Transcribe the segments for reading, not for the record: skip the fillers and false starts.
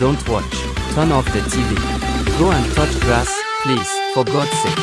Don't watch. Turn off the TV. Go and touch grass, please, for God's sake.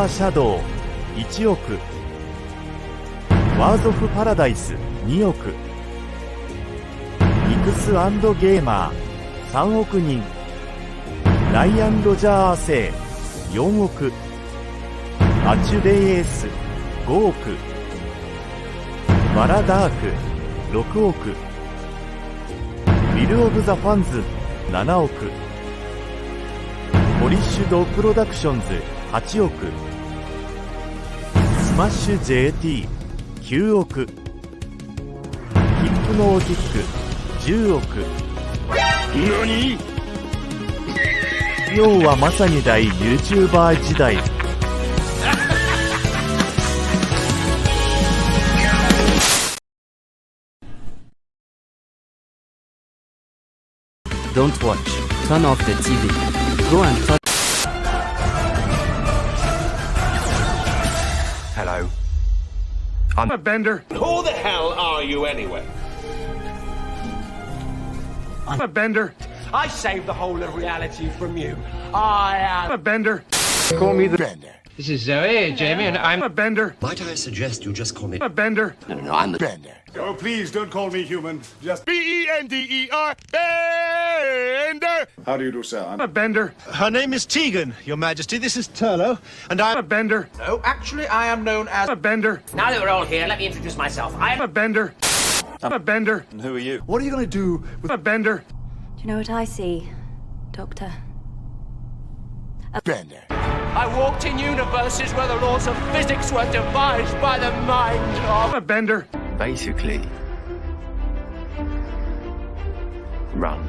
シャドウ1億、ワーズ・オフ・パラダイス2億、ミクス&ゲーマー3億人、ライアン・ロジャー星4億、アチュレイエース5億、バラダーク6億、ウィル・オブ・ザ・ファンズ7億、ポリッシュドプロダクションズ8億、スマッシュ JT9 億、ヒップノーティック10億。何？要はまさに大 YouTuber 時代。Don't watch. Turn off the TV. Go and touch. Hello. I'm a bender. Who the hell are you anyway? I'm a bender. I saved the whole of reality from you. I am a bender. Call me the bender. This is Zoe, Jamie, and I'm a bender. Might I suggest you just call me a bender? No, I'm the bender. Oh, please don't call me human. Just B-E-N-D-E-R. Bender. How do you do, sir? I'm a bender. Her name is Tegan, Your Majesty. This is Turlo, and I'm a bender. No, actually, I am known as a bender. Now that we're all here, let me introduce myself. I am a bender. I'm a bender. And who are you? What are you going to do with a bender? Do you know what I see, Doctor? A bender. I walked in universes where the laws of physics were devised by the mind of a bender. basically run.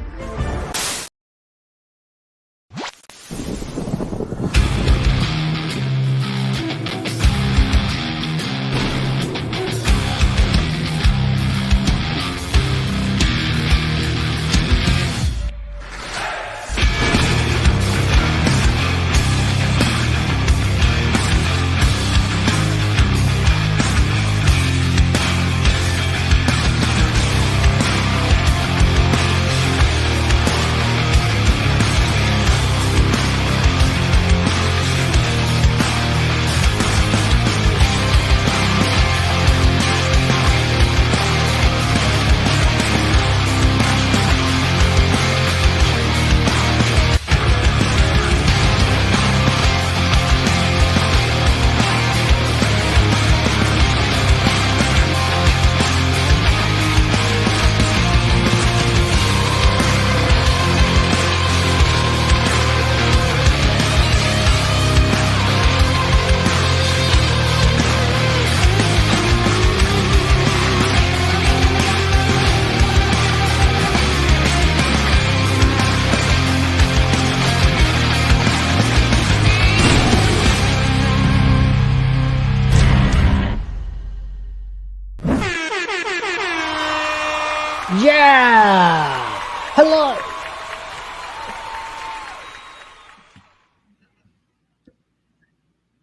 Yeah! Hello!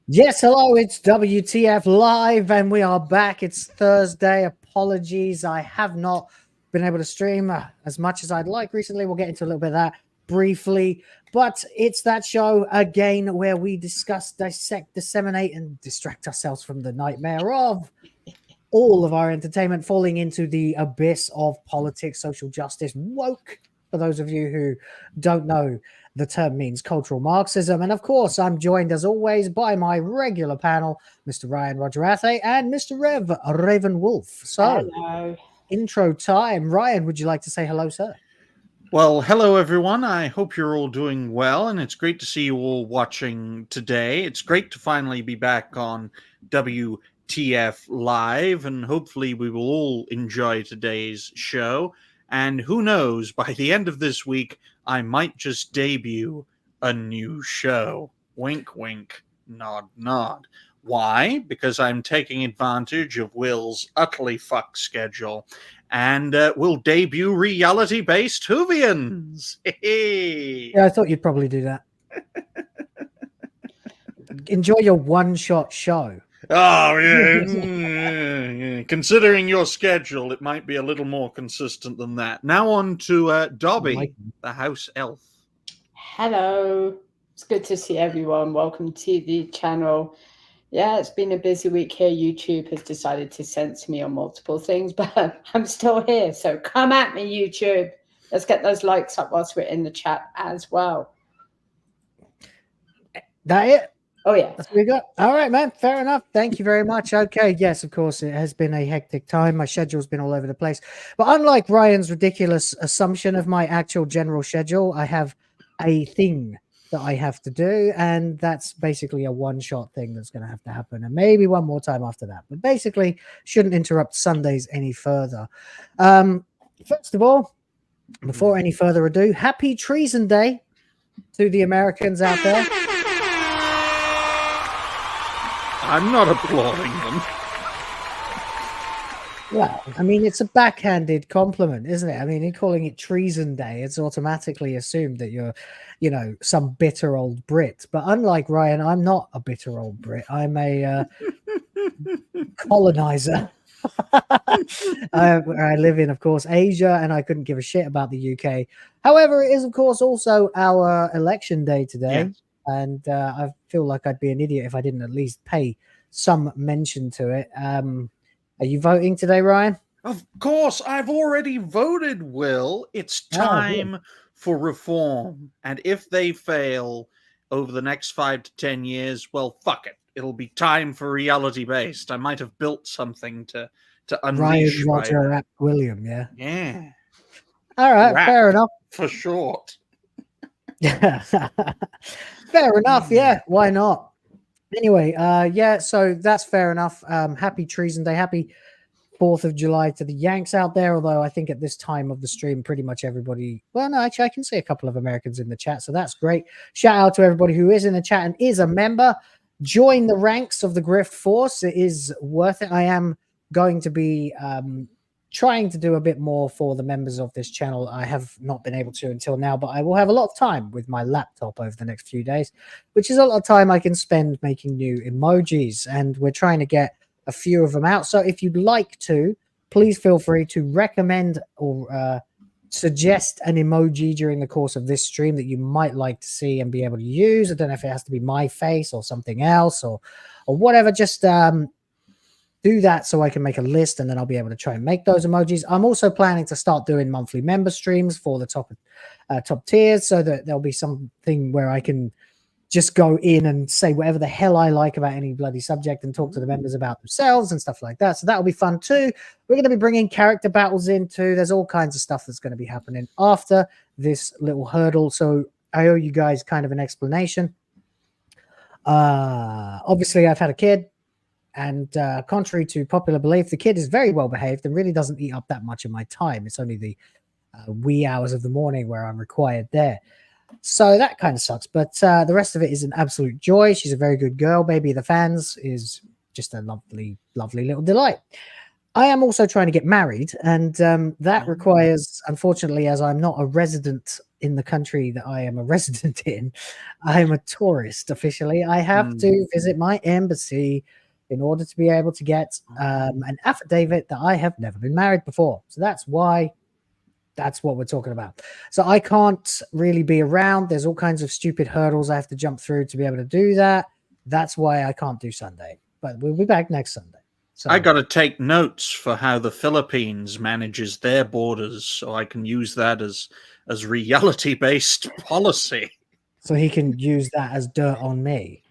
Yes, hello, it's WTF Live, and we are back. It's Thursday. Apologies, I have not been able to stream as much as I'd like recently. We'll get into a little bit of that briefly, but it's that show again where we discuss, dissect, disseminate, and distract ourselves from the nightmare of all of our entertainment falling into the abyss of politics, social justice, woke. For those of you who don't know, the term means cultural Marxism. And of course, I'm joined as always by my regular panel, Mr. Ryan Rogerathe and Mr. Ravenwolf. So, hello. Intro time. Ryan, would you like to say hello, sir? Well, hello everyone. I hope you're all doing well, and it's great to see you all watching today. It's great to finally be back on WTF Live, and hopefully we will all enjoy today's show. And who knows, by the end of this week, I might just debut a new show. Wink, wink, nod, nod. Why? Because I'm taking advantage of Will's utterly fucked schedule, and we'll debut reality-based Whovians. Yeah, I thought you'd probably do that. Enjoy your one-shot show. Oh, yeah. Considering your schedule, it might be a little more consistent than that. Now on to Dobby, the house elf. Hello. It's good to see everyone. Welcome to the channel. Yeah, it's been a busy week here. YouTube has decided to censor me on multiple things, but I'm still here. So come at me, YouTube. Let's get those likes up whilst we're in the chat as well. That it? Oh, yeah. That's what we got. All right, man. Fair enough. Thank you very much. Okay. Yes, of course, it has been a hectic time. My schedule's been all over the place. But unlike Ryan's ridiculous assumption of my actual general schedule, I have a thing that I have to do, and that's basically a one-shot thing that's going to have to happen, and maybe one more time after that. But basically, shouldn't interrupt Sundays any further. First of all, before any further ado, Happy Treason Day to the Americans out there. I'm not applauding them. Well, I mean, it's a backhanded compliment, isn't it? I mean, in calling it Treason Day, it's automatically assumed that you're, you know, some bitter old Brit. But unlike Ryan, I'm not a bitter old Brit. I'm a colonizer. I live in, of course, Asia, and I couldn't give a shit about the UK. However, it is, of course, also our election day today. Yes. And I feel like I'd be an idiot if I didn't at least pay some mention to it. Are you voting today, Ryan? Of course, I've already voted, Will. It's time for reform. And if they fail over the next 5 to 10 years, well, fuck it. It'll be time for reality-based. I might have built something to unleash. Ryan Roger App William, yeah? Yeah. All right, Rap, fair enough. For short. Fair enough, yeah. Why not? Anyway, yeah, so that's fair enough. Happy Treason Day. Happy 4th of July to the Yanks out there, although I think at this time of the stream, pretty much everybody... Well, no, actually, I can see a couple of Americans in the chat, so that's great. Shout out to everybody who is in the chat and is a member. Join the ranks of the Grift Force. It is worth it. I am going to be... trying to do a bit more for the members of this channel. I have not been able to until now, but I will have a lot of time with my laptop over the next few days, which is a lot of time I can spend making new emojis, and we're trying to get a few of them out. So if you'd like to, please feel free to recommend or suggest an emoji during the course of this stream that you might like to see and be able to use. I don't know if it has to be my face or something else or whatever. Just do that so I can make a list, and then I'll be able to try and make those emojis. I'm also planning to start doing monthly member streams for the top tiers, so that there'll be something where I can just go in and say whatever the hell I like about any bloody subject and talk to the members about themselves and stuff like that. So that'll be fun too. We're going to be bringing character battles in too. There's all kinds of stuff that's going to be happening after this little hurdle. So I owe you guys kind of an explanation. Obviously, I've had a kid. And contrary to popular belief, the kid is very well behaved and really doesn't eat up that much of my time. It's only the wee hours of the morning where I'm required there. So that kind of sucks. But the rest of it is an absolute joy. She's a very good girl. Baby of the fans is just a lovely, lovely little delight. I am also trying to get married. And that requires, unfortunately, as I'm not a resident in the country that I am a resident in, I am a tourist officially. I have to visit my embassy in order to be able to get an affidavit that I have never been married before. So that's why, that's what we're talking about. So I can't really be around. There's all kinds of stupid hurdles I have to jump through to be able to do that. That's why I can't do Sunday. But we'll be back next Sunday. So I got to take notes for how the Philippines manages their borders, so I can use that as reality-based policy. So he can use that as dirt on me.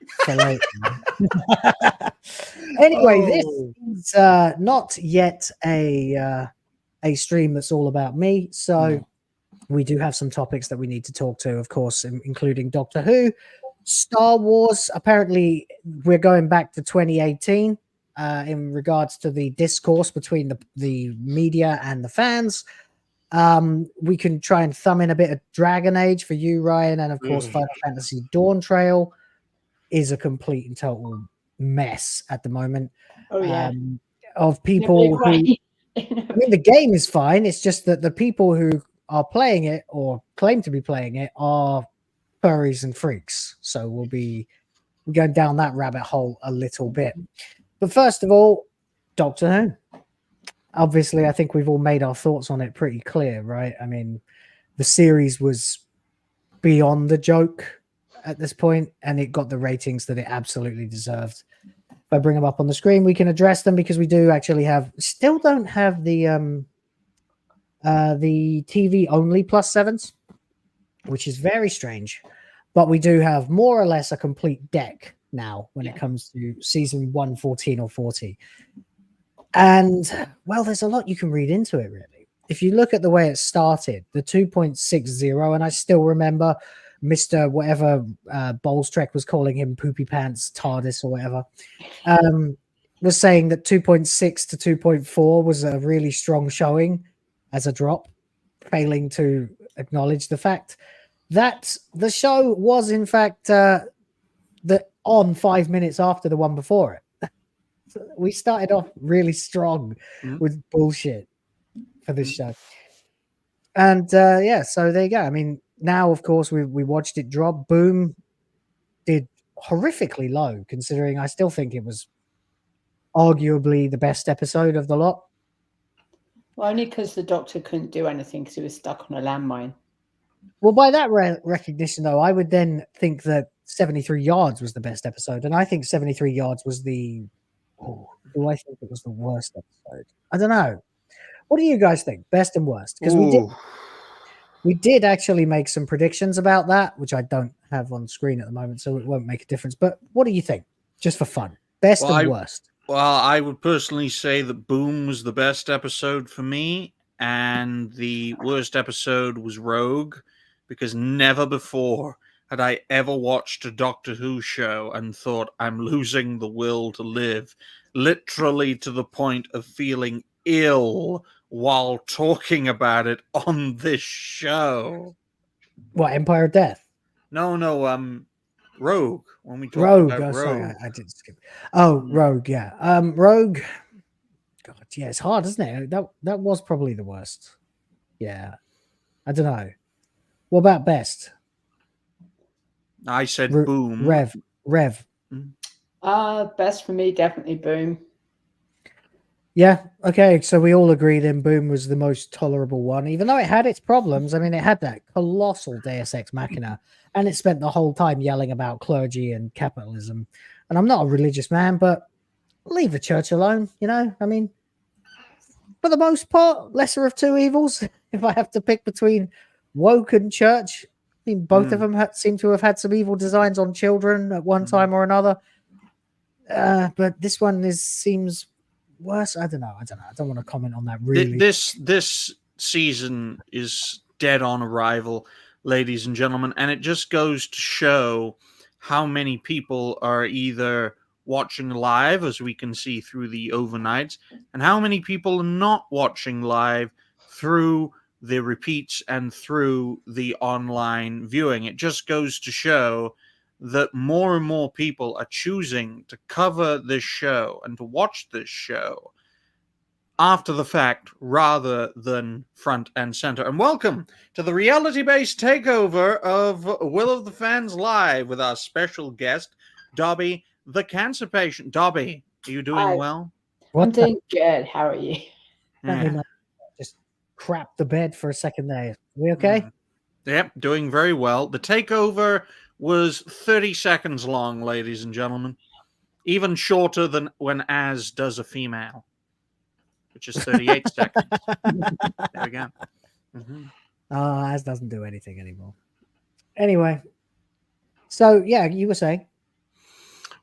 Anyway, this is not yet a stream that's all about me. So we do have some topics that we need to talk to, of course, including Doctor Who, Star Wars. Apparently, we're going back to 2018 in regards to the discourse between the media and the fans. We can try and thumb in a bit of Dragon Age for you, Ryan, and of course, Final Fantasy Dawntrail is a complete and total mess at the moment. Oh yeah, of people who. I mean, the game is fine. It's just that the people who are playing it or claim to be playing it are furries and freaks. So we'll be going down that rabbit hole a little bit. But first of all, Doctor Who. Obviously, I think we've all made our thoughts on it pretty clear, right? I mean, the series was beyond the joke at this point, and it got the ratings that it absolutely deserved. If I bring them up on the screen, we can address them because we do actually still don't have the TV only +7s, which is very strange. But we do have more or less a complete deck now when it comes to season 114 or 40. And well, there's a lot you can read into it, really. If you look at the way it started, the 2.60, and I still remember Mr. whatever Bolstrek was calling him, Poopy Pants TARDIS or whatever, was saying that 2.6 to 2.4 was a really strong showing as a drop, failing to acknowledge the fact that the show was in fact on 5 minutes after the one before it. So we started off really strong with bullshit for this show. And yeah, so there you go. I mean, now, of course, we watched it drop. Boom did horrifically low, considering I still think it was arguably the best episode of the lot. Well, only because the Doctor couldn't do anything because he was stuck on a landmine. Well, by that recognition, though, I would then think that 73 Yards was the best episode. And I think 73 Yards was do I think it was the worst episode? I don't know. What do you guys think? Best and worst? Because we did actually make some predictions about that, which I don't have on screen at the moment, so it won't make a difference. But what do you think? Just for fun. Best and worst. Well, I would personally say that Boom was the best episode for me, and the worst episode was Rogue, because never before had I ever watched a Doctor Who show and thought I'm losing the will to live, literally to the point of feeling ill while talking about it on this show. What, Empire of Death? No, Rogue. When we talked about Rogue. Sorry, I did skip. Oh, Rogue, yeah. Rogue. God, yeah, it's hard, isn't it? That was probably the worst. Yeah. I don't know. What about best? I said Boom. Rev. Best for me, definitely Boom. Yeah, okay, so we all agree then Boom was the most tolerable one, even though it had its problems. I mean, it had that colossal Deus Ex Machina, and it spent the whole time yelling about clergy and capitalism. And I'm not a religious man, but leave the church alone, you know? I mean, for the most part, lesser of two evils. If I have to pick between woke and church, I mean, both of them seem to have had some evil designs on children at one time or another. But this one seems worse. I don't know. I don't want to comment on that really. This season is dead on arrival, ladies and gentlemen, and it just goes to show how many people are either watching live, as we can see through the overnights, and how many people are not watching live through the repeats and through the online viewing. It just goes to show that more and more people are choosing to cover this show and to watch this show after the fact rather than front and center. And welcome to the reality-based takeover of Will of the Fans Live with our special guest, Dobby, the cancer patient. Dobby, are you doing well? I'm doing good. How are you? Yeah. Just crap the bed for a second there. We okay? Yep, doing very well. The takeover was 30 seconds long, ladies and gentlemen. Even shorter than when Az does a female, which is 38 seconds. There we go. Az doesn't do anything anymore. Anyway, so yeah, you were saying?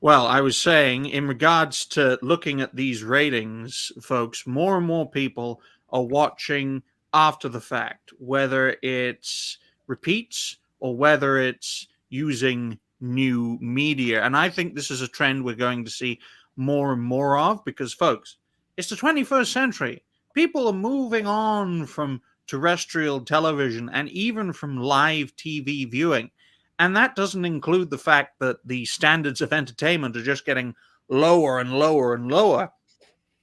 Well, I was saying, in regards to looking at these ratings, folks, more and more people are watching after the fact, whether it's repeats or whether it's using new media. And I think this is a trend we're going to see more and more of because, folks, it's the 21st century. People are moving on from terrestrial television and even from live TV viewing. And that doesn't include the fact that the standards of entertainment are just getting lower and lower and lower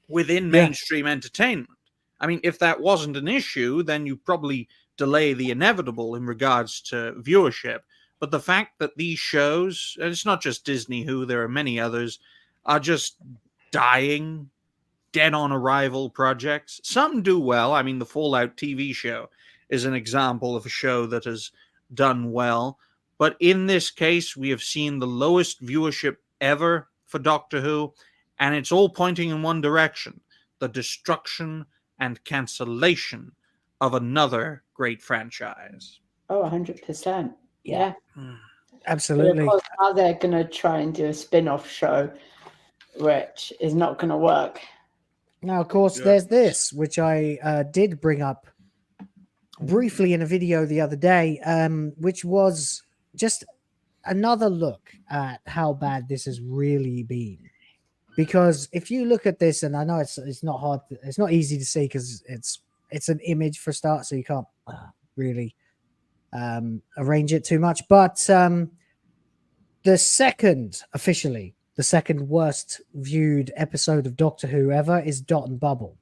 within mainstream entertainment. I mean, if that wasn't an issue, then you probably delay the inevitable in regards to viewership. But the fact that these shows, and it's not just Disney Who, there are many others, are just dying, dead on arrival projects. Some do well. I mean, the Fallout TV show is an example of a show that has done well. But in this case, we have seen the lowest viewership ever for Doctor Who, and it's all pointing in one direction: the destruction and cancellation of another great franchise. Oh, 100%. Yeah. Absolutely. But of course, now they're going to try and do a spin-off show, which is not going to work. Now, of course, there's this, which I did bring up briefly in a video the other day, which was just another look at how bad this has really been. Because if you look at this, and I know it's not hard, it's not easy to see because it's an image for a start, so you can't really arrange it too much. But the second worst viewed episode of Doctor Who ever is Dot and Bubble.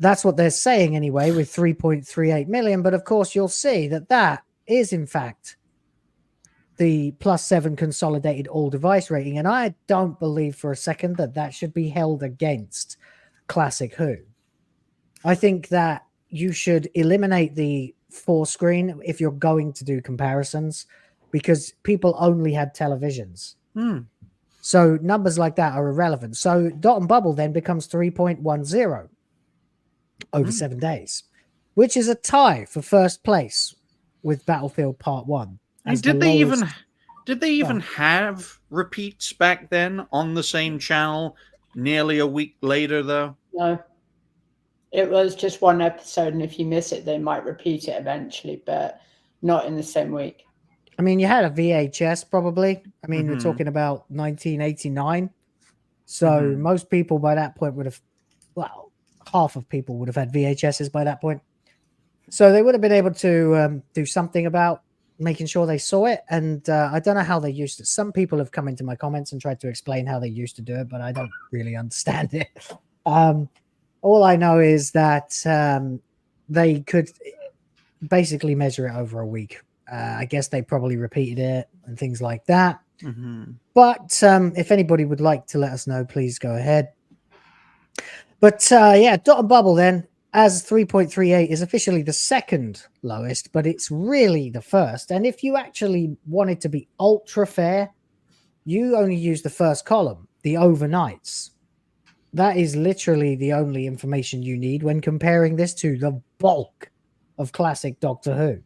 That's what they're saying anyway, with 3.38 million. But of course, you'll see that is in fact the +7 consolidated all device rating. And I don't believe for a second that should be held against Classic Who. I think that you should eliminate the 4-screen if you're going to do comparisons, because people only had televisions. So numbers like that are irrelevant. So Dot and Bubble then becomes 3.10 over 7 days, which is a tie for first place with Battlefield Part 1. And did they even have repeats back then on the same channel nearly a week later, though? No. It was just one episode, and if you miss it, they might repeat it eventually, but not in the same week. I mean, you had a VHS probably. I mean, we're talking about 1989. So most people by that point would have, well, half of people would have had VHSs by that point. So they would have been able to do something about making sure they saw it. And I don't know how they used it. Some people have come into my comments and tried to explain how they used to do it, but I don't really understand it. All I know is that they could basically measure it over a week. I guess they probably repeated it and things like that. But if anybody would like to let us know, please go ahead. But yeah, Dot and Bubble then, as 3.38 is officially the second lowest, but it's really the first. And if you actually wanted to be ultra fair, you only use the first column, the overnights. That is literally the only information you need when comparing this to the bulk of classic Doctor Who.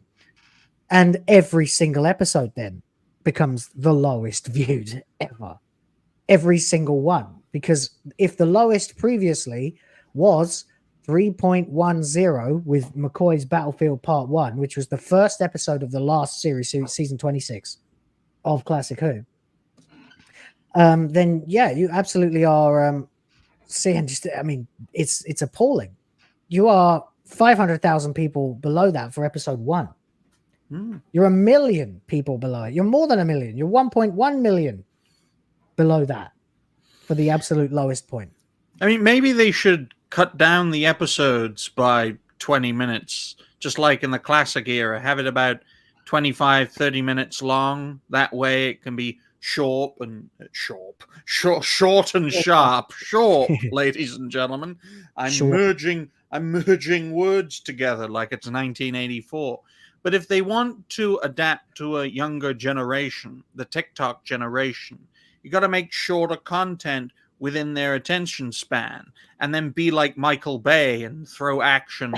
And every single episode then becomes the lowest viewed ever. Every single one. Because if the lowest previously was 3.10 with McCoy's Battlefield Part 1, which was the first episode of the last series, season 26 of Classic Who, then yeah, you absolutely are seeing just, I mean, it's appalling. You are 500,000 people below that for episode 1. You're 1 million people below it. You're more than 1 million. You're 1.1 million below that for the absolute lowest point. I mean, maybe they should cut down the episodes by 20 minutes, just like in the classic era. Have it about 25, 30 minutes long. That way it can be short and sharp, ladies and gentlemen. I'm merging words together like it's 1984. But if they want to adapt to a younger generation, the TikTok generation, you got to make shorter content within their attention span, and then be like Michael Bay and throw action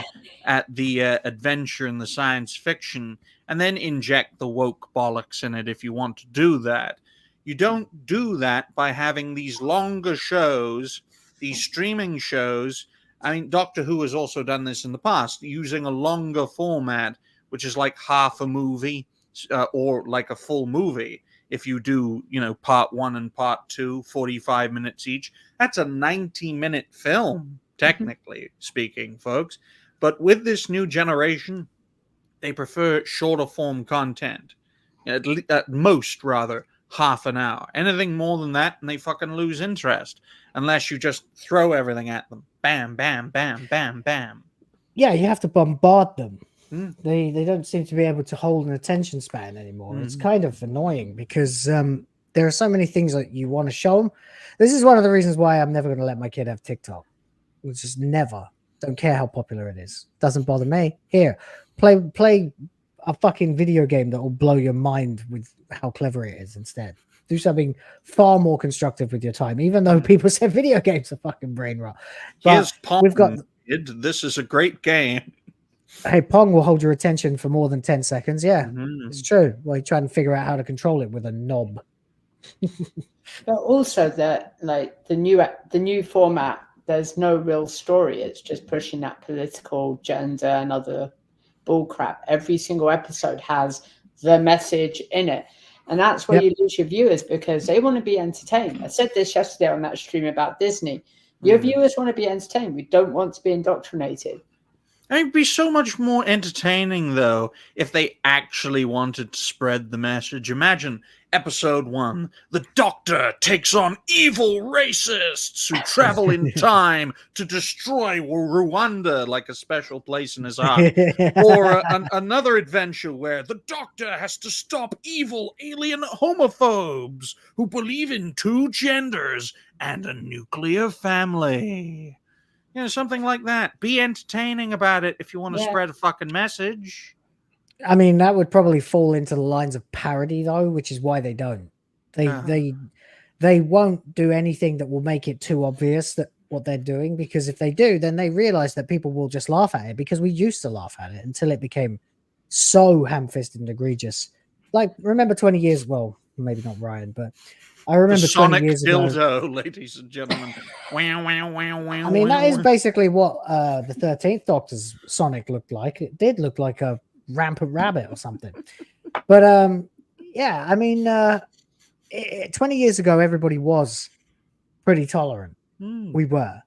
at the adventure and the science fiction, and then inject the woke bollocks in it if you want to do that. You don't do that by having these longer shows, these streaming shows, I mean, Doctor Who has also done this in the past, using a longer format, which is like half a movie or like a full movie. If you do, part 1 and part 2, 45 minutes each, that's a 90-minute film, technically speaking, folks. But with this new generation, they prefer shorter form content. At most, rather, half an hour. Anything more than that, and they fucking lose interest. Unless you just throw everything at them. Bam, bam, bam, bam, bam. Yeah, you have to bombard them. They don't seem to be able to hold an attention span anymore. It's kind of annoying because there are so many things that you want to show them. This is one of the reasons why I'm never going to let my kid have TikTok. It's just never. Don't care how popular it is. Doesn't bother me. Here, play a fucking video game that will blow your mind with how clever it is instead. Do something far more constructive with your time, even though people say video games are fucking brain rot. Here's Pong. We've got this is a great game. Hey, Pong will hold your attention for more than 10 seconds. Yeah, it's true. Well, you try and figure out how to control it with a knob. But also the new format, there's no real story. It's just pushing that political agenda and other bullcrap. Every single episode has the message in it. And that's where you lose your viewers because they want to be entertained. I said this yesterday on that stream about Disney. Your viewers want to be entertained. We don't want to be indoctrinated. It'd be so much more entertaining, though, if they actually wanted to spread the message. Imagine episode 1, the Doctor takes on evil racists who travel in time to destroy Rwanda like a special place in his heart. Or another adventure where the Doctor has to stop evil alien homophobes who believe in 2 genders and a nuclear family. Something like that. Be entertaining about it if you want to spread a fucking message. I mean, that would probably fall into the lines of parody, though, which is why they don't. They won't do anything that will make it too obvious that what they're doing, because if they do, then they realize that people will just laugh at it, because we used to laugh at it until it became so ham-fisted and egregious. Like, remember 20 years, well, maybe not Ryan, but I remember the Sonic 20 years dildo, ago, ladies and gentlemen. I mean, that is basically what the 13th Doctor's Sonic looked like. It did look like a rampant rabbit or something. But yeah, I mean, 20 years ago, everybody was pretty tolerant. We were.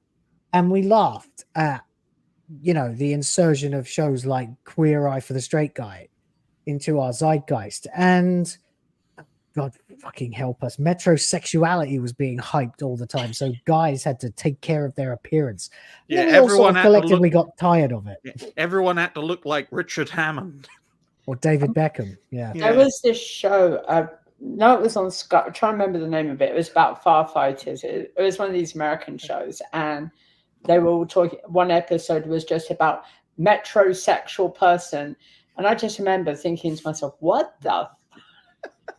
And we laughed at, the insertion of shows like Queer Eye for the Straight Guy into our zeitgeist. And God fucking help us, metrosexuality was being hyped all the time, so guys had to take care of their appearance. Yeah, we all sort of collectively got tired of it. Everyone had to look like Richard Hammond or David Beckham. Yeah, there was this show. No, it was on Sky. I'm trying to remember the name of it. It was about firefighters. It was one of these American shows, and they were all talking. One episode was just about metrosexual person, and I just remember thinking to myself, "What the."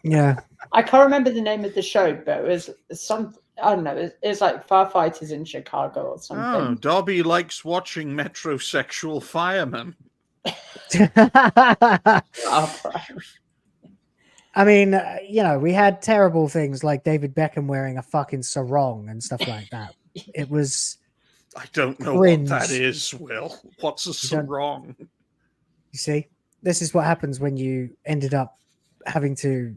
Yeah, I can't remember the name of the show, but it was some, I don't know, it's like firefighters in Chicago or something. Oh, Dobby likes watching metrosexual firemen. I mean, we had terrible things like David Beckham wearing a fucking sarong and stuff like that. It was I don't know cringe. What that is, Will. What's a sarong? You see, this is what happens when you ended up having to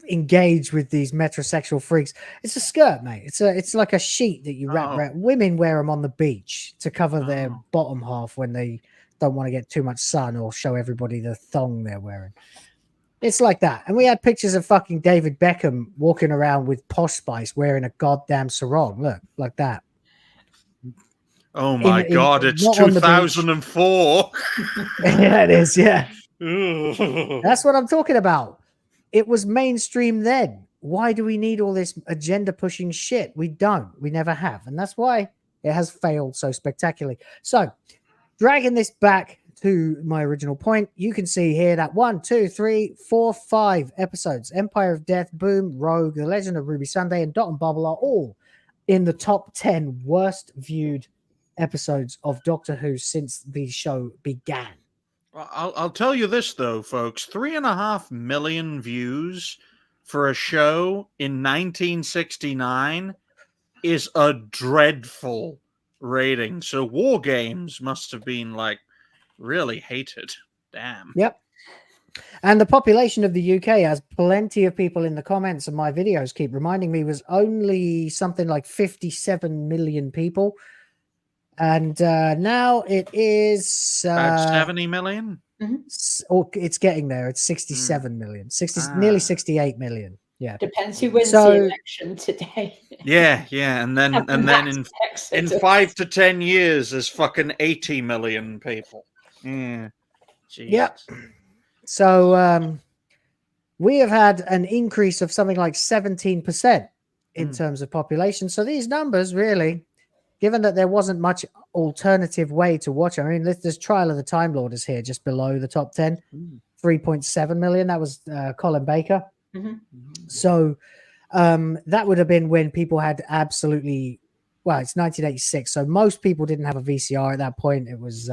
engage with these metrosexual freaks. It's a skirt, mate. It's like a sheet that you wrap around. Women wear them on the beach to cover their bottom half when they don't want to get too much sun or show everybody the thong they're wearing. It's like that. And we had pictures of fucking David Beckham walking around with Posh Spice wearing a goddamn sarong. Look, like that. Oh my God, it's 2004. Yeah, it is, yeah. That's what I'm talking about. It was mainstream then. Why do we need all this agenda pushing shit? We don't. We never have. And that's why it has failed so spectacularly. So, dragging this back to my original point, you can see here that 1, 2, 3, 4, 5 episodes. Empire of Death, Boom, Rogue, The Legend of Ruby Sunday, and Dot and Bubble are all in the top 10 worst viewed episodes of Doctor Who since the show began. I'll tell you this, though, folks. 3.5 million views for a show in 1969 is a dreadful rating. So War Games must have been like really hated. Damn. Yep. And the population of the UK, as plenty of people in the comments of my videos keep reminding me, was only something like 57 million people. And now it is About 70 million. It's getting there. It's 67 million, nearly 68 million. Yeah, depends who wins the election today. Yeah, and then in 5 to 10 years, there's fucking 80 million people. Yeah, Jesus. Yeah. So we have had an increase of something like 17% in terms of population. So these numbers really, given that there wasn't much alternative way to watch, I mean, this Trial of the Time Lord is here just below the top 10, 3.7 million. That was Colin Baker. So that would have been when people had absolutely, well, it's 1986. So most people didn't have a VCR at that point. It was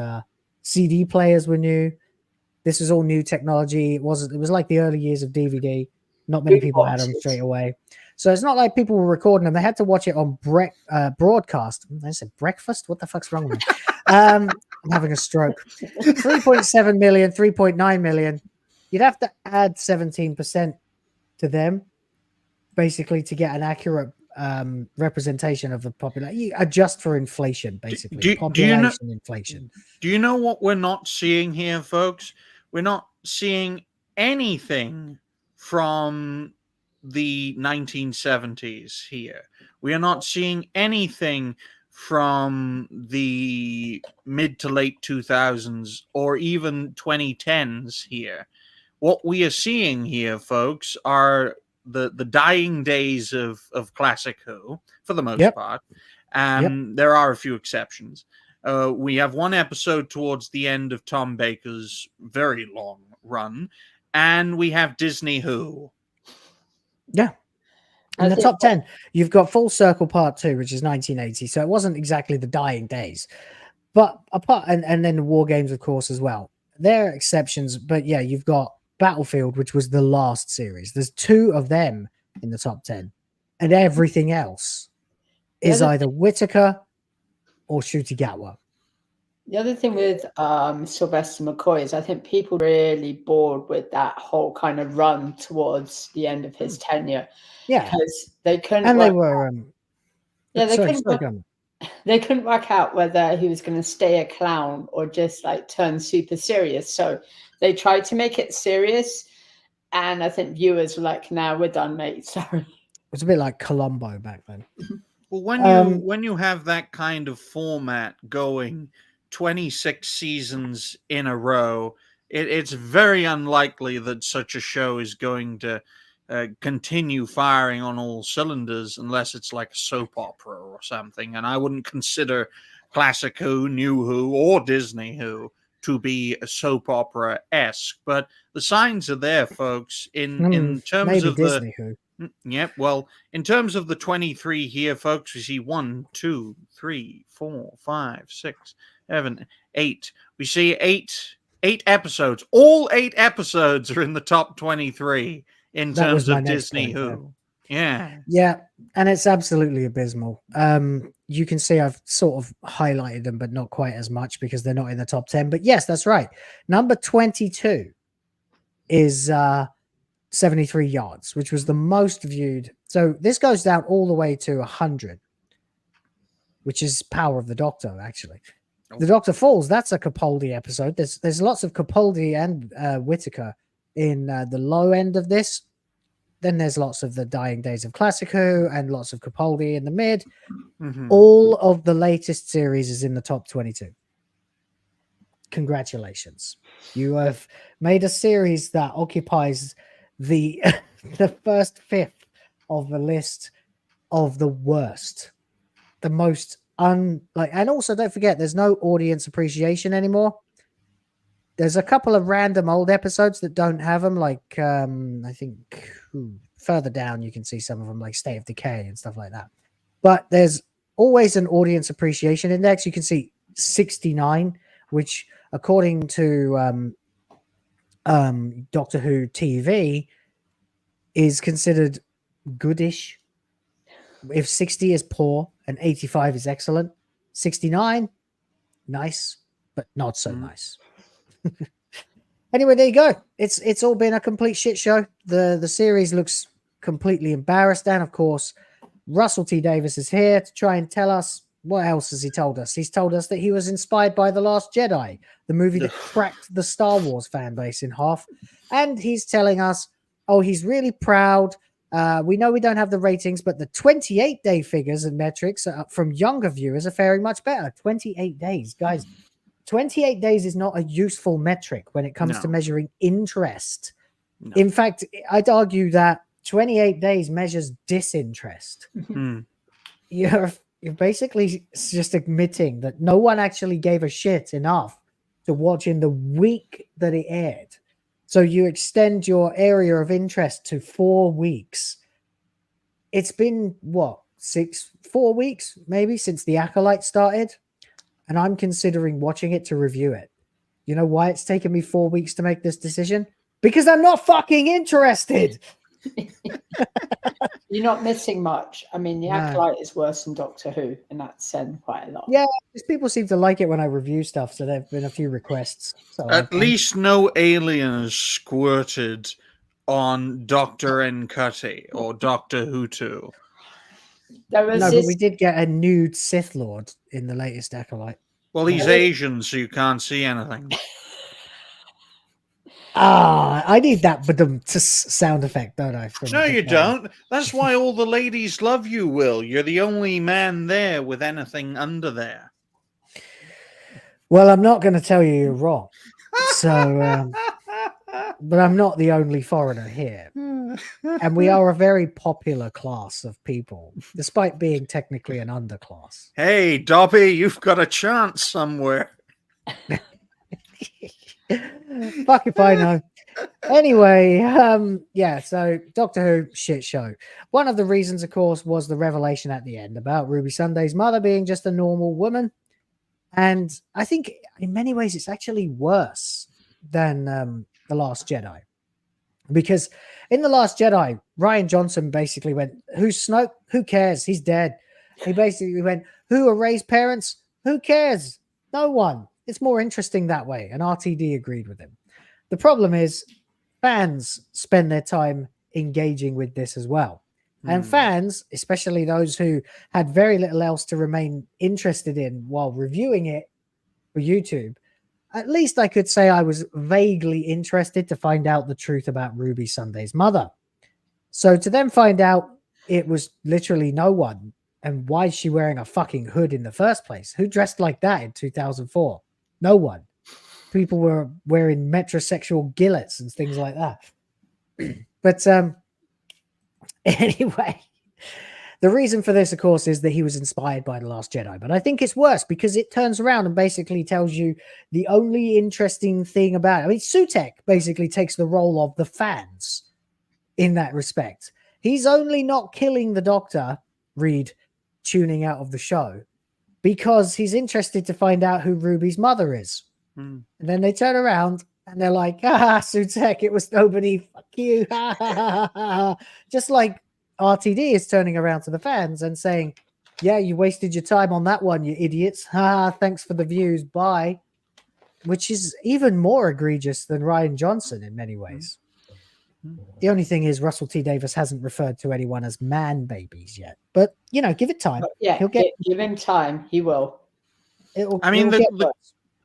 CD players were new. This was all new technology. It was like the early years of DVD. Not many people had them straight away. So it's not like people were recording them. They had to watch it on broadcast. I said breakfast? What the fuck's wrong with me? I'm having a stroke. 3.7 million, 3.9 million. You'd have to add 17% to them, basically, to get an accurate representation of the population. You adjust for inflation, basically. Population inflation. Do you know what we're not seeing here, folks? We're not seeing anything from the 1970s here. We are not seeing anything from the mid to late 2000s or even 2010s here. What we are seeing here, folks, are the dying days of Classic Who, for the most part. And there are a few exceptions. We have one episode towards the end of Tom Baker's very long run, and we have Disney Who. Yeah. In the top 10, you've got Full Circle Part 2, which is 1980. So it wasn't exactly the dying days. But apart, and then the War Games, of course, as well. There are exceptions, but yeah, you've got Battlefield, which was the last series. There's 2 of them in the top 10. And everything else is either Whittaker or Ncuti Gatwa. The other thing with Sylvester McCoy is I think people really bored with that whole kind of run towards the end of his tenure. Yeah. Because they couldn't And they were... they couldn't work out whether he was going to stay a clown or just like turn super serious. So they tried to make it serious. And I think viewers were like, nah, we're done, mate. Sorry. It was a bit like Columbo back then. Well, when you have that kind of format going 26 seasons in a row, it's very unlikely that such a show is going to continue firing on all cylinders unless it's like a soap opera or something. And I wouldn't consider Classic Who, New Who, or Disney Who to be a soap opera-esque. But the signs are there, folks, in terms of Disney Who. Yep. Well, in terms of the 23 here, folks, we see 1, 2, 3, 4, 5, 6, 7, 8. We see eight episodes. All 8 episodes are in the top 23 in terms of Disney Who. Yeah. Yeah. And it's absolutely abysmal. You can see I've sort of highlighted them, but not quite as much because they're not in the top 10. But yes, that's right. Number 22 is 73 Yards, which was the most viewed. So this goes down all the way to 100, which is Power of the Doctor, actually. The Doctor Falls, that's a Capaldi episode. There's lots of Capaldi and Whittaker in the low end of this. Then there's lots of the Dying Days of Classic Who and lots of Capaldi in the mid. All of the latest series is in the top 22. Congratulations. You have made a series that occupies the the first fifth of the list of the worst, the most and also don't forget there's no audience appreciation anymore. There's a couple of random old episodes that don't have them, like I think further down you can see some of them, like State of Decay and stuff like that. But there's always an audience appreciation index. You can see 69, which according to Doctor Who TV is considered goodish. If 60 is poor and 85 is excellent, 69, nice, but not so nice. Anyway, there you go. It's all been a complete shit show. The series looks completely embarrassed, and of course, Russell T Davies is here to try and tell us what else has he told us. He's told us that he was inspired by The Last Jedi, the movie that cracked the Star Wars fan base in half, and he's telling us, oh, he's really proud. We know we don't have the ratings, but the 28-day figures and metrics from younger viewers are faring much better. 28 days, guys. 28 days is not a useful metric when it comes to measuring interest. No. In fact, I'd argue that 28 days measures disinterest. You're basically just admitting that no one actually gave a shit enough to watch in the week that it aired. So you extend your area of interest to 4 weeks. It's been, what, 4 weeks maybe since The Acolyte started? And I'm considering watching it to review it. You know why it's taken me 4 weeks to make this decision? Because I'm not fucking interested. You're not missing much. I mean, The Acolyte is worse than Doctor Who, and that's said quite a lot. Yeah, people seem to like it when I review stuff, so there have been a few requests. So at least no aliens squirted on Dr. Nkutty or Doctor Who 2. No, but we did get a nude Sith Lord in the latest Acolyte. Well, he's Asian, so you can't see anything. I need that sound effect, don't I? No, you don't. That's why all the ladies love you, Will. You're the only man there with anything under there. Well, I'm not going to tell you you're wrong. So, but I'm not the only foreigner here. And we are a very popular class of people, despite being technically an underclass. Hey, Dobby, you've got a chance somewhere. Fuck if I know. Anyway, yeah, so Doctor Who shit show. One of the reasons, of course, was the revelation at the end about Ruby Sunday's mother being just a normal woman. And I think in many ways it's actually worse than The Last Jedi. Because in The Last Jedi, Rian Johnson basically went, who's Snoke? Who cares? He's dead. He basically went, who are Rey's parents? Who cares? No one. It's more interesting that way. And RTD agreed with him. The problem is fans spend their time engaging with this as well. And fans, especially those who had very little else to remain interested in while reviewing it for YouTube, at least I could say I was vaguely interested to find out the truth about Ruby Sunday's mother. So to then find out it was literally no one, and why is she wearing a fucking hood in the first place? Who dressed like that in 2004? No one. People were wearing metrosexual gillets and things like that. But anyway, the reason for this, of course, is that he was inspired by The Last Jedi. But I think it's worse because it turns around and basically tells you the only interesting thing about it. I mean, Sutek basically takes the role of the fans in that respect. He's only not killing the Doctor, Reed, tuning out of the show, because he's interested to find out who Ruby's mother is. And then they turn around and they're like, Sutek, it was nobody. Fuck you. Just like RTD is turning around to the fans and saying, yeah, you wasted your time on that one, you idiots. Thanks for the views. Bye. Which is even more egregious than Rian Johnson in many ways. The only thing is Russell T Davies hasn't referred to anyone as man babies yet. But, you know, give it time. Yeah, give him time. He will.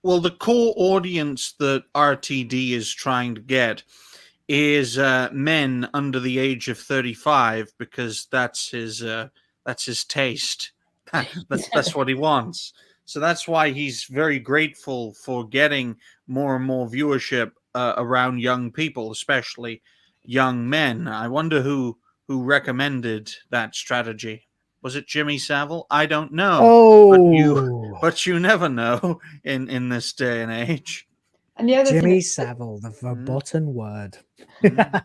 Well, the core audience that RTD is trying to get is men under the age of 35, because that's his taste. That's what he wants. So that's why he's very grateful for getting more and more viewership around young people, especially young men. I wonder who recommended that strategy. Was it Jimmy Savile? I don't know. Oh, but you never know in this day and age. And the other Jimmy Savile, the verboten word. The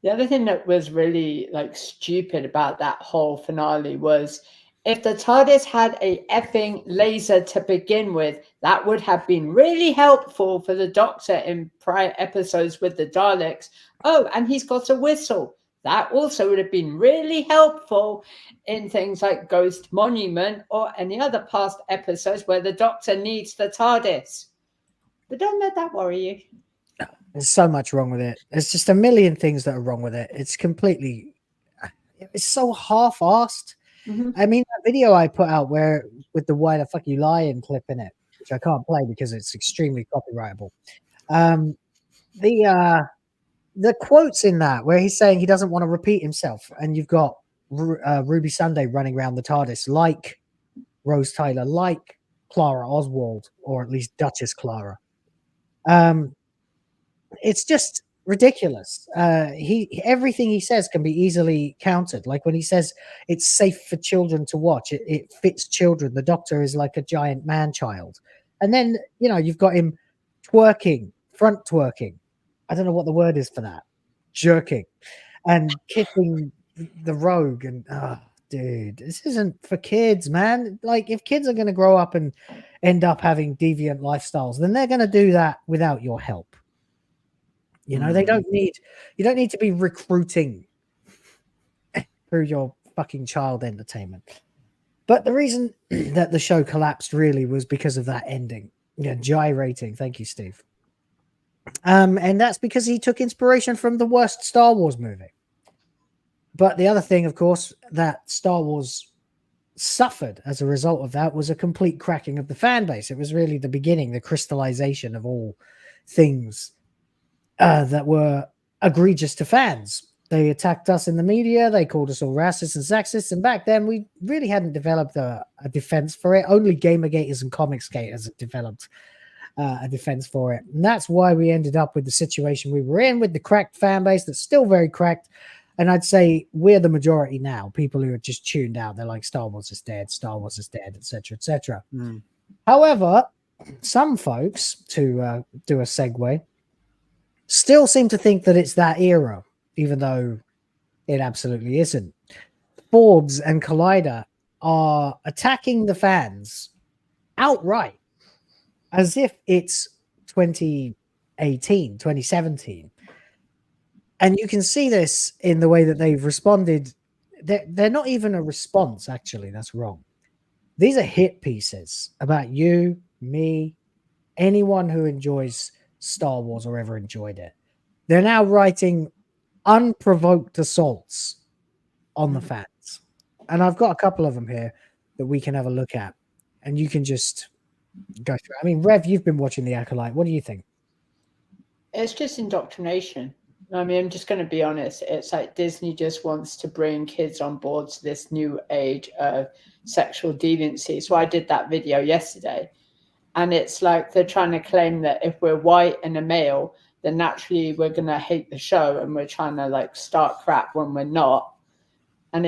other thing that was really stupid about that whole finale was, if the TARDIS had a effing laser to begin with, that would have been really helpful for the Doctor in prior episodes with the Daleks. Oh, and he's got a whistle. That also would have been really helpful in things like Ghost Monument or any other past episodes where the Doctor needs the TARDIS. But don't let that worry you. There's so much wrong with it. There's just a million things that are wrong with it. It's completely, it's so half-assed. I mean, that video I put out where with the "Why the fuck you lying" clip in it, which I can't play because it's extremely copyrightable. The quotes in that where he's saying he doesn't want to repeat himself, and you've got Ruby Sunday running around the TARDIS like Rose Tyler, like Clara Oswald, or at least Duchess Clara. It's just ridiculous. Everything he says can be easily countered. Like when he says it's safe for children to watch, it fits children. The Doctor is like a giant man child. And then, you know, you've got him twerking, front twerking. I don't know what the word is for that. Jerking and kissing the rogue. And dude, this isn't for kids, man. Like if kids are going to grow up and end up having deviant lifestyles, then they're going to do that without your help. You know, you don't need to be recruiting through your fucking child entertainment. But the reason that the show collapsed really was because of that ending. Yeah, gyrating. Thank you, Steve. And that's because he took inspiration from the worst Star Wars movie. But the other thing, of course, that Star Wars suffered as a result of that was a complete cracking of the fan base. It was really the beginning, the crystallization of all things that were egregious to fans. They attacked us in the media. They called us all racists and sexists. And back then, we really hadn't developed a defense for it. Only Gamergaters and Comicsgaters had developed a defense for it. And that's why we ended up with the situation we were in with the cracked fan base that's still very cracked. And I'd say we're the majority now. People who are just tuned out. They're like, Star Wars is dead. Star Wars is dead, etc., etc. However, some folks, to do a segue, still seem to think that it's that era, even though it absolutely isn't. Forbes and Collider are attacking the fans outright as if it's 2018, 2017. And you can see this in the way that they've responded. They're not even a response, actually. That's wrong. These are hit pieces about you, me, anyone who enjoys Star Wars or ever enjoyed it. They're now writing unprovoked assaults on the fans. And I've got a couple of them here that we can have a look at. And you can just go through. I mean, Rev, you've been watching The Acolyte. What do you think? It's just indoctrination. I mean, I'm just going to be honest. It's like Disney just wants to bring kids on board to this new age of sexual deviancy. So I did that video yesterday. And it's like they're trying to claim that if we're white and a male, then naturally we're going to hate the show and we're trying to like start crap when we're not. And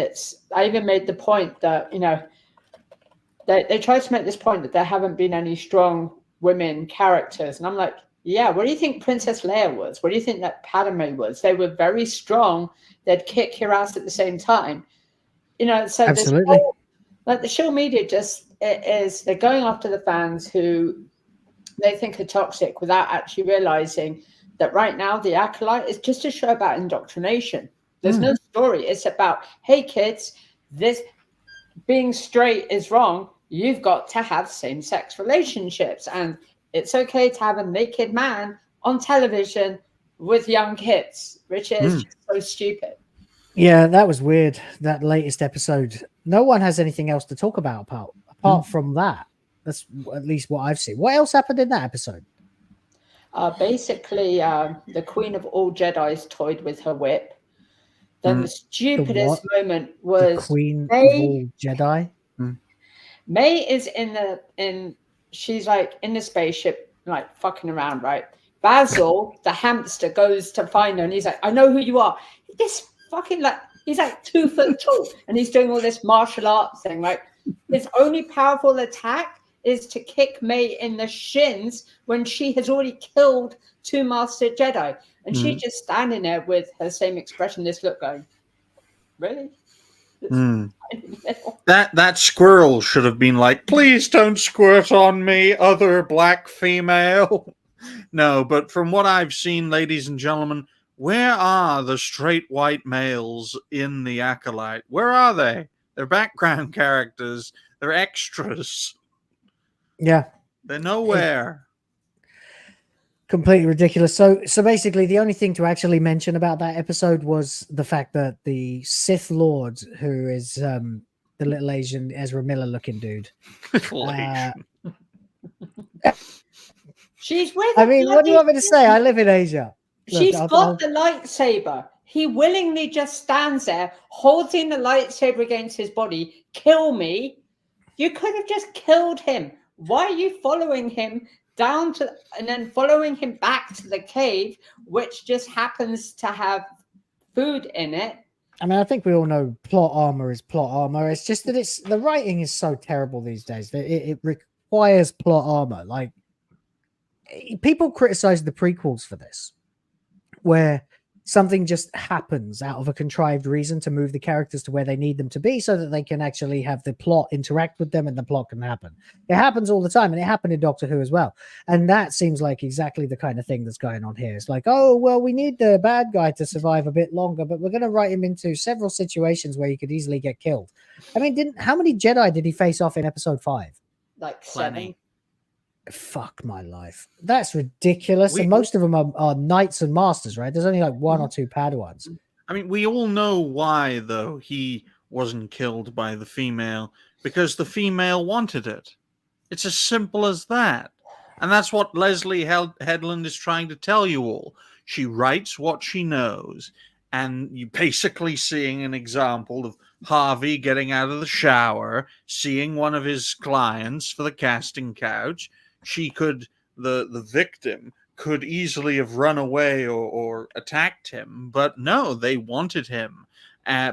I even made the point that, you know, they tried to make this point that there haven't been any strong women characters. And I'm like, yeah, what do you think Princess Leia was? What do you think that Padme was? They were very strong. They'd kick your ass at the same time. You know, so absolutely. Like the show media they're going after the fans who they think are toxic without actually realizing that right now The Acolyte is just a show about indoctrination. There's no story. It's about, hey kids, this being straight is wrong. You've got to have same-sex relationships, and it's okay to have a naked man on television with young kids, which is just so stupid. Yeah, that was weird. That latest episode. No one has anything else to talk about apart from that. That's at least what I've seen. What else happened in that episode? Basically, the Queen of all Jedis toyed with her whip. Then the stupidest moment was the Queen of all Jedi. May is she's like in the spaceship, like fucking around, right? Basil, the hamster, goes to find her, and he's like, "I know who you are." This fucking he's like 2 foot tall, and he's doing all this martial arts thing. Like his only powerful attack is to kick May in the shins when she has already killed 2 Master Jedi, and she's just standing there with her same expression, this look, going, "Really?" That squirrel should have been like, "Please don't squirt on me, other black female." No, but from what I've seen, ladies and gentlemen, where are the straight white males in the Acolyte? Where are they? They're background characters. They're extras. Yeah. They're nowhere. Completely ridiculous. So basically, the only thing to actually mention about that episode was the fact that the Sith Lord, who is the little Asian Ezra Miller looking dude. Little Asian. She's with. I mean, what do you want me to say? I live in Asia. Look, She's got the lightsaber. He willingly just stands there, holding the lightsaber against his body. Kill me. You could have just killed him. Why are you following him down to and then following him back to the cave, which just happens to have food in it? I mean, I think we all know plot armor is plot armor. It's just that the writing is so terrible these days that it requires plot armor. Like, people criticize the prequels for this, where something just happens out of a contrived reason to move the characters to where they need them to be so that they can actually have the plot interact with them and the plot can happen. It happens all the time, and it happened in Doctor Who as well. And that seems like exactly the kind of thing that's going on here. It's like, oh, well, we need the bad guy to survive a bit longer, but we're going to write him into several situations where he could easily get killed. I mean, how many Jedi did he face off in episode 5? Like Plenty. 7. Fuck my life. That's ridiculous. And most of them are knights and masters, right? There's only like 1 or 2 Padawans. I mean, we all know why, though, he wasn't killed by the female, because the female wanted it. It's as simple as that. And that's what Leslie Headland is trying to tell you all. She writes what she knows. And you're basically seeing an example of Harvey getting out of the shower, seeing one of his clients for the casting couch. She could, the victim, could easily have run away or attacked him. But no, they wanted him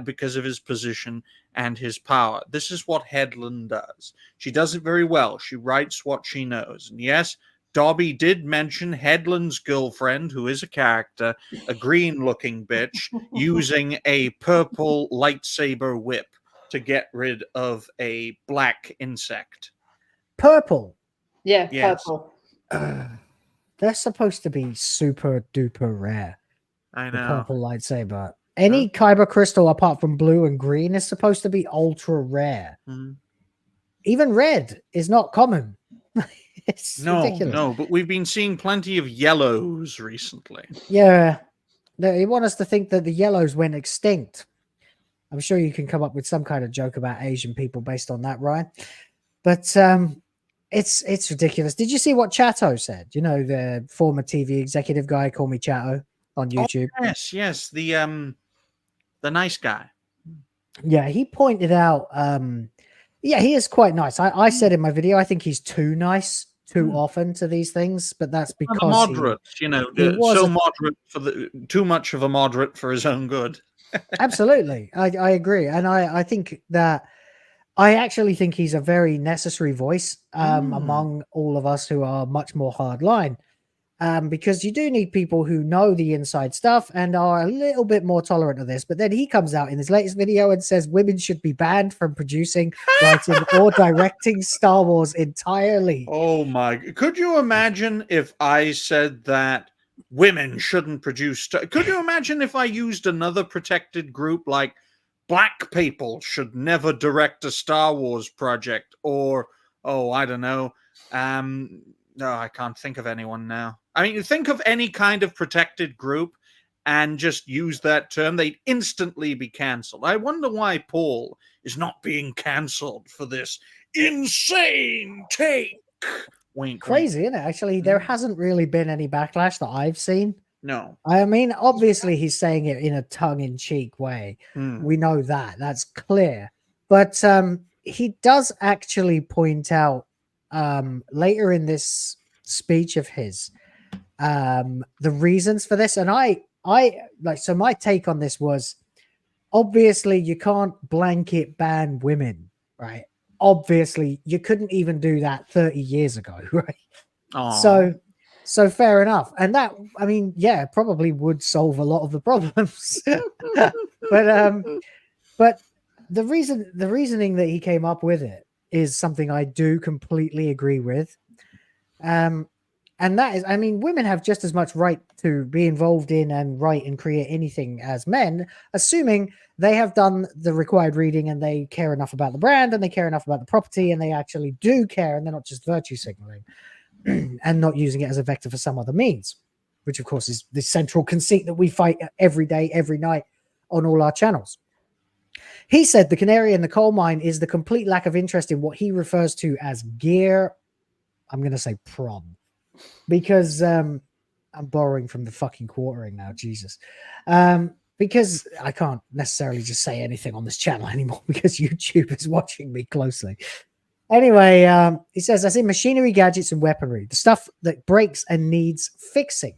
because of his position and his power. This is what Headland does. She does it very well. She writes what she knows. And yes, Dobby did mention Headland's girlfriend, who is a character, a green-looking bitch, using a purple lightsaber whip to get rid of a black insect. Purple. Yeah, Yes. purple. They're supposed to be super duper rare. I The know. purple lightsaber. Any kyber crystal apart from blue and green is supposed to be ultra rare. Mhm. Even red is not common. It's ridiculous. No, but we've been seeing plenty of yellows recently. Yeah. They want us to think that the yellows went extinct. I'm sure you can come up with some kind of joke about Asian people based on that, Ryan. But it's ridiculous. Did you see what Chato said? You know, the former TV executive guy, call me Chato on YouTube. Oh, yes, the nice guy. Yeah, he pointed out yeah, he is quite nice. I said in my video, I think he's too nice too often to these things, but that's because Moderate, he so moderate for too much of a moderate for his own good. Absolutely. I agree. And I think that I actually think he's a very necessary voice among all of us who are much more hardline. Because you do need people who know the inside stuff and are a little bit more tolerant of this. But then he comes out in his latest video and says women should be banned from producing, writing, or directing Star Wars entirely. Oh my! Could you imagine if I said that women shouldn't produce? Could you imagine if I used another protected group like black people should never direct a Star Wars project, or I don't know. No, I can't think of anyone now. I mean, think of any kind of protected group and just use that term. They'd instantly be cancelled. I wonder why Paul is not being cancelled for this insane take. Wink. Crazy, isn't it? Actually, there hasn't really been any backlash that I've seen. No. I mean, obviously, he's saying it in a tongue-in-cheek way. We know that. That's clear. But he does actually point out later in this speech of his the reasons for this. And I like, so my take on this was, obviously you can't blanket ban women, right? Obviously you couldn't even do that 30 years ago, right? Aww. So fair enough. And that, I mean, yeah, probably would solve a lot of the problems. but the reasoning that he came up with it is something I do completely agree with. And And that is, I mean, women have just as much right to be involved in and write and create anything as men, assuming they have done the required reading and they care enough about the brand and they care enough about the property and they actually do care and they're not just virtue signaling and not using it as a vector for some other means, which of course is the central conceit that we fight every day, every night on all our channels. He said the canary in the coal mine is the complete lack of interest in what he refers to as gear. I'm going to say prom. Because I'm borrowing from the fucking quartering now, Jesus. Because I can't necessarily just say anything on this channel anymore because YouTube is watching me closely. Anyway, he says, as in machinery, gadgets, and weaponry, the stuff that breaks and needs fixing.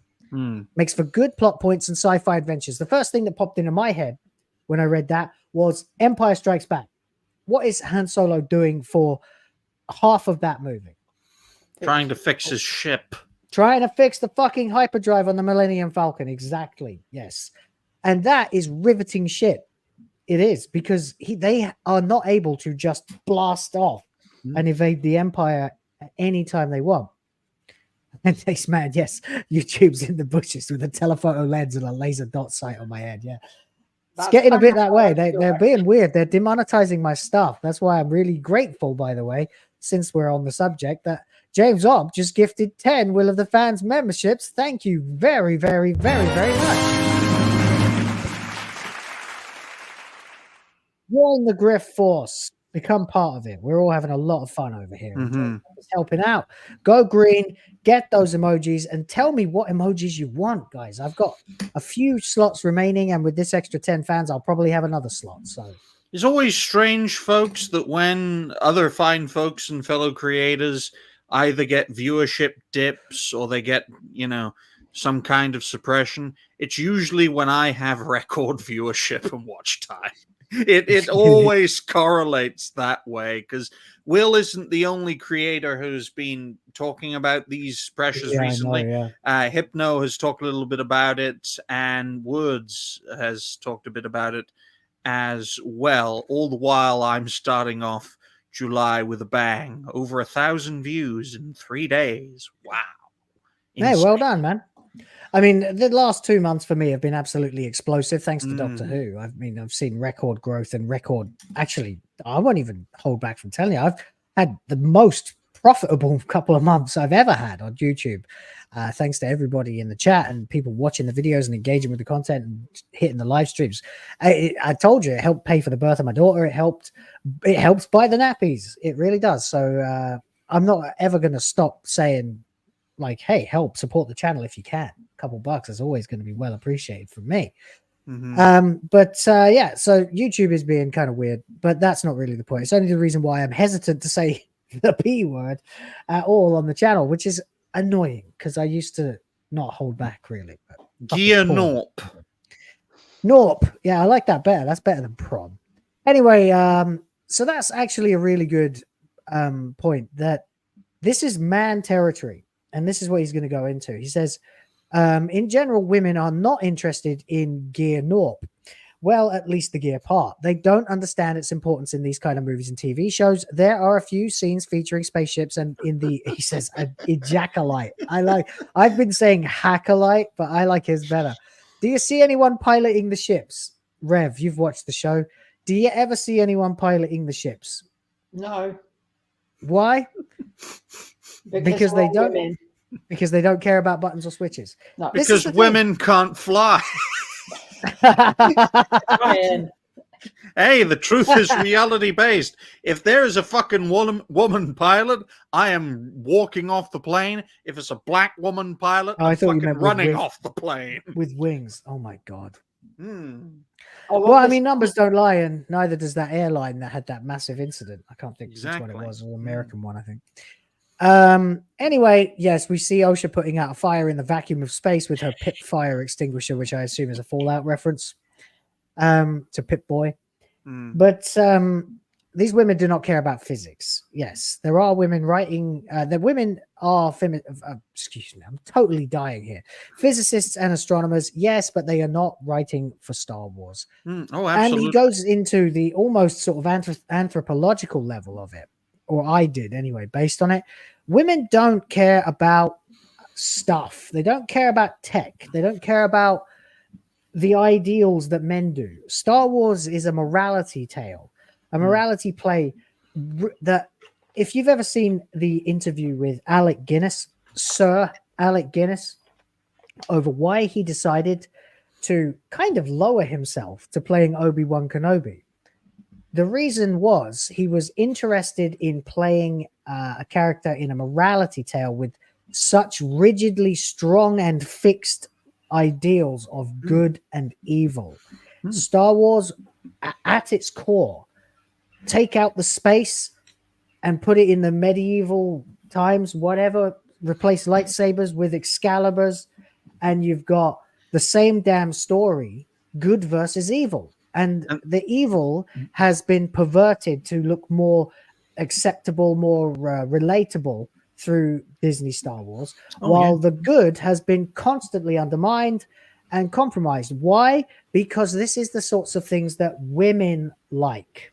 Makes for good plot points and sci-fi adventures. The first thing that popped into my head when I read that was Empire Strikes Back. What is Han Solo doing for half of that movie? Trying to fix his ship. Trying to fix the fucking hyperdrive on the Millennium Falcon. Exactly. Yes. And that is riveting shit. It is, because they are not able to just blast off and evade the Empire at any time they want. And this man, yes, YouTube's in the bushes with a telephoto lens and a laser dot sight on my head. Yeah. It's getting a bit that way. They're being weird. They're demonetizing my stuff. That's why I'm really grateful, by the way, since we're on the subject, that James Ob just gifted 10 Will of the Fans memberships. Thank you very, very, very, very much. Join the Griff Force. Become part of it. We're all having a lot of fun over here. Just helping out. Go green. Get those emojis and tell me what emojis you want, guys. I've got a few slots remaining, and with this extra 10 fans, I'll probably have another slot. So it's always strange, folks, that when other fine folks and fellow creators either get viewership dips or they get, you know, some kind of suppression, it's usually when I have record viewership and watch time. It always correlates that way, because Will isn't the only creator who's been talking about these pressures recently. Hypno has talked a little bit about it, and Woods has talked a bit about it as well. All the while, I'm starting off July with a bang. Over 1,000 views in 3 days. Wow. Hey, well done, man. I mean, the last 2 months for me have been absolutely explosive, thanks to Doctor Who. I've seen record growth and record. Actually, I won't even hold back from telling you, I've had the most profitable couple of months I've ever had on YouTube. Thanks to everybody in the chat and people watching the videos and engaging with the content and hitting the live streams. I told you, it helped pay for the birth of my daughter. It helps buy the nappies. It really does. So I'm not ever going to stop saying, like, hey, help support the channel if you can. A couple bucks is always going to be well appreciated from me. Yeah, so YouTube is being kind of weird, but that's not really the point. It's only the reason why I'm hesitant to say the P word at all on the channel, which is annoying because I used to not hold back really. Gear Norp. Norp. Yeah, I like that better. That's better than prom. Anyway, so that's actually a really good point, that this is man territory. And this is what he's going to go into. He says, in general, women are not interested in gear Norp. Well, at least the gear part. They don't understand its importance in these kind of movies and TV shows. There are a few scenes featuring spaceships and in the, he says, ejaculite. I've been saying hackalite, but I like his better. Do you see anyone piloting the ships? Rev, you've watched the show. Do you ever see anyone piloting the ships? No. Why? Because they don't. Women. Because they don't care about buttons or switches. No. Because women can't fly. Hey, the truth is reality based. If there is a fucking woman pilot, I am walking off the plane. If it's a black woman pilot, I'm fucking running off the plane with wings. Oh my god. Oh, well, I mean, numbers don't lie, and neither does that airline that had that massive incident. I can't think which one it was, an American one, I think. Anyway, yes, we see Osha putting out a fire in the vacuum of space with her Pip fire extinguisher, which I assume is a Fallout reference to Pip Boy. But these women do not care about physics. Yes, there are women writing. The women are excuse me, I'm totally dying here. Physicists and astronomers, yes, but they are not writing for Star Wars. Oh, absolutely. And he goes into the almost sort of anthropological level of it, or I did anyway, based on it. Women don't care about stuff. They don't care about tech. They don't care about the ideals that men do. Star Wars is a morality tale, a morality play that if you've ever seen the interview with Alec Guinness, Sir Alec Guinness, over why he decided to kind of lower himself to playing Obi-Wan Kenobi. The reason was he was interested in playing a character in a morality tale with such rigidly strong and fixed ideals of good and evil. Star Wars, at its core, take out the space and put it in the medieval times, whatever, replace lightsabers with Excaliburs, and you've got the same damn story, good versus evil. And the evil has been perverted to look more acceptable, more relatable through Disney Star Wars, while the good has been constantly undermined and compromised. Why? Because this is the sorts of things that women like.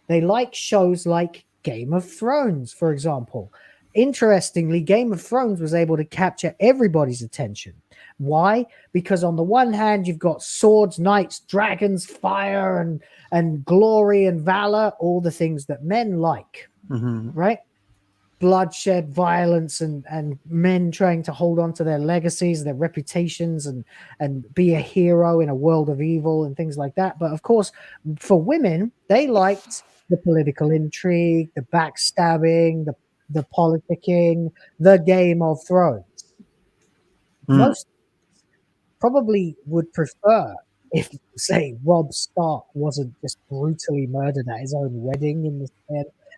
They like shows like Game of Thrones, for example. Interestingly, Game of Thrones was able to capture everybody's attention. Why? Because on the one hand, you've got swords, knights, dragons, fire, and glory and valor, all the things that men like, right? Bloodshed, violence, and men trying to hold on to their legacies, their reputations, and be a hero in a world of evil and things like that. But of course, for women, they liked the political intrigue, the backstabbing, the politicking, the Game of Thrones. Most probably would prefer if, say, Robb Stark wasn't just brutally murdered at his own wedding in the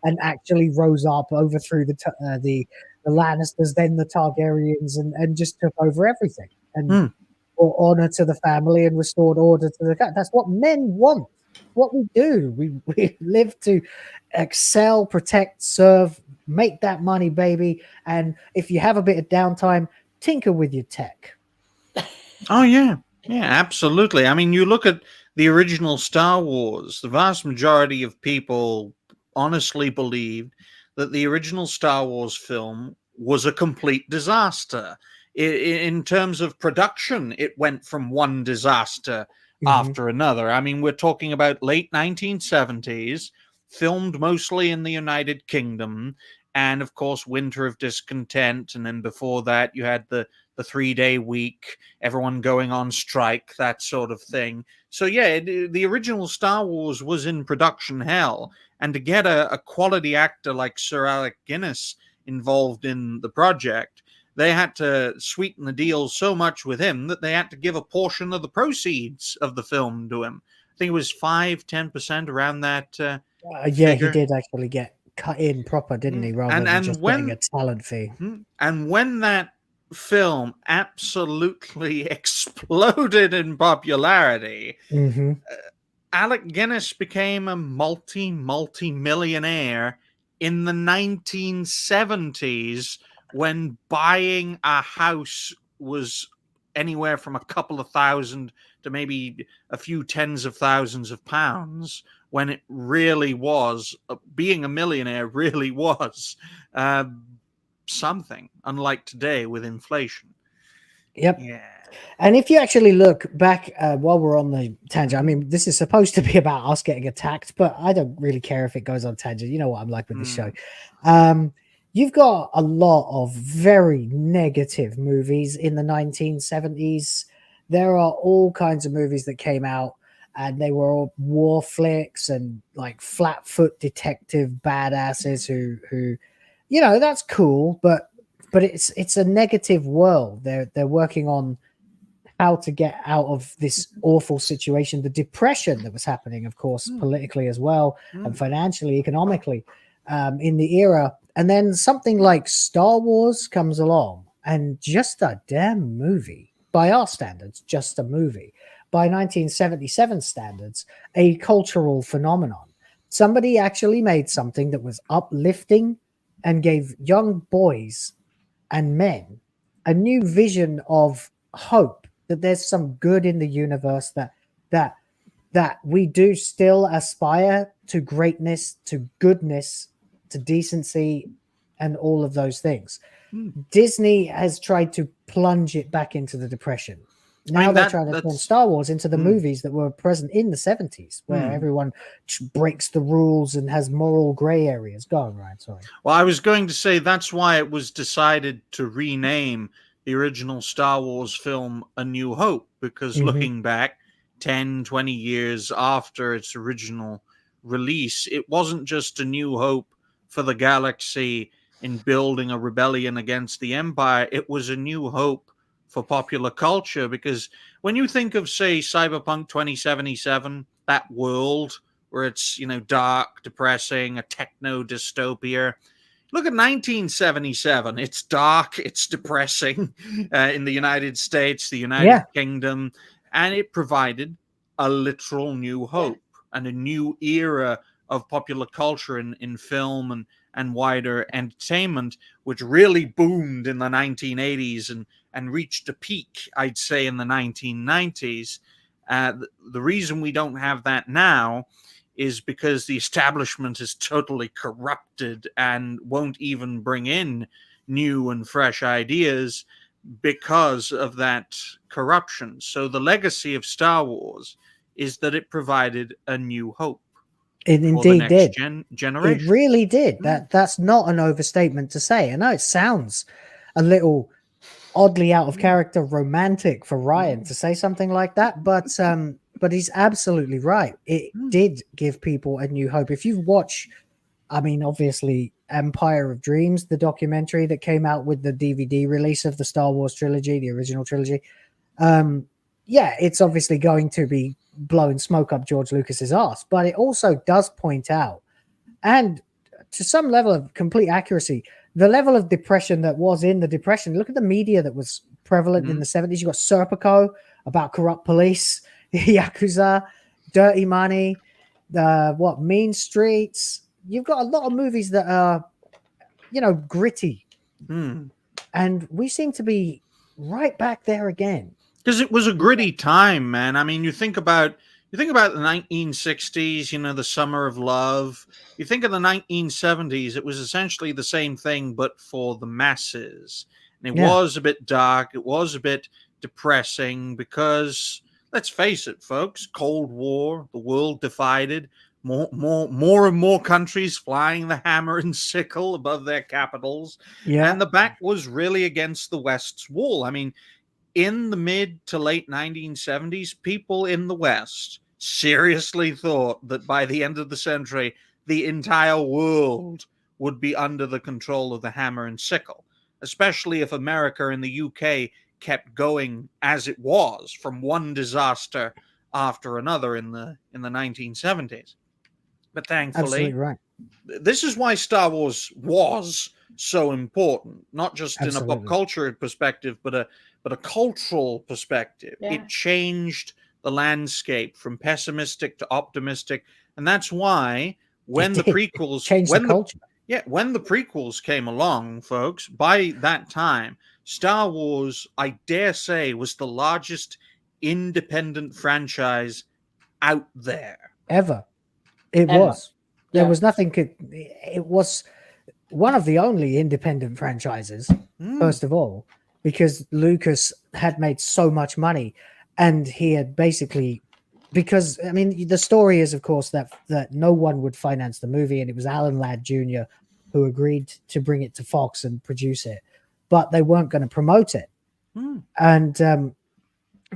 and actually rose up, overthrew the Lannisters, then the Targaryens, and just took over everything and brought honor to the family and restored order to the country. That's what men want. What we do. We live to excel, protect, serve, make that money, baby. And if you have a bit of downtime, tinker with your tech. Oh, yeah. Yeah, absolutely. I mean, you look at the original Star Wars, the vast majority of people honestly believed that the original Star Wars film was a complete disaster. In terms of production, it went from one disaster after another. I mean, we're talking about late 1970s, filmed mostly in the United Kingdom, and of course, Winter of Discontent, and then before that, you had the 3-day week, everyone going on strike, that sort of thing. So yeah, the original Star Wars was in production hell, and to get a quality actor like Sir Alec Guinness involved in the project, they had to sweeten the deal so much with him that they had to give a portion of the proceeds of the film to him. I think it was 5-10% around that Yeah, figure. he did actually get cut in proper, didn't he? Rather than just getting a talent fee. And when that film absolutely exploded in popularity, Alec Guinness became a multi-millionaire in the 1970s when buying a house was anywhere from a couple of thousand to maybe a few tens of thousands of pounds, when it really was, being a millionaire really was something, unlike today with inflation. Yep. Yeah. And if you actually look back while we're on the tangent, I mean, this is supposed to be about us getting attacked, but I don't really care if it goes on tangent. You know what I'm like with this show. You've got a lot of very negative movies in the 1970s. There are all kinds of movies that came out, and they were all war flicks and like flat-foot detective badasses who, you know, that's cool, but it's a negative world. They're working on how to get out of this awful situation, the depression that was happening, of course, politically as well, and financially, economically, in the era. And then something like Star Wars comes along, and just a damn movie. By our standards, just a movie. By 1977 standards, a cultural phenomenon. Somebody actually made something that was uplifting and gave young boys and men a new vision of hope, that there's some good in the universe, that we do still aspire to greatness, to goodness, to decency, and all of those things. Disney has tried to plunge it back into the Depression. Now they're trying to turn Star Wars into the movies that were present in the 70s, where everyone breaks the rules and has moral gray areas. Go on, Ryan, sorry. Well, I was going to say that's why it was decided to rename the original Star Wars film A New Hope, because looking back 10, 20 years after its original release, it wasn't just a new hope for the galaxy in building a rebellion against the Empire. It was a new hope for popular culture, because when you think of, say, Cyberpunk 2077, that world where it's, you know, dark, depressing, a techno dystopia, look at 1977. It's dark, it's depressing in the United States, the United Kingdom, and it provided a literal new hope and a new era of popular culture in film and wider entertainment, which really boomed in the 1980s and reached a peak, I'd say, in the 1990s. The reason we don't have that now is because the establishment is totally corrupted and won't even bring in new and fresh ideas because of that corruption. So the legacy of Star Wars is that it provided a new hope. It indeed did. Generation. It really did. That's not an overstatement to say. I know it sounds a little oddly out of character romantic for Ryan to say something like that, but he's absolutely right. It did give people a new hope. If you watch, I mean, obviously Empire of Dreams, the documentary that came out with the DVD release of the Star Wars trilogy, the original trilogy, it's obviously going to be blowing smoke up George Lucas's ass, but it also does point out, and to some level of complete accuracy, the level of depression that was in the Depression. Look at the media that was prevalent in the 70s. You got Serpico about corrupt police, Yakuza, dirty money, Mean Streets. You've got a lot of movies that are, gritty. And we seem to be right back there again. Because it was a gritty time, man. I mean, you think about the 1960s, the Summer of Love. You think of the 1970s, it was essentially the same thing, but for the masses. And it was a bit dark. It was a bit depressing because, let's face it, folks, Cold War, the world divided, more and more countries flying the hammer and sickle above their capitals. Yeah. And the back was really against the West's wall. I mean, in the mid to late 1970s, people in the West seriously thought that by the end of the century, the entire world would be under the control of the hammer and sickle, especially if America and the UK kept going as it was from one disaster after another in the 1970s. But thankfully, this is why Star Wars was so important, not just in a pop culture perspective, but a cultural perspective. Yeah. It changed the landscape from pessimistic to optimistic, and that's why when the prequels changed the culture. When the prequels came along, folks, by that time, Star Wars, I dare say, was the largest independent franchise out there ever. It was. There was nothing. It was one of the only independent franchises, first of all, because Lucas had made so much money, and he had basically, because I mean, the story is, of course, that no one would finance the movie, and it was Alan Ladd Jr. who agreed to bring it to Fox and produce it, but they weren't going to promote it, and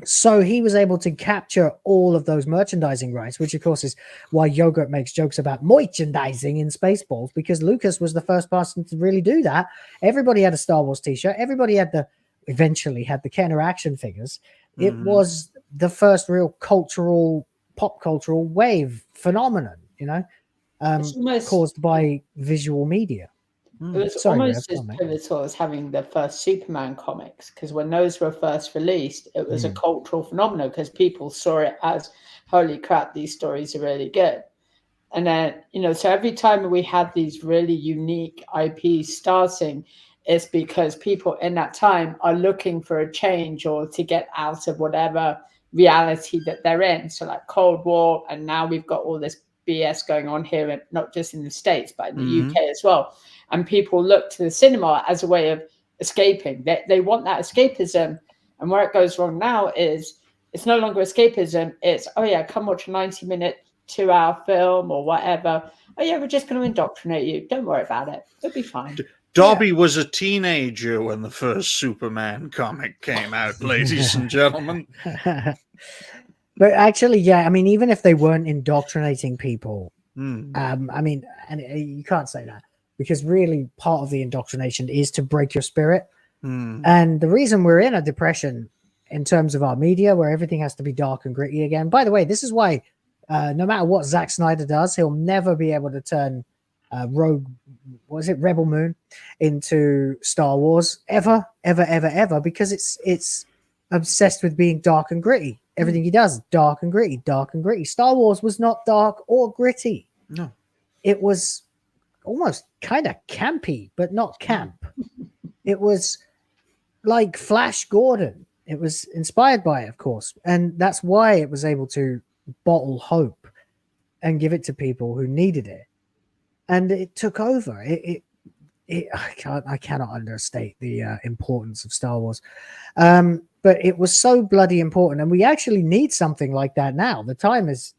so he was able to capture all of those merchandising rights, which of course is why Yogurt makes jokes about merchandising in Spaceballs, because Lucas was the first person to really do that. Everybody had a Star Wars t-shirt. Everybody eventually had the Kenner action figures. It was the first real pop cultural wave phenomenon, caused by visual media. It was almost as pivotal as having the first Superman comics, because when those were first released, it was a cultural phenomenon because people saw it as, holy crap, these stories are really good. And then, so every time we had these really unique IPs starting, it's because people in that time are looking for a change or to get out of whatever reality that they're in. So like Cold War, and now we've got all this BS going on here, and not just in the States, but in the UK as well. And people look to the cinema as a way of escaping. They want that escapism. And where it goes wrong now is it's no longer escapism. It's, oh yeah, come watch a 90-minute, 2-hour film or whatever. Oh yeah, we're just going to indoctrinate you. Don't worry about it. It'll be fine. Dobby was a teenager when the first Superman comic came out, ladies and gentlemen. But actually, yeah, I mean, even if they weren't indoctrinating people, I mean, and you can't say that, because really part of the indoctrination is to break your spirit. And the reason we're in a depression in terms of our media, where everything has to be dark and gritty again. By the way, this is why no matter what Zack Snyder does, he'll never be able to turn Rebel Moon into Star Wars ever, because it's obsessed with being dark and gritty. Everything he does, dark and gritty, dark and gritty. Star Wars was not dark or gritty. No. It was almost kind of campy, but not camp. It was like Flash Gordon. It was inspired by it, of course. And that's why it was able to bottle hope and give it to people who needed it. And it took over. I cannot understate the importance of Star Wars. But it was so bloody important, and we actually need something like that now. The time is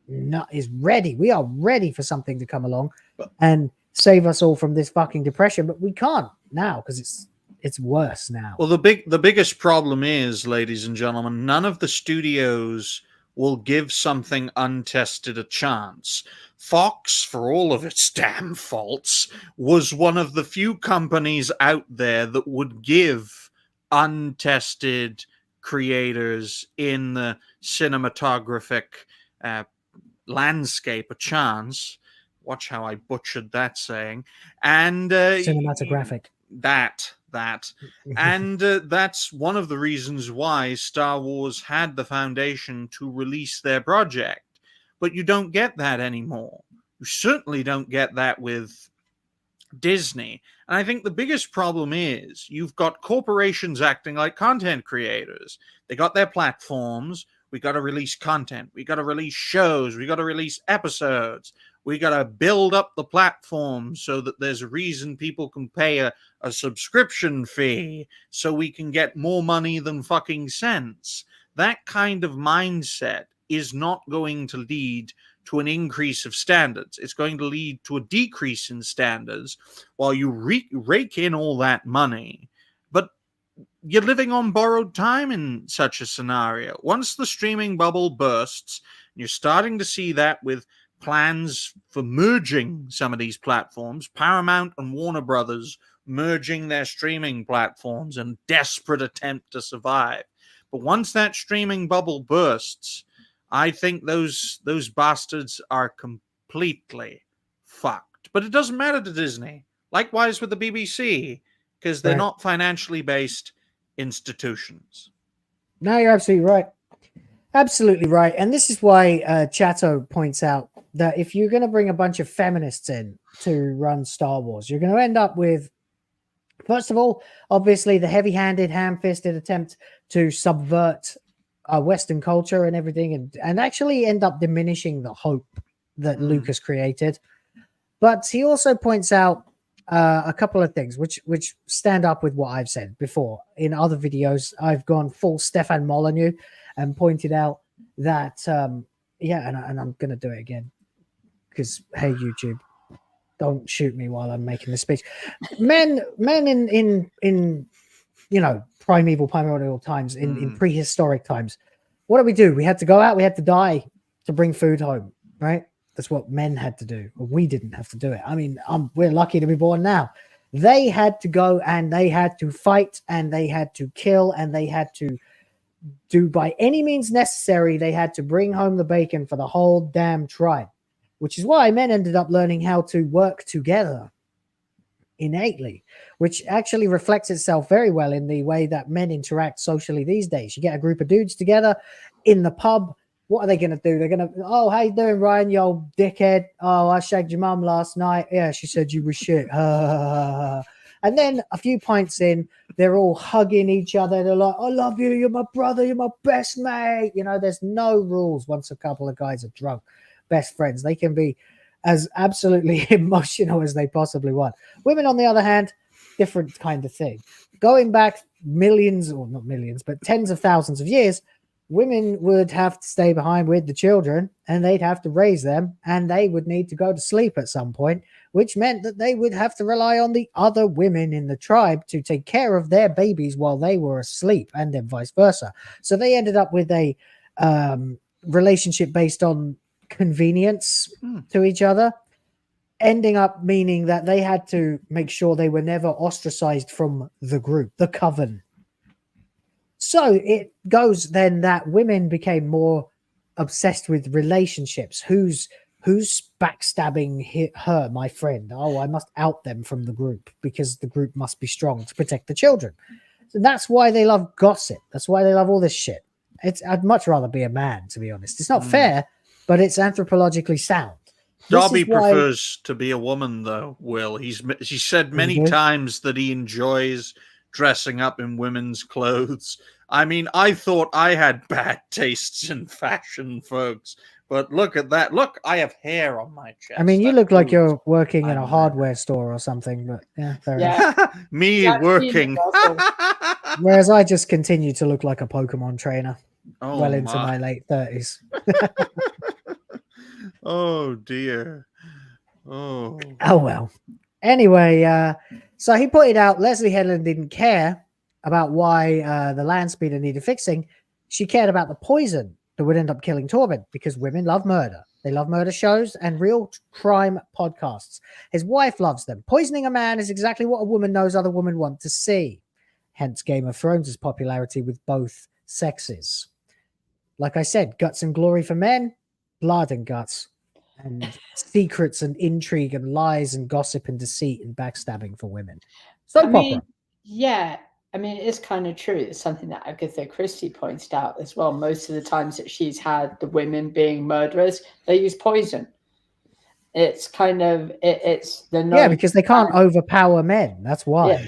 ready. We are ready for something to come along and save us all from this fucking depression, but we can't now because it's worse now. Well, the biggest problem is, ladies and gentlemen, none of the studios will give something untested a chance. Fox, for all of its damn faults, was one of the few companies out there that would give untested creators in the cinematographic landscape a chance. Watch how I butchered that saying. And cinematographic. That. And that's one of the reasons why Star Wars had the foundation to release their project. But you don't get that anymore. You certainly don't get that with Disney. And I think the biggest problem is you've got corporations acting like content creators. They got their platforms. We got to release content. We got to release shows. We got to release episodes. We got to build up the platform so that there's a reason people can pay a subscription fee so we can get more money than fucking sense. That kind of mindset is not going to lead to an increase of standards. It's going to lead to a decrease in standards while you rake in all that money. But you're living on borrowed time in such a scenario. Once the streaming bubble bursts, and you're starting to see that with plans for merging some of these platforms, Paramount and Warner Brothers merging their streaming platforms in desperate attempt to survive. But once that streaming bubble bursts, I think those bastards are completely fucked. But it doesn't matter to Disney. Likewise with the BBC, because they're not financially based institutions. No, you're absolutely right. Absolutely right. And this is why Chato points out that if you're going to bring a bunch of feminists in to run Star Wars, you're going to end up with, first of all, obviously the heavy-handed, ham-fisted attempt to subvert Western culture and everything, and actually end up diminishing the hope that Lucas created. But he also points out a couple of things which stand up with what I've said before. In other videos, I've gone full Stefan Molyneux and pointed out that, and I'm going to do it again because, hey, YouTube, don't shoot me while I'm making the speech. Men in primordial times, in prehistoric times, what do? We had to go out, we had to die to bring food home, right? That's what men had to do. We didn't have to do it. I mean, we're lucky to be born now. They had to go and they had to fight and they had to kill and they had to do by any means necessary. They had to bring home the bacon for the whole damn tribe, which is why men ended up learning how to work together innately, which actually reflects itself very well in the way that men interact socially these days. You get a group of dudes together in the pub. What are they going to do? They're going to, oh, how you doing, Ryan, you old dickhead? Oh, I shagged your mum last night. Yeah, she said you were shit. And then a few pints in, they're all hugging each other. They're like, I love you. You're my brother. You're my best mate. You know, there's no rules once a couple of guys are drunk. best friends. They can be as absolutely emotional as they possibly want. Women, on the other hand, different kind of thing. Going back millions, or not millions, but tens of thousands of years, women would have to stay behind with the children, and they'd have to raise them, and they would need to go to sleep at some point, which meant that they would have to rely on the other women in the tribe to take care of their babies while they were asleep, and then vice versa. So they ended up with a relationship based on convenience to each other, ending up meaning that they had to make sure they were never ostracized from the group, the coven. So it goes then that women became more obsessed with relationships. Who's backstabbing her, my friend? Oh, I must out them from the group because the group must be strong to protect the children. So that's why they love gossip. That's why they love all this shit. I'd much rather be a man, to be honest. It's not fair, but it's anthropologically sound. Darby prefers to be a woman, though, Will. He said many times that he enjoys dressing up in women's clothes. I mean, I thought I had bad tastes in fashion, folks. But look at that. Look, I have hair on my chest. I mean, you look like you're working in a hardware store or something. But yeah, fair enough. Me working. Whereas I just continue to look like a Pokemon trainer well into my late 30s. Oh, dear. Oh, well. Anyway, so he pointed out Leslie Headland didn't care about why the land speeder needed fixing. She cared about the poison that would end up killing Torben, because women love murder. They love murder shows and real crime podcasts. His wife loves them. Poisoning a man is exactly what a woman knows other women want to see. Hence Game of Thrones' popularity with both sexes. Like I said, guts and glory for men, blood and guts, and secrets and intrigue and lies and gossip and deceit and backstabbing for women. Soap opera. Yeah. I mean, it's kind of true. It's something that Agatha Christie pointed out as well. Most of the times that she's had the women being murderers, they use poison. It's kind of, it's the... Yeah, because they can't overpower men. That's why. Yeah.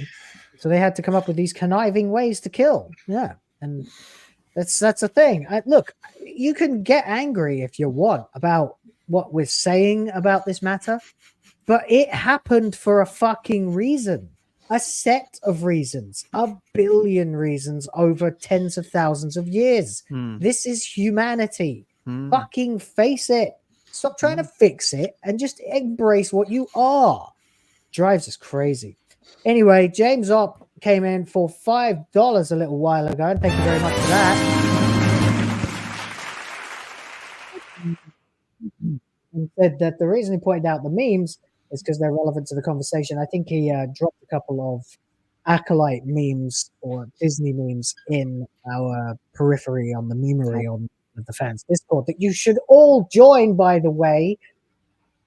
So they had to come up with these conniving ways to kill. Yeah. And that's a thing. Look, you can get angry if you want about what we're saying about this matter, but it happened for a fucking reason. A set of reasons, a billion reasons over tens of thousands of years. This is humanity. Fucking face it. Stop trying to fix it and just embrace what you are. Drives us crazy. Anyway, James Opp came in for $5 a little while ago, and thank you very much for that. He said that the reason he pointed out the memes is because they're relevant to the conversation. I think he dropped a couple of Acolyte memes or Disney memes in our periphery on the memery on the fans Discord that you should all join, by the way,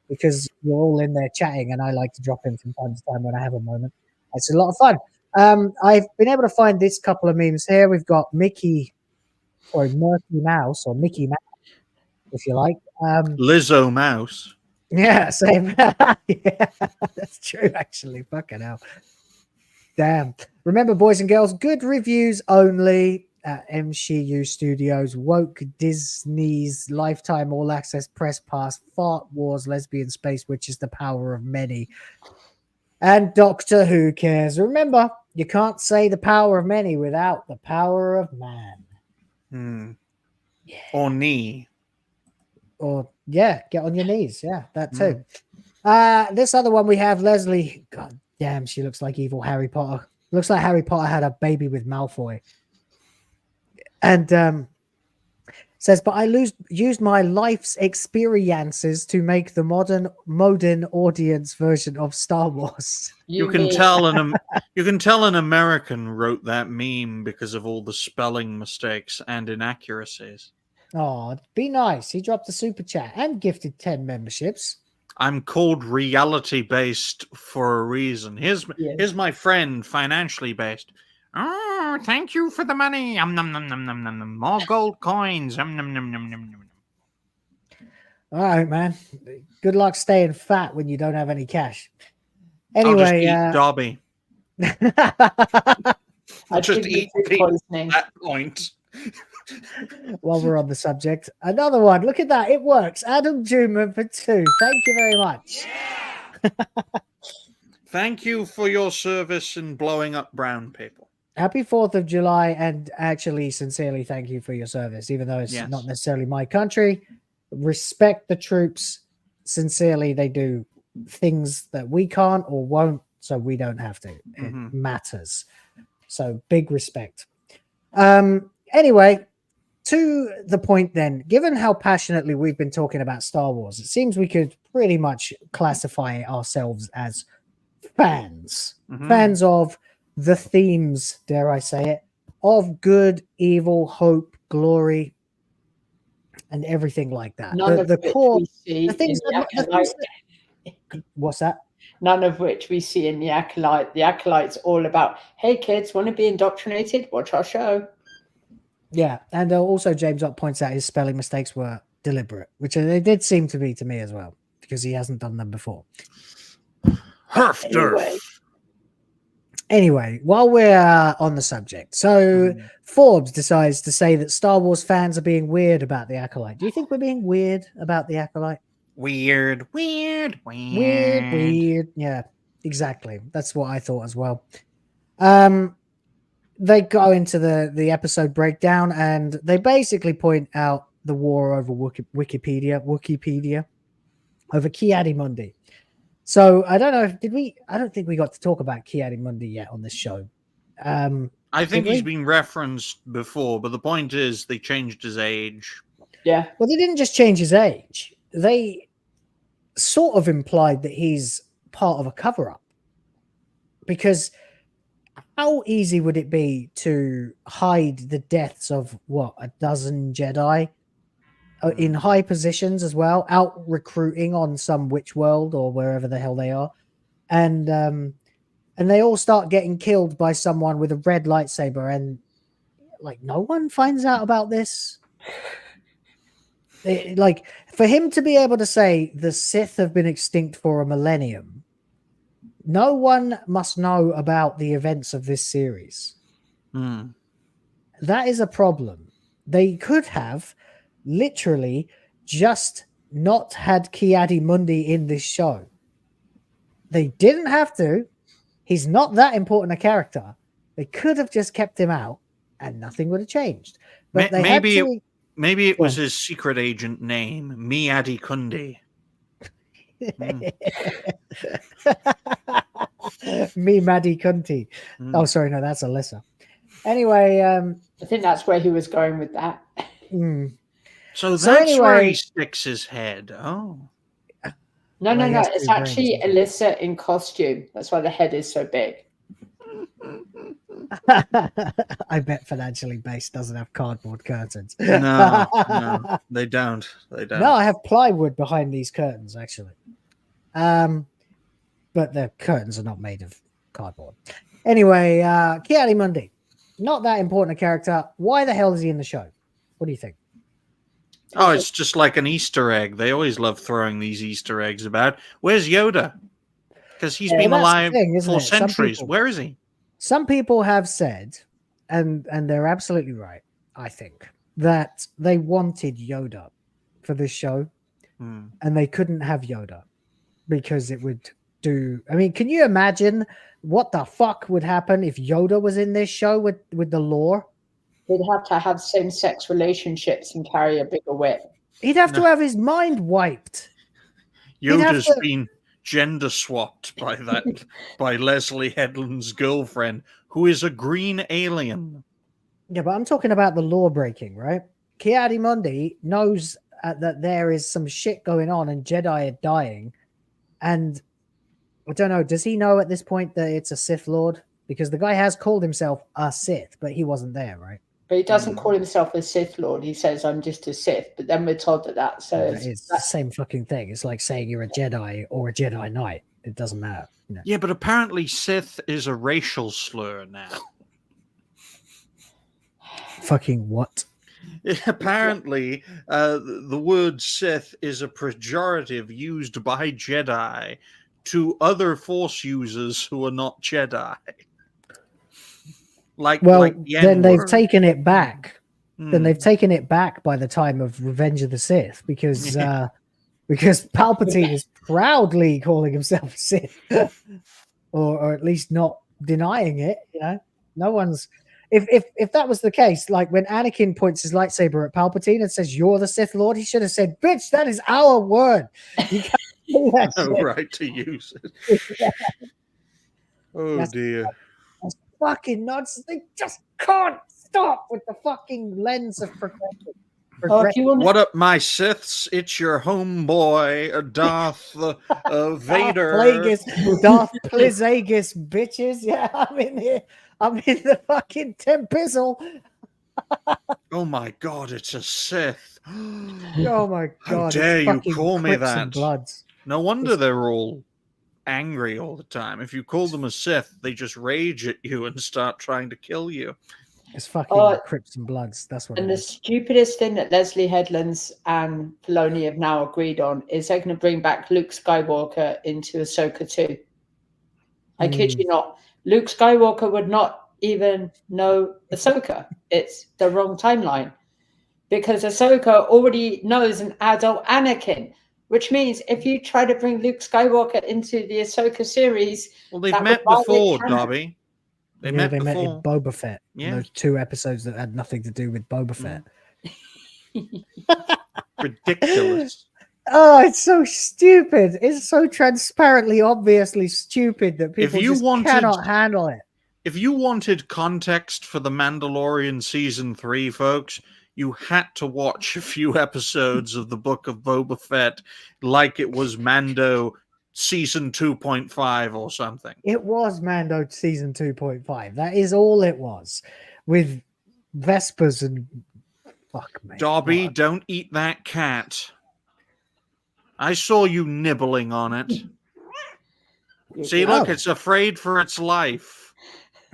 because you're all in there chatting, and I like to drop in from time to time when I have a moment. It's a lot of fun. I've been able to find this couple of memes here. We've got Murky Mouse, or Mickey Mouse, if you like. Lizzo Mouse. Yeah, same. Yeah, that's true, actually. Fucking hell. Damn. Remember, boys and girls, good reviews only at MCU Studios, Woke Disney's Lifetime All Access Press Pass, Fart Wars, Lesbian Space Witches, The Power of Many, and Doctor Who Cares. Remember, you can't say the power of many without the power of man. Yeah. Or knee. Or, yeah, get on your knees. Yeah, that too. This other one we have, Leslie. God damn, she looks like evil Harry Potter. Looks like Harry Potter had a baby with Malfoy. And says, but I used my life's experiences to make the modern audience version of Star Wars. You can tell an American wrote that meme because of all the spelling mistakes and inaccuracies. Oh, be nice. He dropped a super chat and gifted 10 memberships. I'm called reality based for a reason. Here's my friend, financially based. Oh, thank you for the money. More gold coins. All right, man. Good luck staying fat when you don't have any cash. Anyway, I'll just eat Dobby. I'll just eat people at that point. While we're on the subject, another one. Look at that. It works. Adam Juman for 2. Thank you very much. Thank you for your service in blowing up brown people. Happy 4th of July, and actually, sincerely, thank you for your service, even though it's not necessarily my country. Respect the troops. Sincerely, they do things that we can't or won't, so we don't have to. It matters. So, big respect. Anyway, to the point then, given how passionately we've been talking about Star Wars, it seems we could pretty much classify ourselves as fans. Fans of the themes, dare I say it, of good, evil, hope, glory, and everything like that. The core, the things what's that? None of which we see in the Acolyte. The Acolyte's all about, hey kids, want to be indoctrinated? Watch our show. Yeah, and also James Ott points out his spelling mistakes were deliberate, which they did seem to be to me as well, because he hasn't done them before. Anyway, while we're on the subject, so Forbes decides to say that Star Wars fans are being weird about the Acolyte. Do you think we're being weird about the Acolyte? Weird. Yeah, exactly. That's what I thought as well. They go into the episode breakdown, and they basically point out the war over Wikipedia over Ki-Adi-Mundi. So I don't know. I don't think we got to talk about Ki-Adi-Mundi yet on this show. I think he's been referenced before, but the point is they changed his age. Yeah. Well, they didn't just change his age. They sort of implied that he's part of a cover-up. Because how easy would it be to hide the deaths of, a dozen Jedi in high positions as well, out recruiting on some witch world or wherever the hell they are, and they all start getting killed by someone with a red lightsaber, and no one finds out about this. For him to be able to say the Sith have been extinct for a millennium, no one must know about the events of this series. That is a problem. They could have literally just not had Ki-Adi-Mundi in this show. They didn't have to. He's not that important a character. They could have just kept him out and nothing would have changed. But maybe it was his secret agent name, Mi-Adi Kundi. Mi-Madi Kunti. Oh, sorry, no, that's Alyssa. Anyway, I think that's where he was going with that. So that's where he sticks his head. Oh. No. It's actually Alyssa in costume. That's why the head is so big. I bet Financially Based doesn't have cardboard curtains. No, they don't. No, I have plywood behind these curtains, actually. But the curtains are not made of cardboard. Anyway, Ki-Adi-Mundi, not that important a character. Why the hell is he in the show? What do you think? Oh, it's just like an Easter egg. They always love throwing these Easter eggs about. Where's Yoda? Because he's been alive for centuries. Where is he? Some people have said, and they're absolutely right, I think, that they wanted Yoda for this show, and they couldn't have Yoda because it would do... I mean, can you imagine what the fuck would happen if Yoda was in this show with the lore? He'd have to have same-sex relationships and carry a bigger whip. He'd have to have his mind wiped. Yoda's been gender swapped by Leslie Headland's girlfriend, who is a green alien. Yeah, but I'm talking about the lore breaking, right? Ki-Adi-Mundi knows that there is some shit going on and Jedi are dying. And I don't know, does he know at this point that it's a Sith Lord? Because the guy has called himself a Sith, but he wasn't there, right? But he doesn't call himself a Sith Lord. He says, I'm just a Sith. But then we're told that says... It's the same fucking thing. It's like saying you're a Jedi or a Jedi Knight. It doesn't matter. You know? Yeah, but apparently Sith is a racial slur now. Fucking what? Apparently, the word Sith is a pejorative used by Jedi to other Force users who are not Jedi. Then they've taken it back then they've taken it back by the time of Revenge of the Sith because Palpatine is proudly calling himself a Sith, or at least not denying it. No one's. If that was the case, like when Anakin points his lightsaber at Palpatine and says, "You're the Sith Lord," he should have said, "Bitch, that is our word. You can't do that No shit." right to use it. Oh dear. That's fucking nuts. They just can't stop with the fucking lens of progression. What up, my Siths? It's your homeboy, Darth Vader. Darth Plagueis, bitches. Yeah, I'm in here. I'm in the fucking Tempizzle. Oh my god, it's a Sith. Oh my god. How dare you call me Crips and that? Bloods. No wonder they're all angry all the time. If you call them a Sith, they just rage at you and start trying to kill you. It's fucking Crips and Bloods. That's what. And the stupidest thing that Leslie Headlands and Filoni have now agreed on is they're going to bring back Luke Skywalker into Ahsoka too. I kid you not. Luke Skywalker would not even know Ahsoka. It's the wrong timeline. Because Ahsoka already knows an adult Anakin. Which means if you try to bring Luke Skywalker into the Ahsoka series... Well, they've met before, Dobby. They met in before. Boba Fett. Yeah. Those 2 episodes that had nothing to do with Boba Fett. Ridiculous. Oh, it's so stupid. It's so transparently, obviously stupid that people cannot handle it. If you wanted context for The Mandalorian Season 3, folks, you had to watch a few episodes of the Book of Boba Fett like it was Mando Season 2.5 or something. It was Mando Season 2.5. That is all it was. With Vespers and... Fuck me. Dobby, don't eat that cat. I saw you nibbling on it. See, look, it's afraid for its life.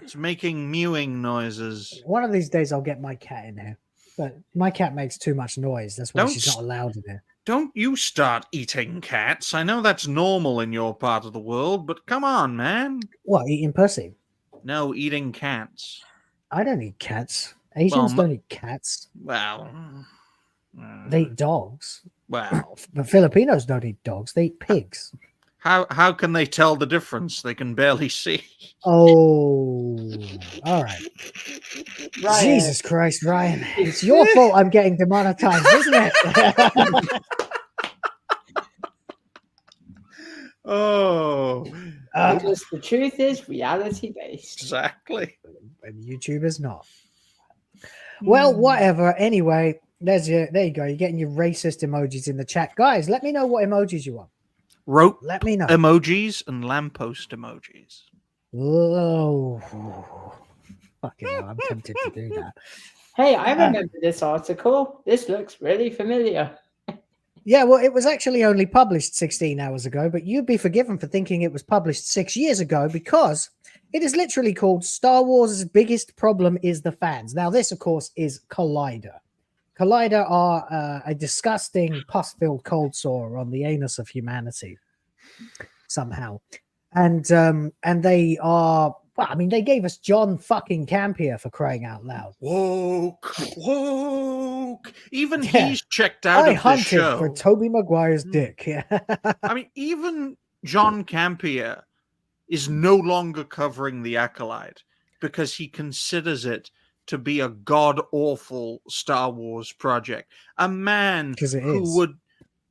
It's making mewing noises. One of these days I'll get my cat in here. But my cat makes too much noise. That's why she's not allowed in here. Don't you start eating cats. I know that's normal in your part of the world, but come on, man. What, eating pussy? No, eating cats. I don't eat cats. Asians don't eat cats. Well... they eat dogs. Well... But Filipinos don't eat dogs. They eat pigs. How can they tell the difference? They can barely see. Oh, all right. Ryan. Jesus Christ, Ryan. It's your fault I'm getting demonetized, isn't it? Because the truth is reality-based. Exactly. And YouTube is not. Well, whatever. Anyway, there you go. You're getting your racist emojis in the chat. Guys, let me know what emojis you want. Rope let me know. Emojis and lamppost emojis. Oh, fucking hell, I'm tempted to do that. Hey, I remember this article. This looks really familiar. Yeah, well, it was actually only published 16 hours ago, but you'd be forgiven for thinking it was published 6 years ago because it is literally called Star Wars' Biggest Problem is the Fans. Now, this, of course, is Collider. Collider are a disgusting pus-filled cold sore on the anus of humanity somehow. And they are, well, I mean, they gave us John fucking Campier for crying out loud. Woke. Even he's checked out of the show. For Tobey Maguire's dick. Yeah. I mean, even John Campier is no longer covering The Acolyte because he considers it to be a god-awful Star Wars project. A man who would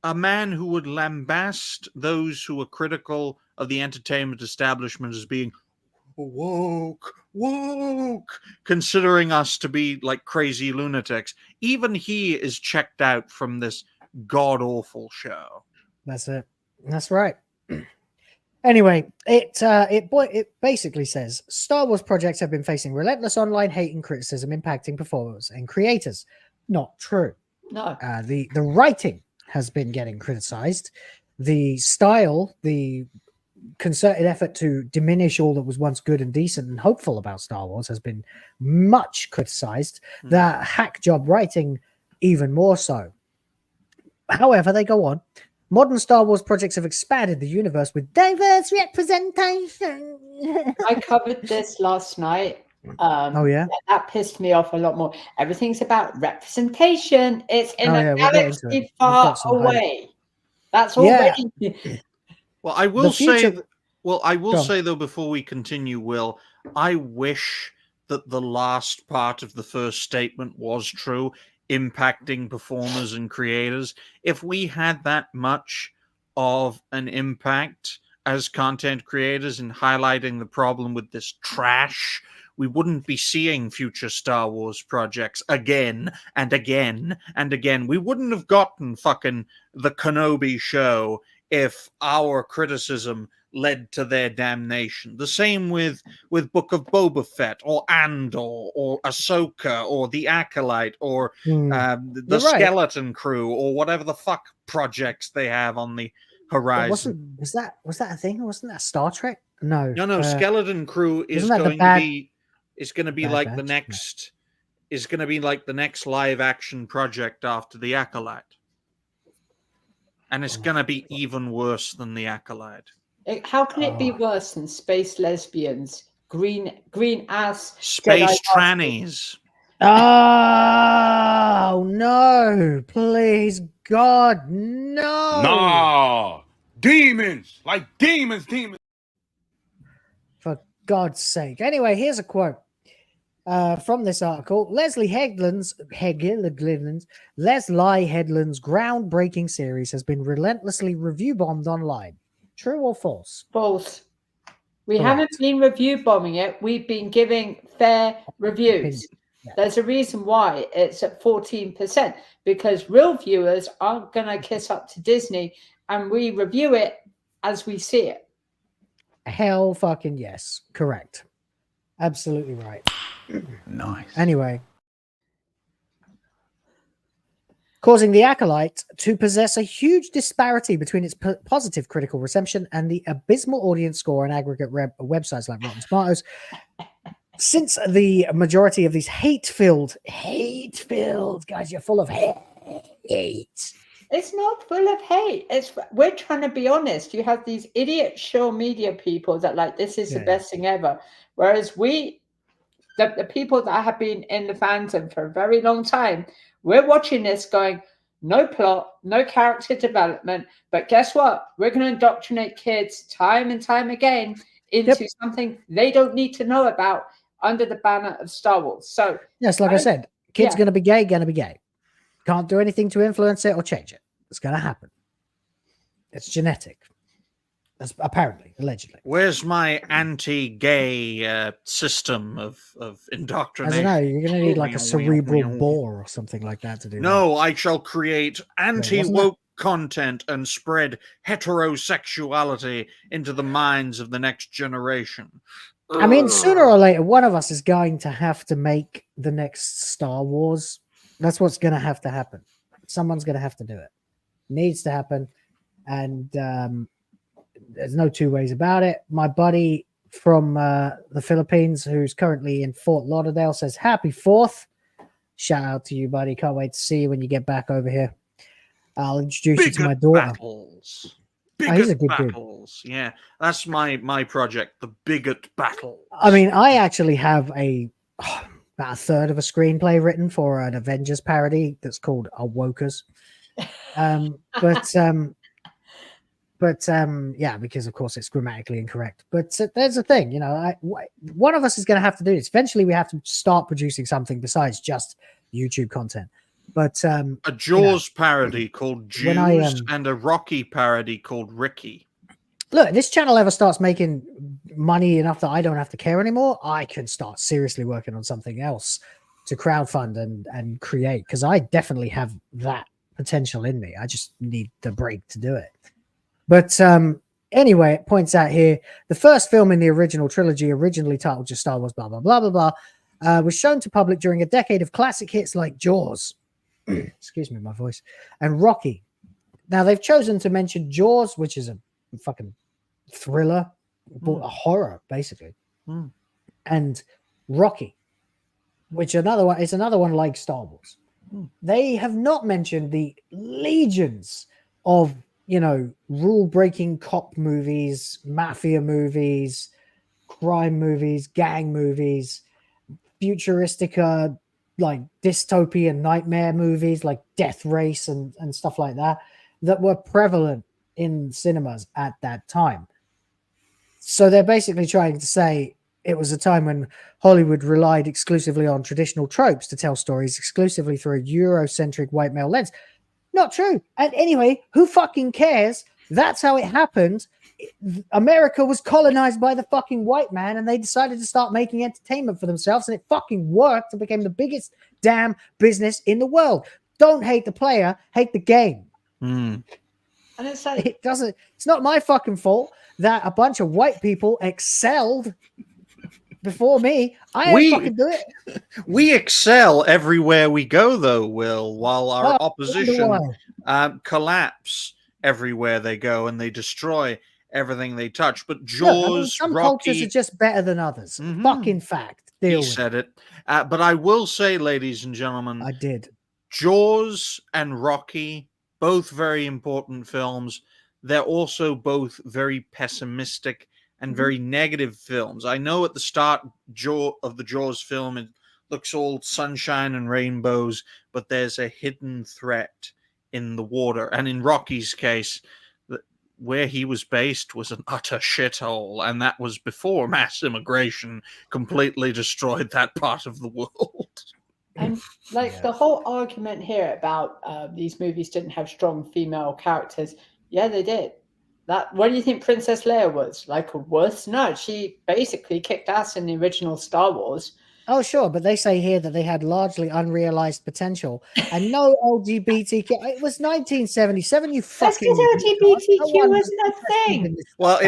lambast those who are critical of the entertainment establishment as being woke, considering us to be like crazy lunatics. Even he is checked out from this god-awful show. That's it. That's right. Anyway, it basically says Star Wars projects have been facing relentless online hate and criticism impacting performers and creators. Not true. No. The writing has been getting criticized. The style, the concerted effort to diminish all that was once good and decent and hopeful about Star Wars has been much criticized. The hack job writing even more so. However, they go on. Modern Star Wars projects have expanded the universe with diverse representation. I covered this last night Oh, yeah? That pissed me off a lot more. Everything's about representation. It's in Oh, a yeah, we'll get into it. galaxy We've far got some hype. away. That's Yeah. already. Well, I will The future- say. Well, I will Go on. say though, before we continue, Will, I wish that the last part of the first statement was true, impacting performers and creators. If we had that much of an impact as content creators in highlighting the problem with this trash, we wouldn't be seeing future Star Wars projects again and again and again. We wouldn't have gotten fucking the Kenobi show if our criticism led to their damnation. The same with Book of Boba Fett or Andor or Ahsoka or The Acolyte or the You're right. Skeleton Crew or whatever the fuck projects they have on the horizon. Was that a thing? Wasn't that Star Trek? No. No, Skeleton Crew is isn't that the going bad- to be is going to be Bad like the Batch? next is going to be like the next live action project after The Acolyte. And it's going to be even worse than The Acolyte. How can it be worse than space lesbians, green ass Space Jedi trannies. Oh no! Please, God, no! Nah, demons, like demons. For God's sake. Anyway, here's a quote from this article. Leslie Headland's groundbreaking series has been relentlessly review bombed online. True or false? False. We Correct. haven't been review bombing it. We've been giving fair reviews. Yeah. There's a reason why it's at 14%, because real viewers aren't going to kiss up to Disney, and we review it as we see it. Hell fucking yes. Correct. Absolutely right. Nice. Anyway. Causing The Acolyte to possess a huge disparity between its positive critical reception and the abysmal audience score on aggregate websites like Rotten Tomatoes. Since the majority of these hate-filled, guys, you're full of hate. It's not full of hate. We're trying to be honest. You have these idiot show media people that like this is the best thing ever, whereas the people that have been in the fandom for a very long time, we're watching this going, no plot, no character development, but guess what? We're going to indoctrinate kids time and time again into something they don't need to know about under the banner of Star Wars. So yes, like I said, kids going to be gay. Can't do anything to influence it or change it. It's going to happen. It's genetic. That's apparently, allegedly. Where's my anti-gay system of indoctrination? I don't know. You're going to need like a cerebral bore or something like that to do No, that. I shall create anti-woke content and spread heterosexuality into the minds of the next generation. I mean, sooner or later, one of us is going to have to make the next Star Wars. That's what's going to have to happen. Someone's going to have to do it. Needs to happen. And there's no two ways about it. My buddy from the Philippines, who's currently in Fort Lauderdale, says, Happy 4th. Shout out to you, buddy. Can't wait to see you when you get back over here. I'll introduce you to my daughter. Battles. He's a good battles. Dude. Yeah, that's my project, the Bigot Battles. I mean, I actually have about a third of a screenplay written for an Avengers parody that's called Our Wokers. Yeah, because of course it's grammatically incorrect. But there's the thing, you know, one of us is going to have to do this. Eventually, we have to start producing something besides just YouTube content. But a Jaws parody called Jews and a Rocky parody called Ricky. Look, this channel ever starts making money enough that I don't have to care anymore, I can start seriously working on something else to crowdfund and create, because I definitely have that potential in me. I just need the break to do it. But anyway, it points out here, the first film in the original trilogy, originally titled just Star Wars, blah, blah, blah, blah, blah, was shown to public during a decade of classic hits like Jaws, excuse me, my voice, and Rocky. Now, they've chosen to mention Jaws, which is a fucking thriller, a horror, basically, and Rocky, which is another one like Star Wars. They have not mentioned the legions of, you know, rule-breaking cop movies, mafia movies, crime movies, gang movies, futuristic, like dystopian nightmare movies like Death Race and stuff like that were prevalent in cinemas at that time. So they're basically trying to say it was a time when Hollywood relied exclusively on traditional tropes to tell stories exclusively through a Eurocentric white male lens. Not true. And anyway, who fucking cares? That's how it happened. America was colonized by the fucking white man, and they decided to start making entertainment for themselves, and it fucking worked and became the biggest damn business in the world. Don't hate the player, hate the game. And it's like, it's not my fucking fault that a bunch of white people excelled before me. I ain't fucking do it. We excel everywhere we go, though, Will, while our opposition collapse everywhere they go, and they destroy everything they touch. But Jaws, some Rocky, cultures are just better than others. Fucking fact. He said it. But I will say, ladies and gentlemen, I did. Jaws and Rocky, both very important films. They're also both very pessimistic and very negative films. I know at the start of the Jaws film, it looks all sunshine and rainbows, but there's a hidden threat in the water. And in Rocky's case, where he was based was an utter shithole, and that was before mass immigration completely destroyed that part of the world. And like the whole argument here about these movies didn't have strong female characters. Yeah, they did. What do you think Princess Leia was? Like a wuss? No, she basically kicked ass in the original Star Wars. Oh, sure, but they say here that they had largely unrealized potential and no LGBTQ. It was 1977. You fucking. That's because LGBTQ wasn't a thing. Well,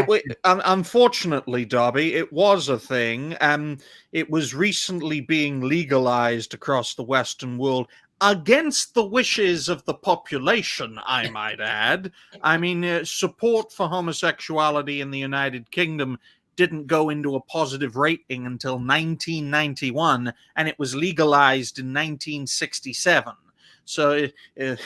unfortunately, Darby, it was a thing. It was recently being legalized across the Western world against the wishes of the population, I might add. I mean, support for homosexuality in the United Kingdom didn't go into a positive rating until 1991, and it was legalized in 1967. So the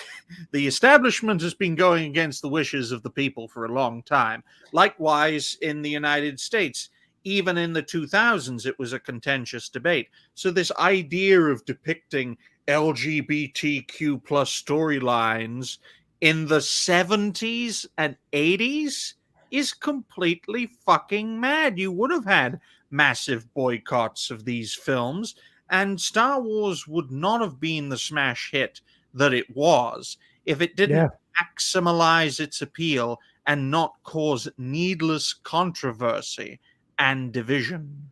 establishment has been going against the wishes of the people for a long time. Likewise, in the United States, even in the 2000s, it was a contentious debate. So this idea of depicting LGBTQ plus storylines in the 70s and 80s is completely fucking mad. You would have had massive boycotts of these films, and Star Wars would not have been the smash hit that it was if it didn't maximize its appeal and not cause needless controversy and division.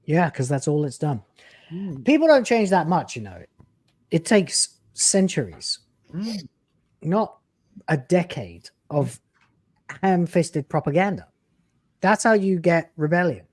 Yeah, because that's all it's done. People don't change that much, you know. It takes centuries, not a decade of ham-fisted propaganda. That's how you get rebellion.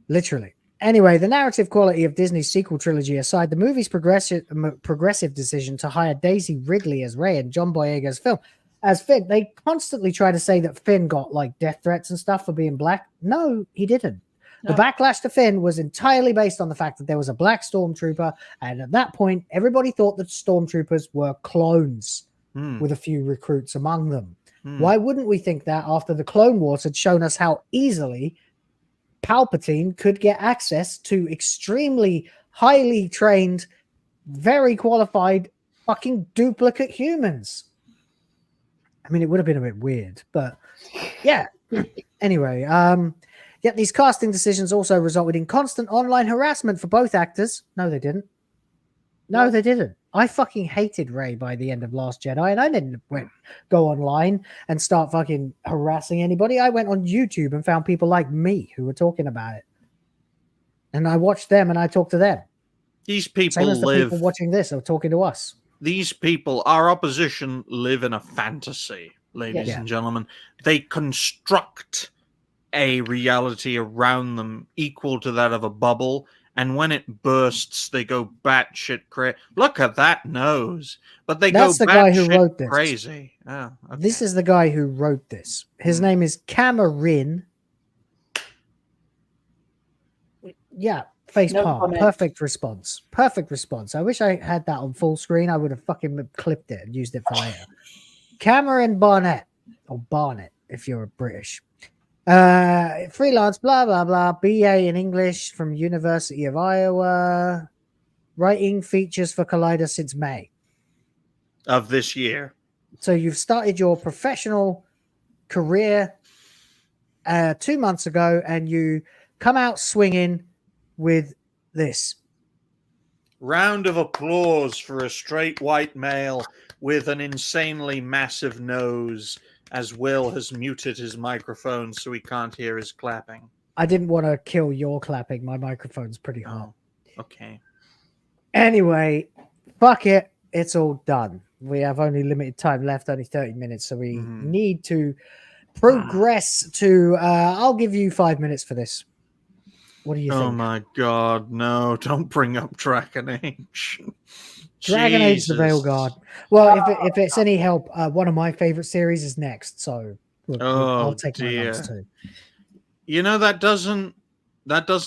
Literally. Anyway, the narrative quality of Disney's sequel trilogy aside, the movie's progressive decision to hire Daisy Ridley as Rey and John Boyega's film as Finn, they constantly try to say that Finn got like death threats and stuff for being black. No, he didn't. The backlash to Finn was entirely based on the fact that there was a black stormtrooper, and at that point, everybody thought that stormtroopers were clones with a few recruits among them. Why wouldn't we think that after the Clone Wars had shown us how easily Palpatine could get access to extremely highly trained, very qualified fucking duplicate humans? I mean, it would have been a bit weird, but yeah. Anyway, yet these casting decisions also resulted in constant online harassment for both actors. No, they didn't. No, they didn't. I fucking hated Rey by the end of Last Jedi, and I didn't go online and start fucking harassing anybody. I went on YouTube and found people like me who were talking about it. And I watched them and I talked to them. These people Same as the people watching this or talking to us. These people, our opposition, live in a fantasy, ladies and gentlemen. They construct a reality around them equal to that of a bubble, and when it bursts, they go batshit crazy. Look at that nose! But That's the guy who wrote this. Crazy. Oh, okay. This is the guy who wrote this. His name is Cameron. Yeah, face palm. Comment. Perfect response. Perfect response. I wish I had that on full screen. I would have fucking clipped it and used it for later. Cameron Barnett, or Barnett if you're British. Freelance, blah, blah, blah. BA in English from University of Iowa. Writing features for Collider since May. Of this year. So you've started your professional career 2 months ago, and you come out swinging with this. Round of applause for a straight white male with an insanely massive nose, as Will has muted his microphone so we can't hear his clapping. I didn't want to kill your clapping. My microphone's pretty hot. Oh, okay. Anyway, fuck it. It's all done. We have only limited time left, only 30 minutes, so we need to progress to... I'll give you 5 minutes for this. What do you think? Oh my god, no. Don't bring up Dragon Age. Dragon Age the Veil Guard. Well, if it's any help, one of my favorite series is next, so I'll take my lumps too. You know, that doesn't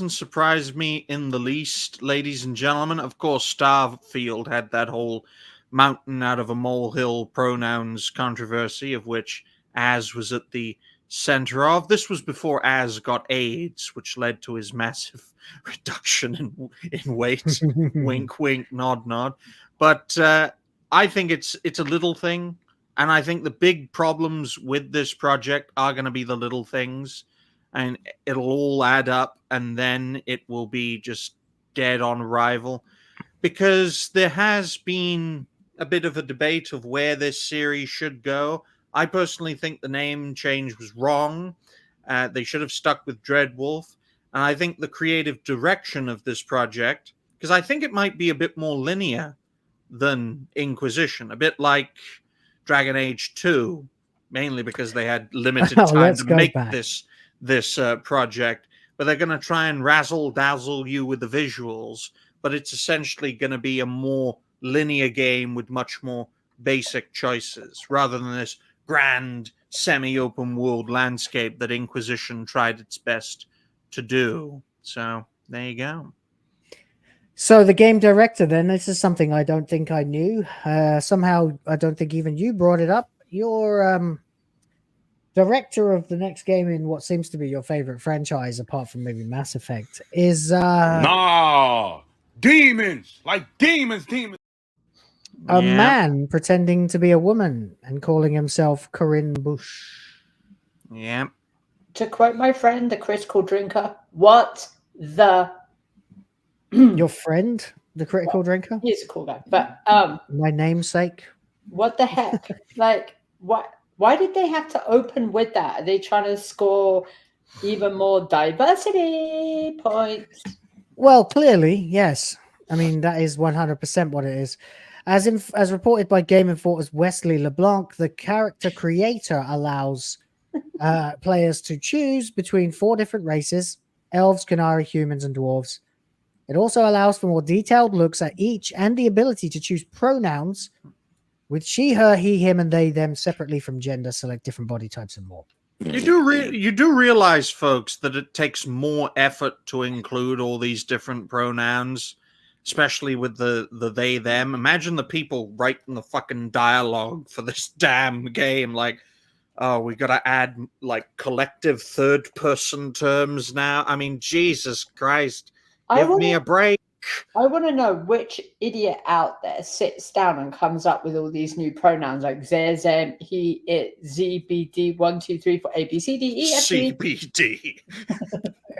surprise me in the least, ladies and gentlemen. Of course, Starfield had that whole mountain out of a molehill pronouns controversy, of which Az was at the center of. This was before Az got AIDS, which led to his massive reduction in weight. Wink, wink, nod, nod. But I think it's a little thing, and I think the big problems with this project are going to be the little things, and it'll all add up, and then it will be just dead on arrival, because there has been a bit of a debate of where this series should go. I personally think the name change was wrong. They should have stuck with Dreadwolf. And I think the creative direction of this project, because I think it might be a bit more linear than Inquisition, a bit like Dragon Age 2, mainly because they had limited time to make this project. But they're going to try and razzle-dazzle you with the visuals. But it's essentially going to be a more linear game with much more basic choices, rather than this grand semi-open world landscape that Inquisition tried its best to do. So there you go. So the game director, then, this is something I don't think I knew. Somehow I don't think even you brought it up. Your director of the next game in what seems to be your favorite franchise, apart from maybe Mass Effect, is demons, like demons. A man pretending to be a woman and calling himself Corinne Bush. Yeah. To quote my friend, the critical drinker, what the... Your friend, the critical drinker? He's a cool guy. But my namesake? What the heck? Like, why did they have to open with that? Are they trying to score even more diversity points? Well, clearly, yes. I mean, that is 100% what it is. As reported by Game Informer's Wesley LeBlanc, the character creator allows players to choose between 4 different races: elves, Qunari, humans, and dwarves. It also allows for more detailed looks at each and the ability to choose pronouns with she, her, he, him, and they, them separately from gender, select different body types, and more. You do realize, folks, that it takes more effort to include all these different pronouns, especially with the they, them. Imagine the people writing the fucking dialogue for this damn game. Like, oh, we got to add, like, collective third-person terms now. I mean, Jesus Christ. Give me a break. I want to know which idiot out there sits down and comes up with all these new pronouns like they, them, he, it, ZBD, 1, 2, 3, 4, A, B, C, D, E, F, G. CBD.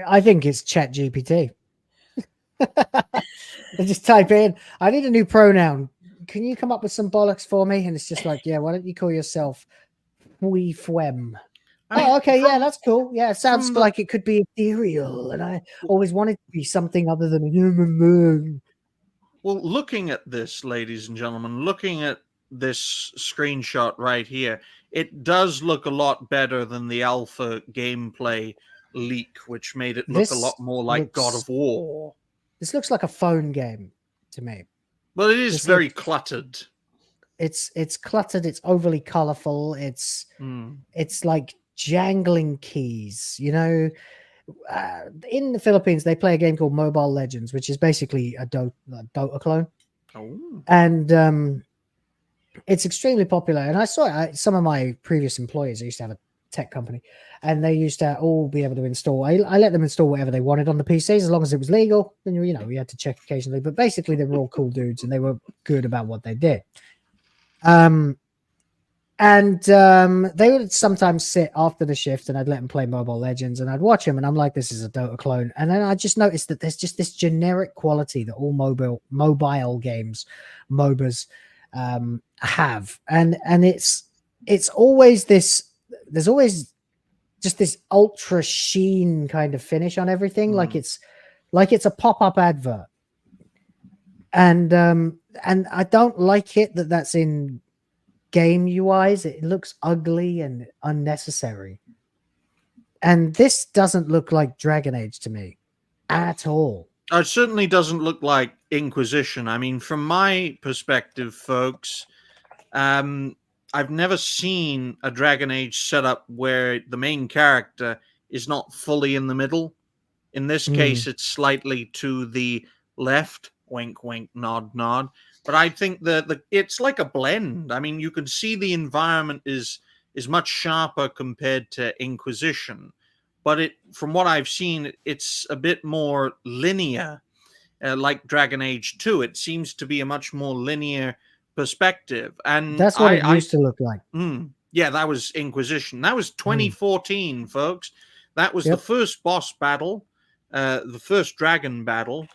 I think it's ChatGPT. They just type in, I need a new pronoun. Can you come up with some bollocks for me? And it's just like, yeah, why don't you call yourself Fwem? Oh, okay, yeah, that's cool. Yeah, it sounds like it could be ethereal, and I always wanted to be something other than a human being. Well, looking at this, ladies and gentlemen, looking at this screenshot right here, it does look a lot better than the alpha gameplay leak, which made it look a lot more like God of War. This looks like a phone game to me. Well, it is very cluttered. It's cluttered. It's overly colorful. It's like jangling keys. You know, in the Philippines, they play a game called Mobile Legends, which is basically a Dota clone. Oh. And it's extremely popular. And I saw some of my previous employees. I used to have a tech company, and they used to all be able to install. I let them install whatever they wanted on the PCs as long as it was legal. Then we had to check occasionally, but basically they were all cool dudes and they were good about what they did. They would sometimes sit after the shift, and I'd let them play Mobile Legends, and I'd watch them, and I'm like, this is a Dota clone. And then I just noticed that there's just this generic quality that all mobile games, MOBAs, have, and it's always this. There's always just this ultra sheen kind of finish on everything, like it's a pop-up advert, and I don't like it that's in game UIs. It looks ugly and unnecessary, and this doesn't look like Dragon Age to me at all. It certainly doesn't look like Inquisition. I mean, from my perspective, folks, I've never seen a Dragon Age setup where the main character is not fully in the middle. In this case, it's slightly to the left. Wink, wink, nod, nod. But I think that it's like a blend. I mean, you can see the environment is much sharper compared to Inquisition. But from what I've seen, it's a bit more linear, like Dragon Age 2. It seems to be a much more linear perspective. And that's what it used to look like. Yeah, that was Inquisition. That was 2014, folks. That was the first boss battle, the first dragon battle,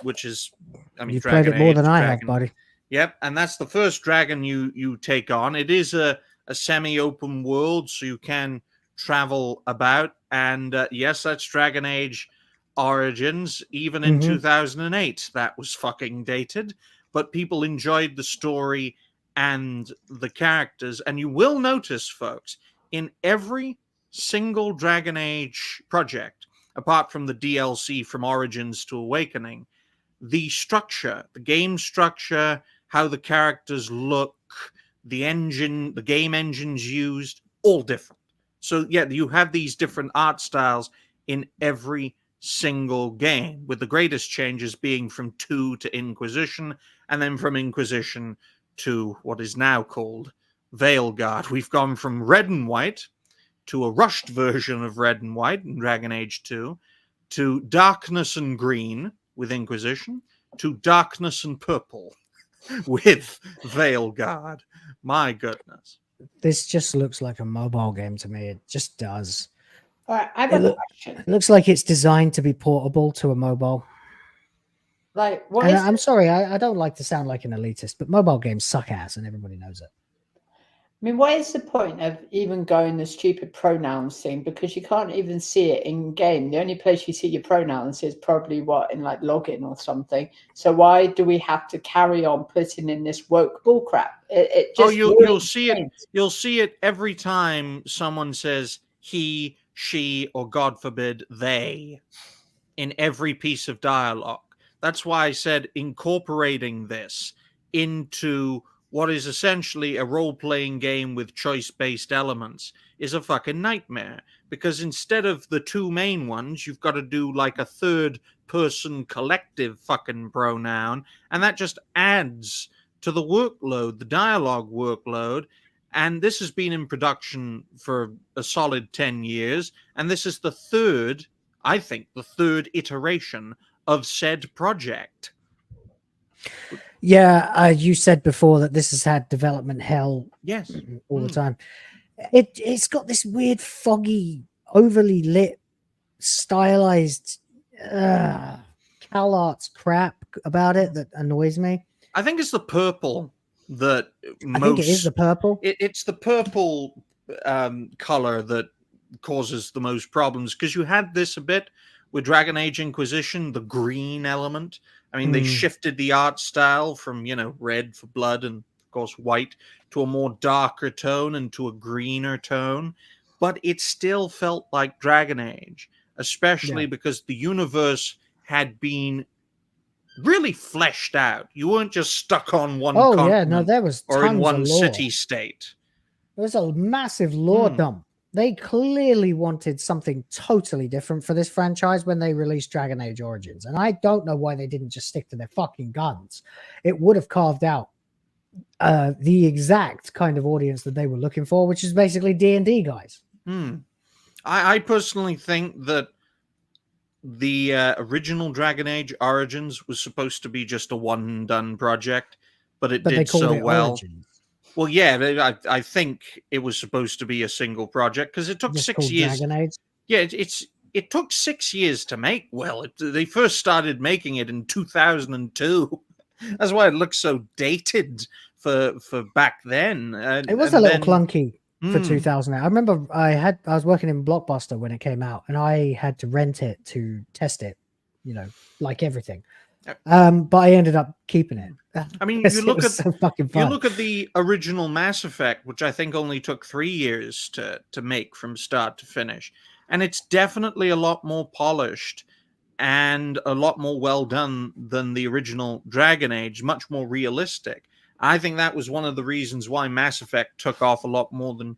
which is, I mean, you Dragon played it more Age, than I have, buddy. Yep, and that's the first dragon you take on. It is a semi-open world, so you can travel about. And yes, that's Dragon Age Origins. Even in 2008, that was fucking dated. But people enjoyed the story and the characters. And you will notice, folks, in every single Dragon Age project, apart from the DLC from Origins to Awakening, the structure, the game structure, how the characters look, the engine, the game engines used, all different. So, yeah, you have these different art styles in every single game, with the greatest changes being from 2 to Inquisition, and then from Inquisition to what is now called Veilguard. We've gone from red and white to a rushed version of red and white in Dragon Age 2, to darkness and green with Inquisition, to darkness and purple with Veilguard. My goodness. This just looks like a mobile game to me. It just does. All right, I have a question. It looks like it's designed to be portable to a mobile. Like, I'm sorry, I don't like to sound like an elitist, but mobile games suck ass, and everybody knows it. I mean, what is the point of even going the stupid pronouns thing? Because you can't even see it in game. The only place you see your pronouns is probably in like login or something. So why do we have to carry on putting in this woke bullcrap? It just you'll see it. You'll see it every time someone says he, she, or God forbid they in every piece of dialogue. That's why I said incorporating this into what is essentially a role-playing game with choice-based elements is a fucking nightmare. Because instead of the 2 main ones, you've got to do like a third-person collective fucking pronoun, and that just adds to the workload, the dialogue workload. And this has been in production for a solid 10 years, and this is the third, I think, the third iteration of said project. Yeah, you said before that this has had development hell all the time. It's got this weird, foggy, overly lit, stylized CalArts crap about it that annoys me. I think it's the purple that I think it is the purple. It's the purple color that causes the most problems, because you had this a bit with Dragon Age Inquisition, the green element. I mean, they shifted the art style from, red for blood and, of course, white to a more darker tone and to a greener tone. But it still felt like Dragon Age, especially because the universe had been really fleshed out. You weren't just stuck on one continent there was or in one lore. city-state. There was a massive lore dump. They clearly wanted something totally different for this franchise when they released Dragon Age Origins. And I don't know why they didn't just stick to their fucking guns. It would have carved out the exact kind of audience that they were looking for, which is basically D&D guys. I personally think that the original Dragon Age Origins was supposed to be just a one-and-done project, but it did so well. Origins. Well, yeah, I think it was supposed to be a single project because it took Just 6 called years. Dragon Age? Yeah, it took 6 years to make. Well, they first started making it in 2002. That's why it looks so dated for back then. It was a little clunky for 2008. I remember I was working in Blockbuster when it came out, and I had to rent it to test it, like everything. But I ended up keeping it. I mean, you look at so fucking fun. You look at the original Mass Effect, which I think only took 3 years to make from start to finish, and it's definitely a lot more polished and a lot more well done than the original Dragon Age, much more realistic. I think that was one of the reasons why Mass Effect took off a lot more than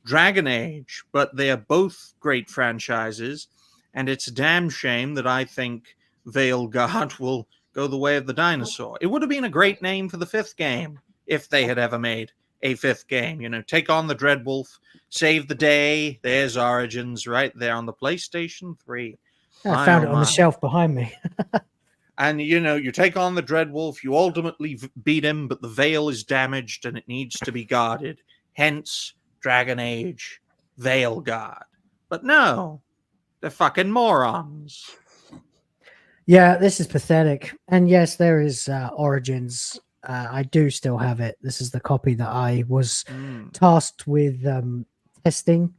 Dragon Age, but they are both great franchises, and it's a damn shame that I think Veilguard will go the way of the dinosaur. It would have been a great name for the 5th game if they had ever made a 5th game. Take on the Dreadwolf, save the day. There's Origins right there on the PlayStation 3. I found it on the shelf behind me. And, you take on the Dreadwolf, you ultimately beat him, but the veil is damaged and it needs to be guarded. Hence, Dragon Age, Veilguard. But no, they're fucking morons. Yeah, this is pathetic. And yes, there is Origins. I do still have it. This is the copy that I was tasked with testing.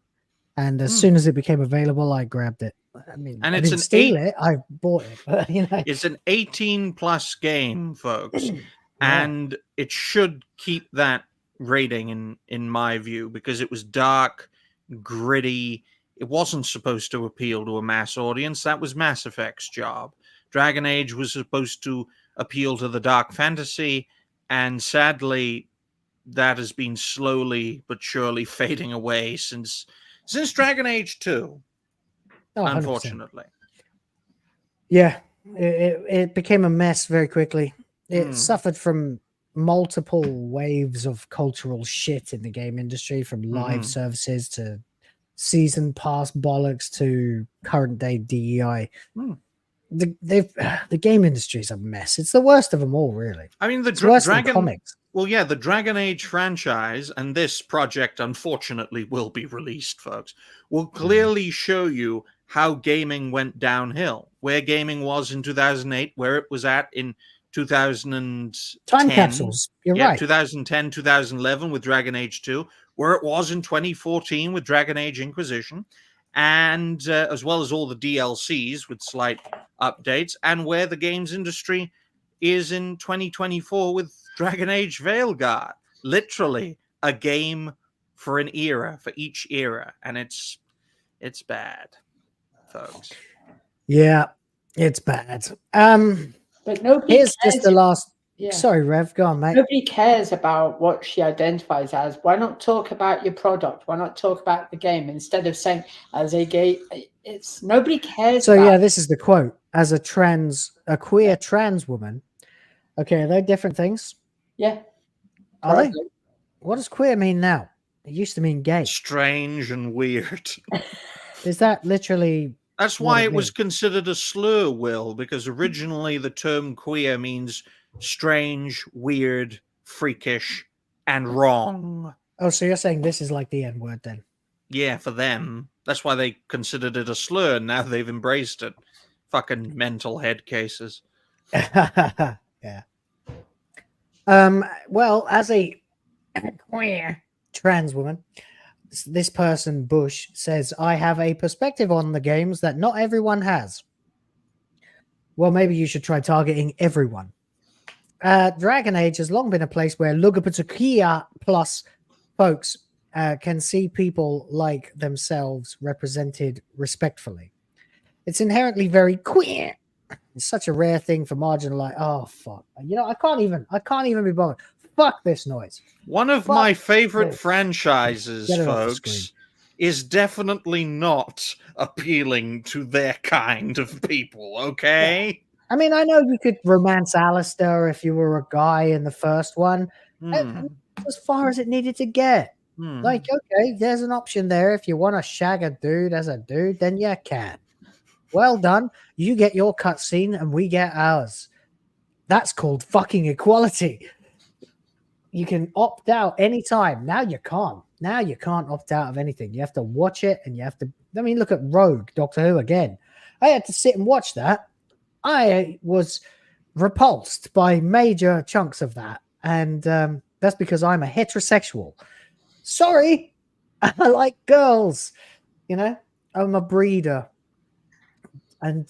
And as soon as it became available, I grabbed it. I mean, and I it's didn't steal it. I bought it. But, It's an 18+ game, folks. And it should keep that rating in my view, because it was dark, gritty. It wasn't supposed to appeal to a mass audience. That was Mass Effect's job. Dragon Age was supposed to appeal to the dark fantasy, and sadly, that has been slowly but surely fading away since Dragon Age 2. Oh, unfortunately. 100%. Yeah, it became a mess very quickly. It suffered from multiple waves of cultural shit in the game industry, from live services to season pass bollocks to current day DEI. The game industry is a mess. It's the worst of them all, really. I mean, the Dragon comics. Well, yeah, the Dragon Age franchise, and this project, unfortunately, will be released, folks, will clearly show you how gaming went downhill, where gaming was in 2008, where it was at in 2010. Time capsules. You're right. 2010, 2011 with Dragon Age 2, where it was in 2014 with Dragon Age Inquisition, and as well as all the DLCs with slight updates, and where the games industry is in 2024 with Dragon Age Veilguard. Literally a game for an era, for each era, and it's bad, folks. Yeah, it's bad. But nobody here's cares. Just the last. Yeah. Sorry, Rev, go on, mate. Nobody cares about what she identifies as. Why not talk about your product? Why not talk about the game instead of saying as a gay? It's nobody cares. So yeah, this is the quote: as a queer trans woman. Okay, are they different things? Yeah. Are they? What does queer mean now? It used to mean gay. Strange and weird. Is that literally? That's why it was considered a slur, Will, because originally the term queer means strange, weird, freakish, and wrong. Oh, so you're saying this is like the N-word then? Yeah, for them. That's why they considered it a slur, and now they've embraced it. Fucking mental head cases. Yeah. Well, as a queer trans woman, this person, Bush, says, I have a perspective on the games that not everyone has. Well, maybe you should try targeting everyone. Dragon Age has long been a place where LGBTQIA plus folks can see people like themselves represented respectfully. It's inherently very queer. It's such a rare thing for marginalized. Oh fuck! I can't even be bothered. Fuck this noise. One of my favorite franchises, folks, is definitely not appealing to their kind of people. Okay. Yeah. I mean, I know you could romance Alistair if you were a guy in the first one. As far as it needed to get. Like, okay, there's an option there. If you want to shag a dude as a dude, then you can. Well done. You get your cutscene and we get ours. That's called fucking equality. You can opt out anytime. Now you can't. Now you can't opt out of anything. You have to watch it and you have to. I mean, look at Rogue, Doctor Who again. I had to sit and watch that. I was repulsed by major chunks of that. And that's because I'm a heterosexual. Sorry. I like girls. You know, I'm a breeder. And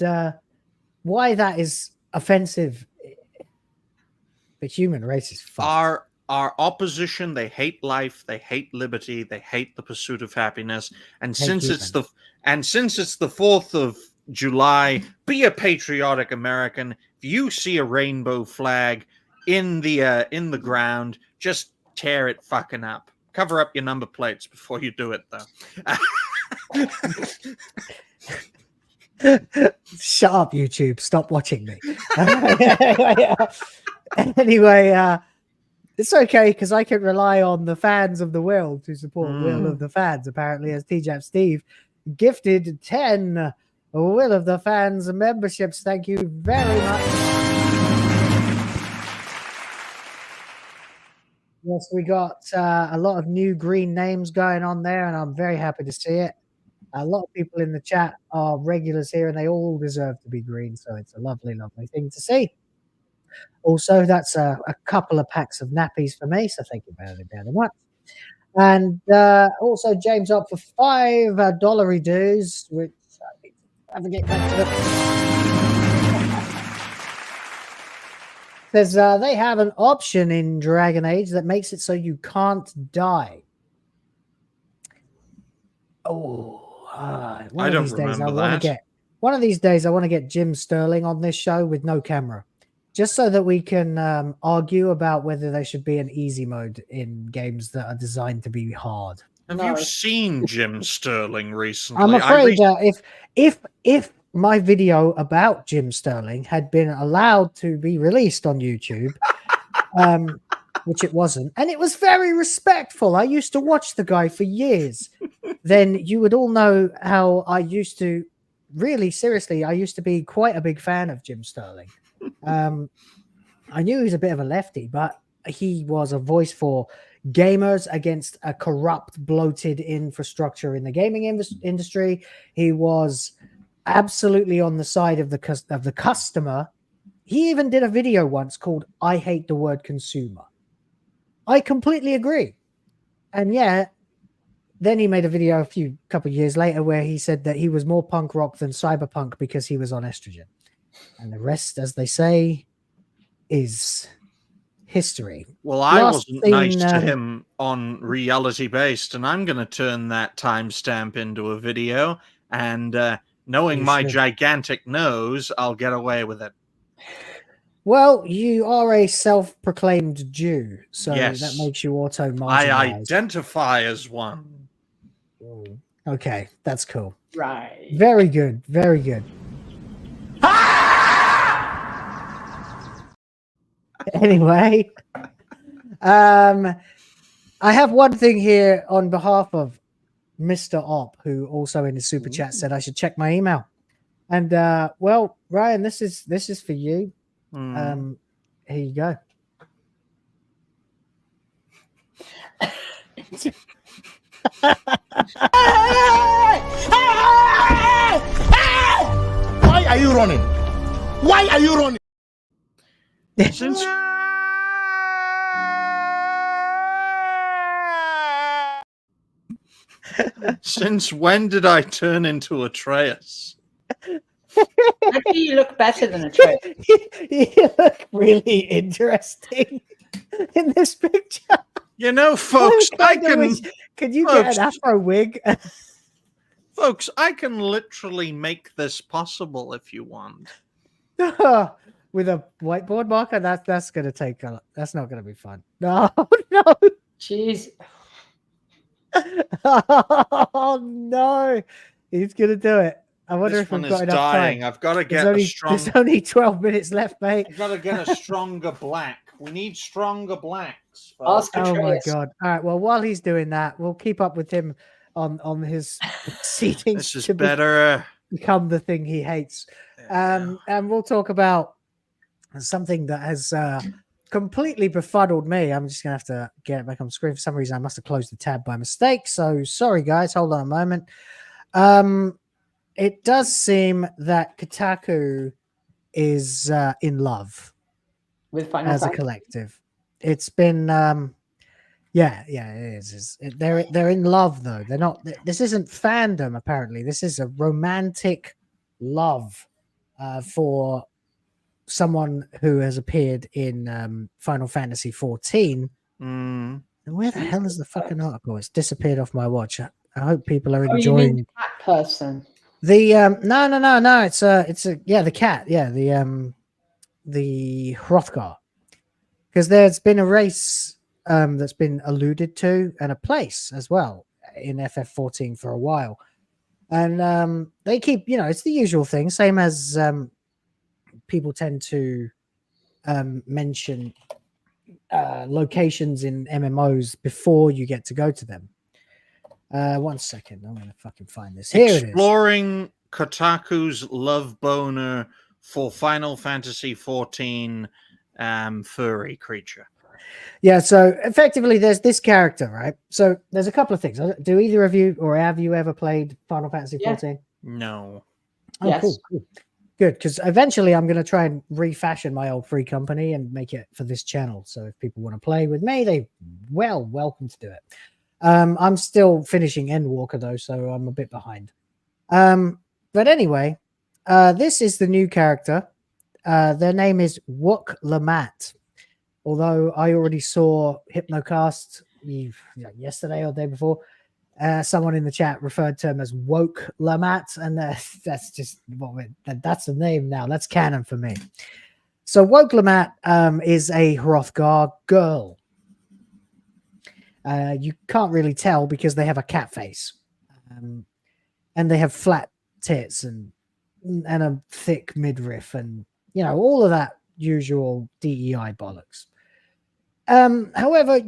why that is offensive, the human race is fucked. Our opposition, they hate life, they hate liberty, they hate the pursuit of happiness. And since it's the 4th of July, be a patriotic American. If you see a rainbow flag in the ground, just tear it fucking up. Cover up your number plates before you do it, though. Shut up, YouTube. Stop watching me. Anyway, it's okay because I can rely on the fans of the will to support Will of the Fans. Apparently, as TJAP Steve gifted 10 Will of the Fans memberships. Thank you very much. Yes, we got a lot of new green names going on there, and I'm very happy to see it. A lot of people in the chat are regulars here, and they all deserve to be green, so it's a lovely, lovely thing to see. Also, that's a couple of packs of nappies for me, so thank you very, very much. And also, James up for $5 dues, which I have to get back to the... Says they have an option in Dragon Age that makes it so you can't die. Oh, I don't remember that. One of these days, I want to get Jim Sterling on this show with no camera, just so that we can argue about whether there should be an easy mode in games that are designed to be hard. Have you seen Jim Sterling recently? I'm afraid if my video about Jim Sterling had been allowed to be released on YouTube, which it wasn't, and it was very respectful. I used to watch the guy for years. Then you would all know how I used to, really seriously, I used to be quite a big fan of Jim Sterling. I knew he was a bit of a lefty, but he was a voice for gamers against a corrupt, bloated infrastructure in the gaming industry. He was absolutely on the side of the customer. He even did a video once called "I Hate the Word Consumer." I completely agree. And yeah, then he made a video a couple of years later where he said that he was more punk rock than cyberpunk because he was on estrogen. And the rest, as they say, is history. Well, I wasn't nice to him on Reality Based, and I'm going to turn that timestamp into a video. And knowing my gigantic nose, I'll get away with it. Well, you are a self-proclaimed Jew, so yes, that makes you auto-marginalized. I identify as one. Okay, that's cool. Right. Very good. Very good. Anyway, I have one thing here on behalf of Mr. Op, who also in his super chat said I should check my email. And well, Ryan, this is for you. Here you go. Why are you running? Why are you running? Since when did I turn into Atreus? Actually, you look better than Atreus. You look really interesting in this picture. You know, folks, Can you get an afro wig? Folks, I can literally make this possible if you want. With a whiteboard marker? That's gonna take a... That's not gonna be fun. No, no. Jeez. Oh no. He's gonna do it. I wonder if we've got enough time. I've got to get There's only 12 minutes left, mate. I've got to get a stronger black. We need stronger blacks. Ask Oh my Atreus. god! All right. Well, while he's doing that, Ask oh my Atreus. god! All right. Well, while he's doing that, we'll keep up with him on his proceedings This is to better. become the thing he hates. And we'll talk about something that has completely befuddled me. I'm just gonna have to get it back on screen. For some reason, I must have closed the tab by mistake. So sorry, guys. Hold on a moment. It does seem that Kotaku is in love With Final as a Fantasy. collective. It's been yeah, it is. They're in love though. They're not. This isn't fandom. Apparently, this is a romantic love for someone who has appeared in Final Fantasy 14. And where the hell is the fucking article? It's disappeared off my watch. I hope people are Oh, you enjoying mean the cat person? the no. It's a the cat. Yeah, the Hrothgar. Because there's been a race that's been alluded to and a place as well in FF14 for a while. And they keep, it's the usual thing, same as people tend to mention locations in MMOs before you get to go to them. 1 second, I'm going to fucking find this. Here it is. Exploring Kotaku's love boner for Final Fantasy 14 furry creature. Yeah, so effectively there's this character, right? So there's a couple of things. Do either of you, or have you ever played Final Fantasy 14? No. Oh, Yes. cool. Good, because eventually I'm going to try and refashion my old free company and make it for this channel. So if people want to play with me, they welcome to do it. I'm still finishing Endwalker though, so I'm a bit behind. But anyway, this is the new character. Their name is WoTF. Although I already saw Hypnocast yesterday or the day before, someone in the chat referred to him as WoTF, and that's just that's the name now. That's canon for me. So WoTF is a Hrothgar girl. You can't really tell because they have a cat face, and they have flat tits and a thick midriff, and all of that usual DEI bollocks. However,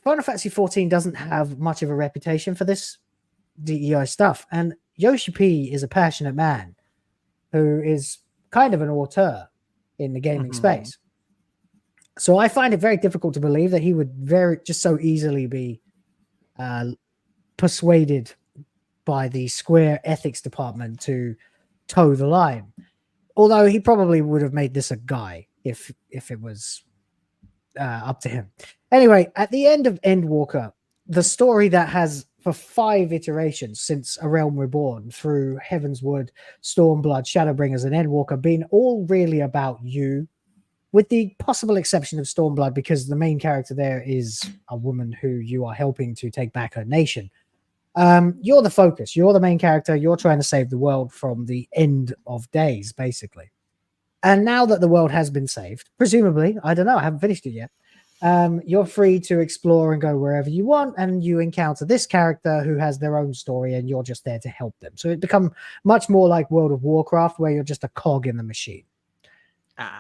Final Fantasy 14 doesn't have much of a reputation for this DEI stuff, and Yoshi P is a passionate man who is kind of an auteur in the gaming space. So I find it very difficult to believe that he would just so easily be persuaded by the Square ethics department to toe the line. Although he probably would have made this a guy if it was up to him. Anyway, at the end of Endwalker, the story that has for 5 iterations since A Realm Reborn through Heavenswood, Stormblood, Shadowbringers, and Endwalker been all really about you, with the possible exception of Stormblood, because the main character there is a woman who you are helping to take back her nation. You're the focus. You're the main character. You're trying to save the world from the end of days, basically. And now that the world has been saved, presumably, I don't know, I haven't finished it yet, you're free to explore and go wherever you want, and you encounter this character who has their own story, and you're just there to help them. So it becomes much more like World of Warcraft, where you're just a cog in the machine.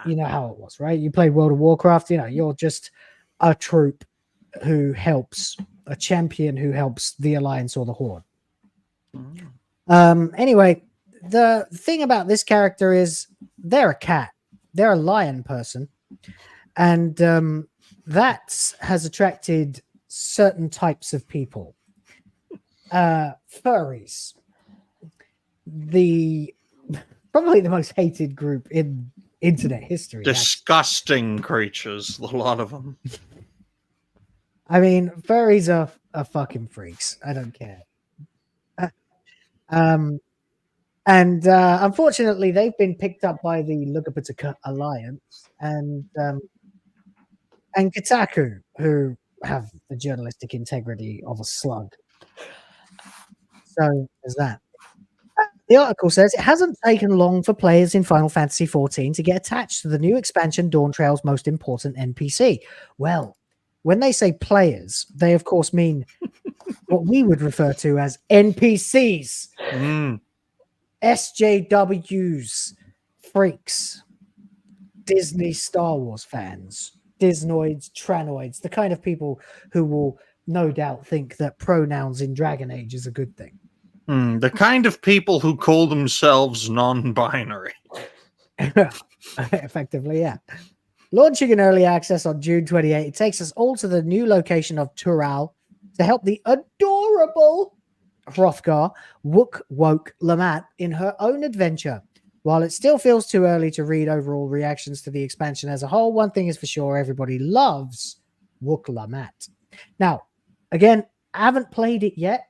You know how it was, right? You played World of Warcraft, you're just a troop who helps, a champion who helps the Alliance or the Horde. Anyway, the thing about this character is they're a cat. They're a lion person. And that has attracted certain types of people. Furries. Probably the most hated group in internet history. Disgusting creatures, a lot of them. I mean, furries are fucking freaks. I don't care. And unfortunately, they've been picked up by the Lugaputaka Alliance and Kotaku, who have the journalistic integrity of a slug. So there's that. The article says it hasn't taken long for players in Final Fantasy 14 to get attached to the new expansion Dawntrail's most important NPC. Well, when they say players, they of course mean what we would refer to as NPCs. SJWs, freaks, Disney Star Wars fans, Disnoids, Tranoids, the kind of people who will no doubt think that pronouns in Dragon Age is a good thing. The kind of people who call themselves non-binary. Effectively, yeah. Launching in early access on June 28, it takes us all to the new location of Tural to help the adorable Hrothgar woke Lamont in her own adventure. While it still feels too early to read overall reactions to the expansion as a whole, one thing is for sure, everybody loves Wook Lamont. Now, again, I haven't played it yet.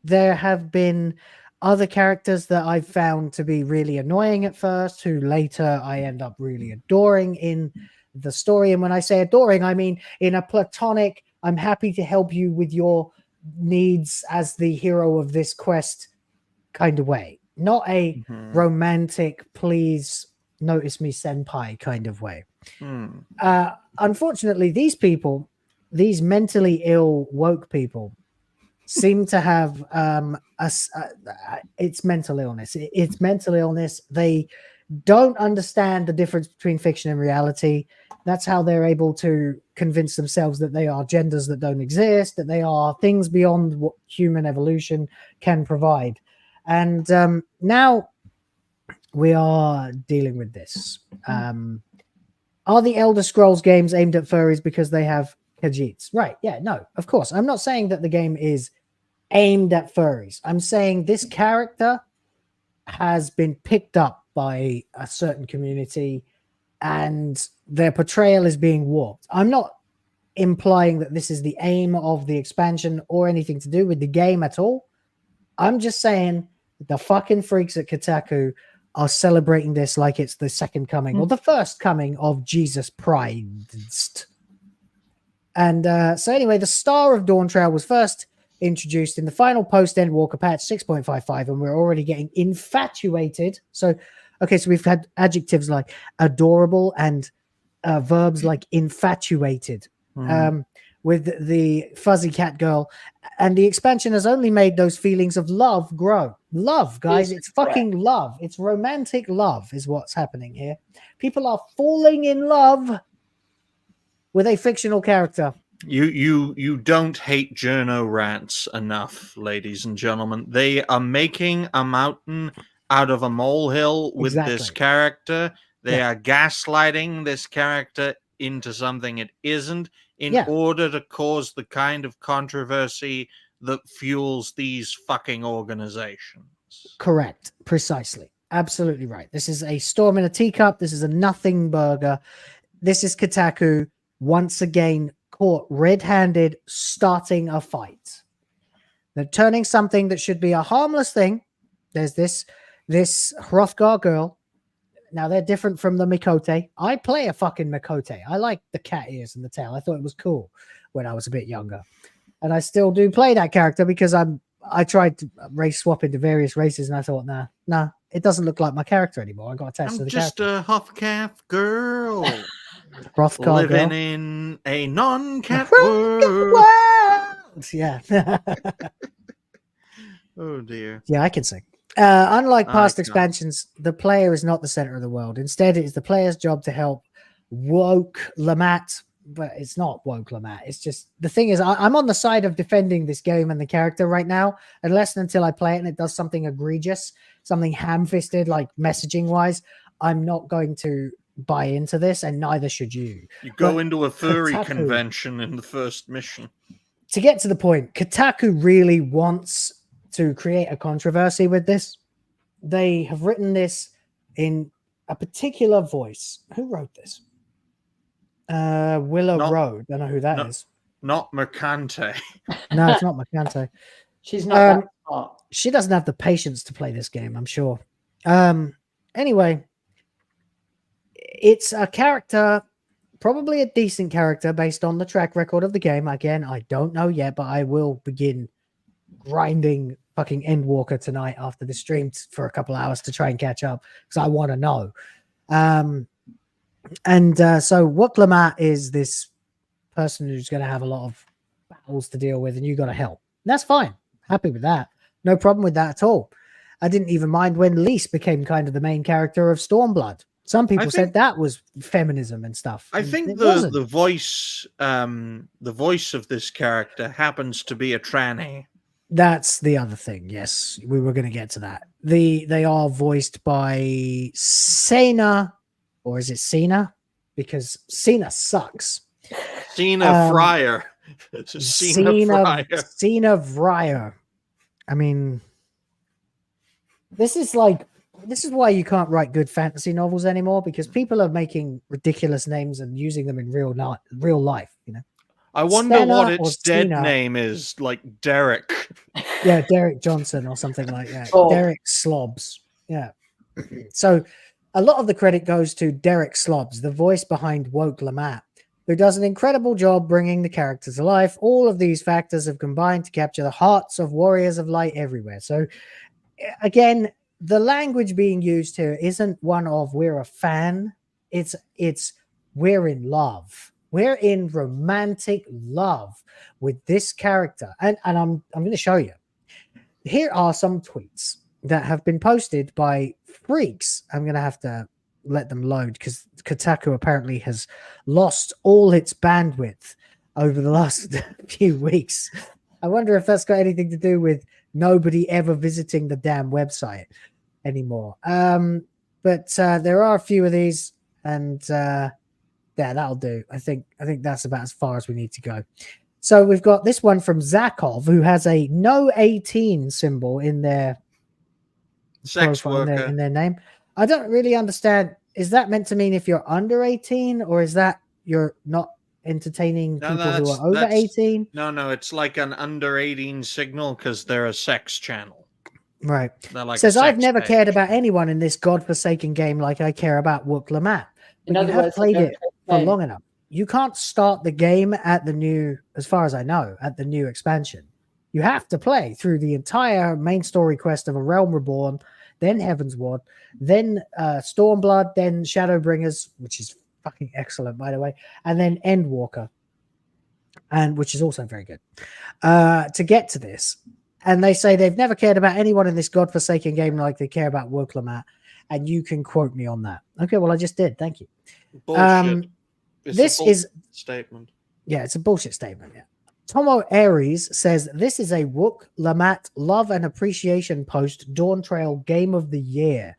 There have been other characters that I've found to be really annoying at first, who later I end up really adoring in the story. And when I say adoring, I mean in a platonic, I'm happy to help you with your needs as the hero of this quest kind of way. Not a romantic, please notice me senpai kind of way. Unfortunately, these people, these mentally ill woke people, seem to have it's mental illness. It's mental illness. They don't understand the difference between fiction and reality. That's how they're able to convince themselves that they are genders that don't exist, that they are things beyond what human evolution can provide. And now we are dealing with this. Are the Elder Scrolls games aimed at furries because they have Khajiits? Right. Yeah, no, of course. I'm not saying that the game is aimed at furries. I'm saying this character has been picked up by a certain community and their portrayal is being warped. I'm not implying that this is the aim of the expansion or anything to do with the game at all. I'm just saying the fucking freaks at Kotaku are celebrating this like it's the second coming or the first coming of Jesus Christ. And so anyway, the star of Dawntrail was first introduced in the final post-Endwalker patch 6.55, and we're already getting infatuated. So, okay, so we've had adjectives like adorable and verbs like infatuated with the fuzzy cat girl, and the expansion has only made those feelings of love grow. Love, guys, it's fucking love. It's romantic love is what's happening here. People are falling in love with a fictional character. You don't hate journo rants enough, ladies and gentlemen. They are making a mountain out of a molehill with this character. They are gaslighting this character into something it isn't in order to cause the kind of controversy that fuels these fucking organizations. Correct. Precisely. Absolutely right. This is a storm in a teacup. This is a nothing burger. This is Kotaku once again caught red-handed starting a fight. They're turning something that should be a harmless thing. There's this Hrothgar girl. Now they're different from the Mikote. I play a fucking Mikote. I like the cat ears and the tail. I thought it was cool when I was a bit younger. And I still do play that character because I tried to race swap into various races and I thought, nah, it doesn't look like my character anymore. I got attached to the character. I'm just a Huffcalf girl. Hrothgar living girl. In a non-cat world. Yeah. Oh dear. Yeah, I can sing. Unlike past expansions, the player is not the center of the world. Instead, it is the player's job to help woke Lamont, but it's not woke Lamont. It's just the thing is, I'm on the side of defending this game and the character right now, unless and until I play it and it does something egregious, something ham-fisted, like messaging-wise. I'm not going to buy into this, and neither should you. You go into a furry convention in the first mission. To get to the point, Kotaku really wants to create a controversy with this. They have written this in a particular voice. Who wrote this? Willow Road. I don't know who that is. Not Mercante. No, it's not Mercante. She's not that smart. She doesn't have the patience to play this game, I'm sure. Anyway, it's a character, probably a decent character based on the track record of the game. Again, I don't know yet, but I will begin grinding fucking Endwalker tonight after the stream for a couple hours to try and catch up because I want to know. So Wook Lamont is this person who's going to have a lot of battles to deal with, and you got to help. And that's fine. Happy with that. No problem with that at all. I didn't even mind when Lise became kind of the main character of Stormblood. Some people I said think- that was feminism and stuff. I and think it the wasn't. the voice of this character happens to be a tranny. That's the other thing. Yes, we were going to get to that. They are voiced by Cena, or is it Cena? Because Cena sucks. Cena Fryer. It's a Cena Fryer. Cena Fryer. I mean, this is why you can't write good fantasy novels anymore, because people are making ridiculous names and using them in real life. You know. I wonder Stena what or its dead Cena? name is, like Derek. Yeah, Derek Johnson or something like that. Oh. Derek Slobs. Yeah. So a lot of the credit goes to Derek Slobs, the voice behind WoTF, who does an incredible job bringing the character to life. All of these factors have combined to capture the hearts of warriors of light everywhere. So again, the language being used here isn't one of we're a fan. It's we're in love. We're in romantic love with this character. And I'm going to show you. Here are some tweets that have been posted by freaks. I'm going to have to let them load because Kotaku apparently has lost all its bandwidth over the last few weeks. I wonder if that's got anything to do with nobody ever visiting the damn website anymore. But there are a few of these, and yeah, that'll do. I think that's about as far as we need to go. So we've got this one from Zakov, who has a no 18 symbol in their Sex profile, worker. in their name. I don't really understand. Is that meant to mean if you're under 18, or is that you're not entertaining No, people who that's- are over that's- 18? No, it's like an under 18 signal because they're a sex channel. Right. They're like Says, a I've sex never page. cared about anyone in this godforsaken game like I care about WoTF. In But you other have words, played they it don't for play. long enough. You can't start the game at the new, as far as I know, at the new expansion. You have to play through the entire main story quest of A Realm Reborn, then Heaven's Ward, then Stormblood, then Shadowbringers, which is fucking excellent, by the way, and then Endwalker, and which is also very good, to get to this. And they say they've never cared about anyone in this godforsaken game like they care about WoTF, and you can quote me on that. Okay, well, I just did. Thank you. Bullshit. It's a This bullshit is statement. Yeah, it's a bullshit statement. Yeah. Tomo Aries says this is a WoTF love and appreciation post DAWNTRAIL game of the year.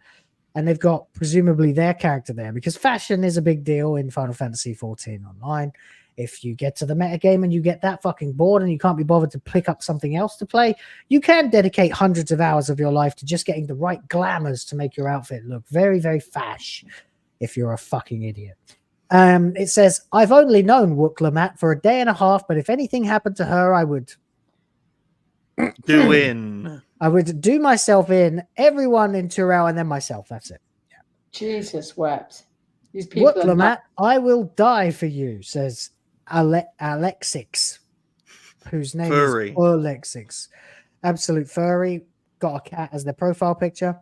And they've got presumably their character there because fashion is a big deal in Final Fantasy 14 online. If you get to the metagame and you get that fucking bored and you can't be bothered to pick up something else to play, you can dedicate hundreds of hours of your life to just getting the right glamours to make your outfit look very, very fash if you're a fucking idiot. It says, I've only known WoTF for a day and a half, but if anything happened to her, I would do myself in, everyone in Turel, and then myself. That's it. Yeah. Jesus wept. These people are WoTF, not- I will die for you, says Alexix, whose name Furry. is Alexix. Absolute furry. Got a cat as their profile picture.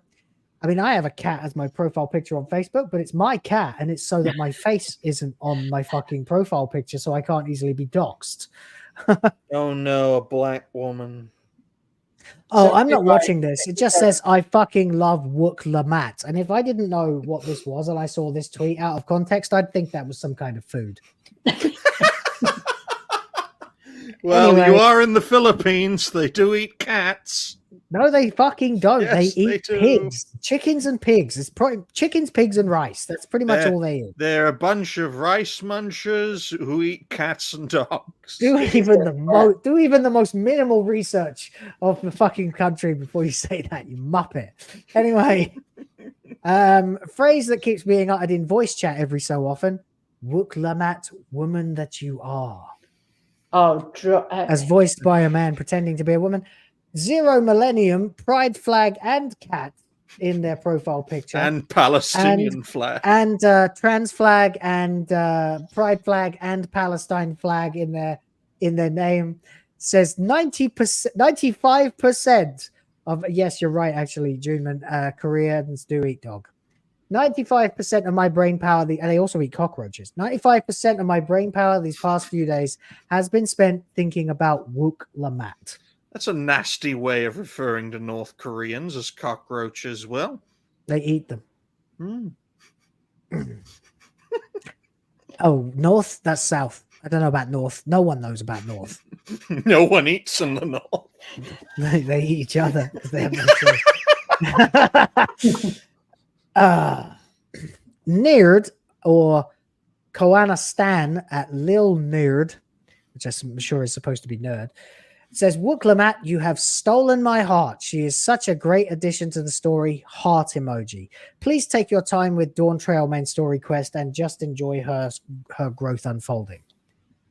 I mean, I have a cat as my profile picture on Facebook, but it's my cat, and it's so that my face isn't on my fucking profile picture, so I can't easily be doxxed. Oh no, a black woman. Oh, So I'm not right. watching this. It just says, I fucking love WoTF. And if I didn't know what this was and I saw this tweet out of context, I'd think that was some kind of food. Well, Anyway. you are in the Philippines. They do eat cats. No, they fucking don't. Yes, they they eat do. pigs, chickens and pigs. It's probably chickens, pigs, and rice. That's pretty much all they eat. They're a bunch of rice munchers who eat cats and dogs. Do even the most minimal research of the fucking country before you say that, you muppet. Anyway, phrase that keeps being uttered in voice chat every so often: "WoTF, woman that you are," Oh, as voiced by a man pretending to be a woman. Zero Millennium, pride flag, and cat in their profile picture, And Palestinian flag. and trans flag, and pride flag, and Palestine flag in their name. Says 90%, 95% of, yes, you're right, actually, Juneman, Koreans do eat dog. 95% of my brain power, and they also eat cockroaches. 95% of my brain power these past few days has been spent thinking about WoTF. That's a nasty way of referring to North Koreans as cockroaches. Well, They eat them. hmm. Oh, north? That's south. I don't know about north. No one knows about north. No one eats in the north. They eat each other because they have no choice. Nerd, or Koana Stan at Lil Nerd, which I'm sure is supposed to be nerd, says, WoTF, you have stolen my heart. She is such a great addition to the story. Heart emoji. Please take your time with DAWNTRAIL main story quest and just enjoy her growth unfolding.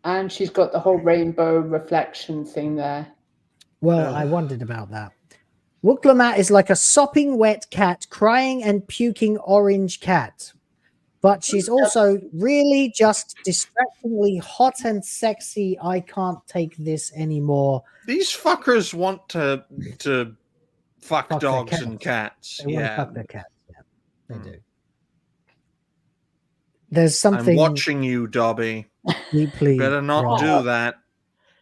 And she's got the whole rainbow reflection thing there. Well, I wondered about that. WoTF is like a sopping wet cat, crying and puking orange cat. But she's also really just distractingly hot and sexy. I can't take this anymore. These fuckers want to fuck Fuck their dogs cats. and cats. They want to Yeah. fuck their cats. Yeah, they do. There's something I'm watching you, Dobby. deeply Better not wrong. do that.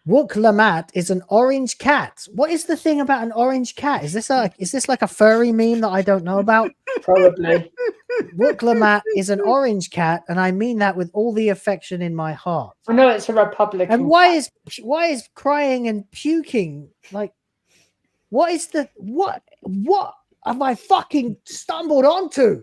WoTF is an orange cat. What is the thing about an orange cat? Is this like a furry meme that I don't know about? Probably. WoTF is an orange cat, and I mean that with all the affection in my heart. I know it's a Republican. And why is crying and puking like? What have I fucking stumbled onto?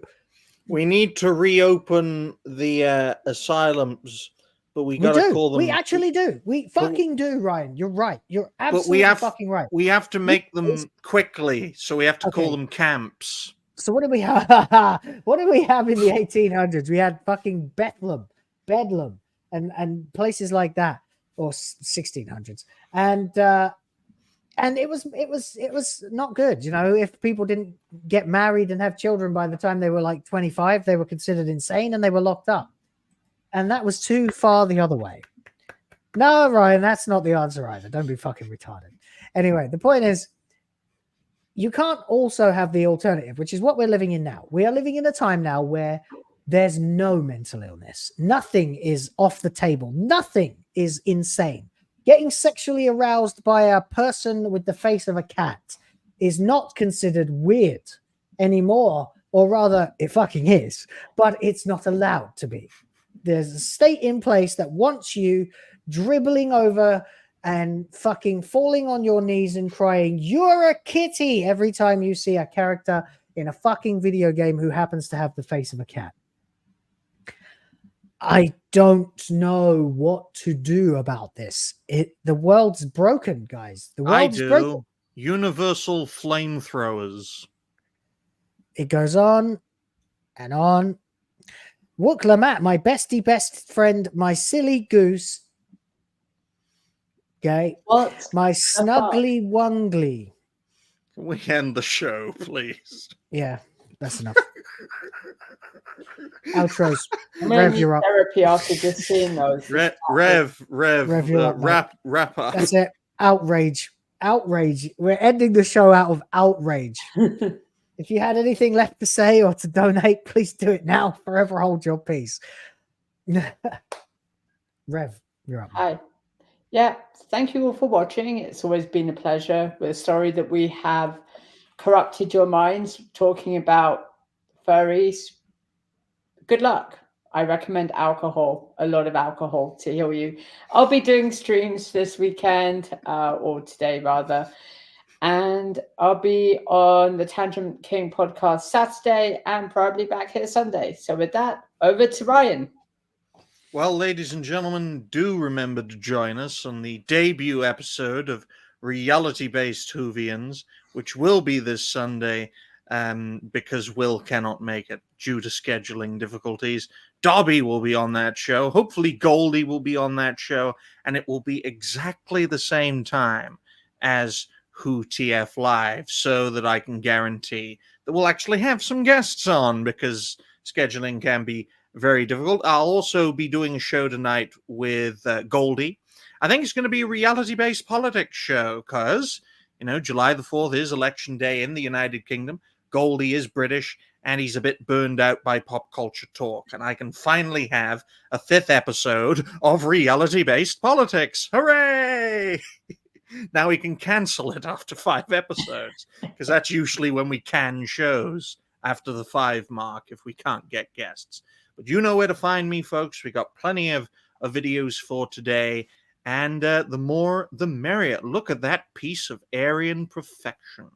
We need to reopen the asylums, but we got to call them. We actually do. We fucking do, Ryan. You're right. You're absolutely fucking right. We have to make them quickly, so we have to call them camps. So what did we have? What did we have in the 1800s? We had fucking Bedlam, and places like that, or 1600s, and it was not good. You know, if people didn't get married and have children by the time they were like 25, they were considered insane and they were locked up, and that was too far the other way. No, Ryan, that's not the answer either. Don't be fucking retarded. Anyway, the point is, you can't also have the alternative, which is what we're living in now. We are living in a time now where there's no mental illness. Nothing is off the table. Nothing is insane. Getting sexually aroused by a person with the face of a cat is not considered weird anymore, or rather, it fucking is, but it's not allowed to be. There's a state in place that wants you dribbling over and fucking falling on your knees and crying, "You're a kitty," every time you see a character in a fucking video game who happens to have the face of a cat. I don't know what to do about this. The world's broken, guys. The world's broken. Universal flamethrowers. It goes on and on. WoTF, my bestie, best friend, my silly goose. Okay. What? My snuggly wungly. Can we end the show, please? Yeah, that's enough. Outros. I'm Rev, gonna you're need up. therapy after just seeing those. Rev, you're up, mate. wrap up. That's it. Outrage. We're ending the show out of outrage. If you had anything left to say or to donate, please do it now. Forever hold your peace. Rev, you're up. Hi. Yeah, thank you all for watching. It's always been a pleasure. We're sorry that we have corrupted your minds talking about furries. Good luck. I recommend alcohol, a lot of alcohol to heal you. I'll be doing streams this weekend, or today rather. And I'll be on the Tangent King podcast Saturday and probably back here Sunday. So with that, over to Ryan. Well, ladies and gentlemen, do remember to join us on the debut episode of Reality-Based Whovians, which will be this Sunday, because Will cannot make it due to scheduling difficulties. Dobby will be on that show. Hopefully Goldie will be on that show, and it will be exactly the same time as WoTF Live, so that I can guarantee that we'll actually have some guests on, because scheduling can be very difficult. I'll also be doing a show tonight with Goldie. I think it's going to be a reality-based politics show because, you know, July the 4th is election day in the United Kingdom. Goldie is British, and he's a bit burned out by pop culture talk. And I can finally have a 5th episode of reality-based politics. Hooray! Now we can cancel it after 5 episodes, because that's usually when we can shows, after the 5 mark, if we can't get guests. But you know where to find me, folks. We got plenty of videos for today. And the more, the merrier. Look at that piece of Aryan perfection.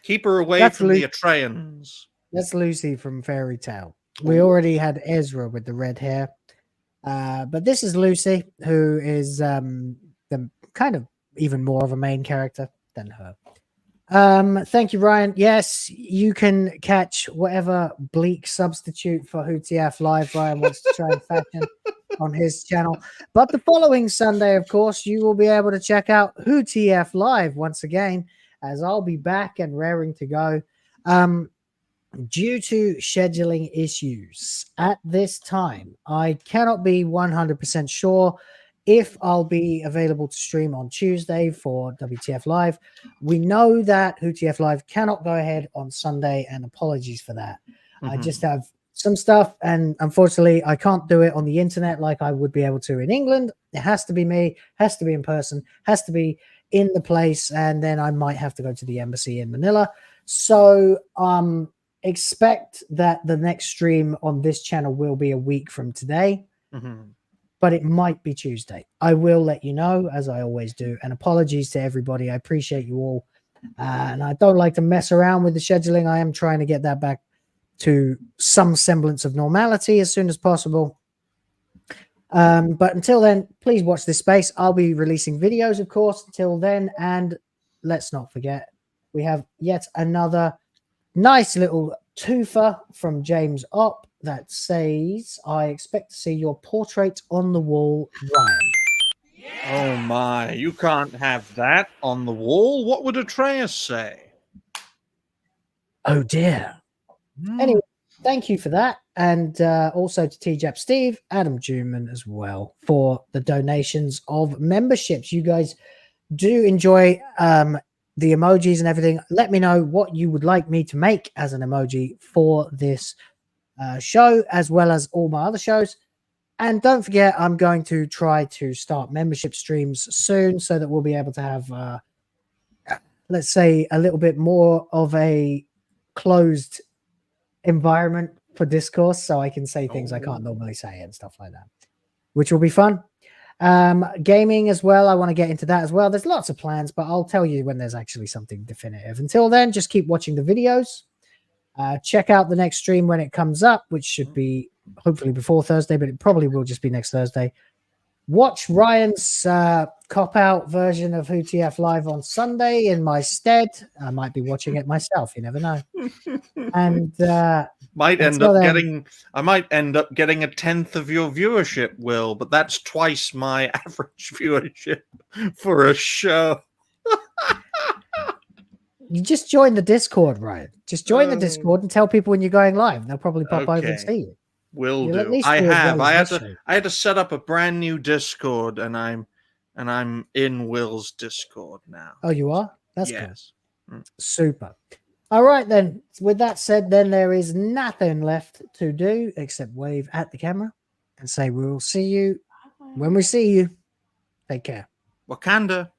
Keep her away from the Atreians. That's Lucy from Fairy Tale. We already had Ezra with the red hair. But this is Lucy, who is the kind of even more of a main character than her. Thank you, Ryan. Yes, you can catch whatever bleak substitute for WoTF Live Ryan wants to try and fashion on his channel. But the following Sunday, of course, you will be able to check out WoTF Live once again, as I'll be back and raring to go. Due to scheduling issues at this time, I cannot be 100% sure if I'll be available to stream on Tuesday for WTF Live. We know that WTF Live cannot go ahead on Sunday, and apologies for that. I just have some stuff, and unfortunately, I can't do it on the internet like I would be able to in England. It has to be me, has to be in person, has to be in the place, and then I might have to go to the embassy in Manila. So, expect that the next stream on this channel will be a week from today, but it might be Tuesday. I will let you know, as I always do, and apologies to everybody. I appreciate you all, and I don't like to mess around with the scheduling. I am trying to get that back to some semblance of normality as soon as possible. But until then, please watch this space. I'll be releasing videos, of course, until then, and let's not forget, we have yet another nice little twofer from James Opp that says, I expect to see your portrait on the wall, Ryan. Oh my, you can't have that on the wall. What would Atreus say? Oh dear. Anyway, thank you for that. And also to TJAP Steve, Adam Juman as well for the donations of memberships. You guys do enjoy the emojis and everything. Let me know what you would like me to make as an emoji for this show, as well as all my other shows. And don't forget, I'm going to try to start membership streams soon so that we'll be able to have, let's say, a little bit more of a closed environment for discourse, so I can say things I can't normally say and stuff like that, which will be fun. Gaming as well, I want to get into that as well. There's lots of plans, but I'll tell you when there's actually something definitive. Until then, just keep watching the videos. Check out the next stream when it comes up, which should be hopefully before Thursday, but it probably will just be next Thursday. Watch Ryan's cop-out version of WoTF Live on Sunday in my stead. I might be watching it myself, you never know. And I might end up getting a 10th of your viewership, Will, but that's twice my average viewership for a show. You just join the Discord, Ryan. Just join the Discord and tell people when you're going live. They'll probably pop over and see you. Will do. I had to set up a brand new Discord, and I'm in Will's Discord now. Oh, you are? That's cool. Super. All right, then. With that said, then there is nothing left to do except wave at the camera and say we will see you when we see you. Take care. Wakanda.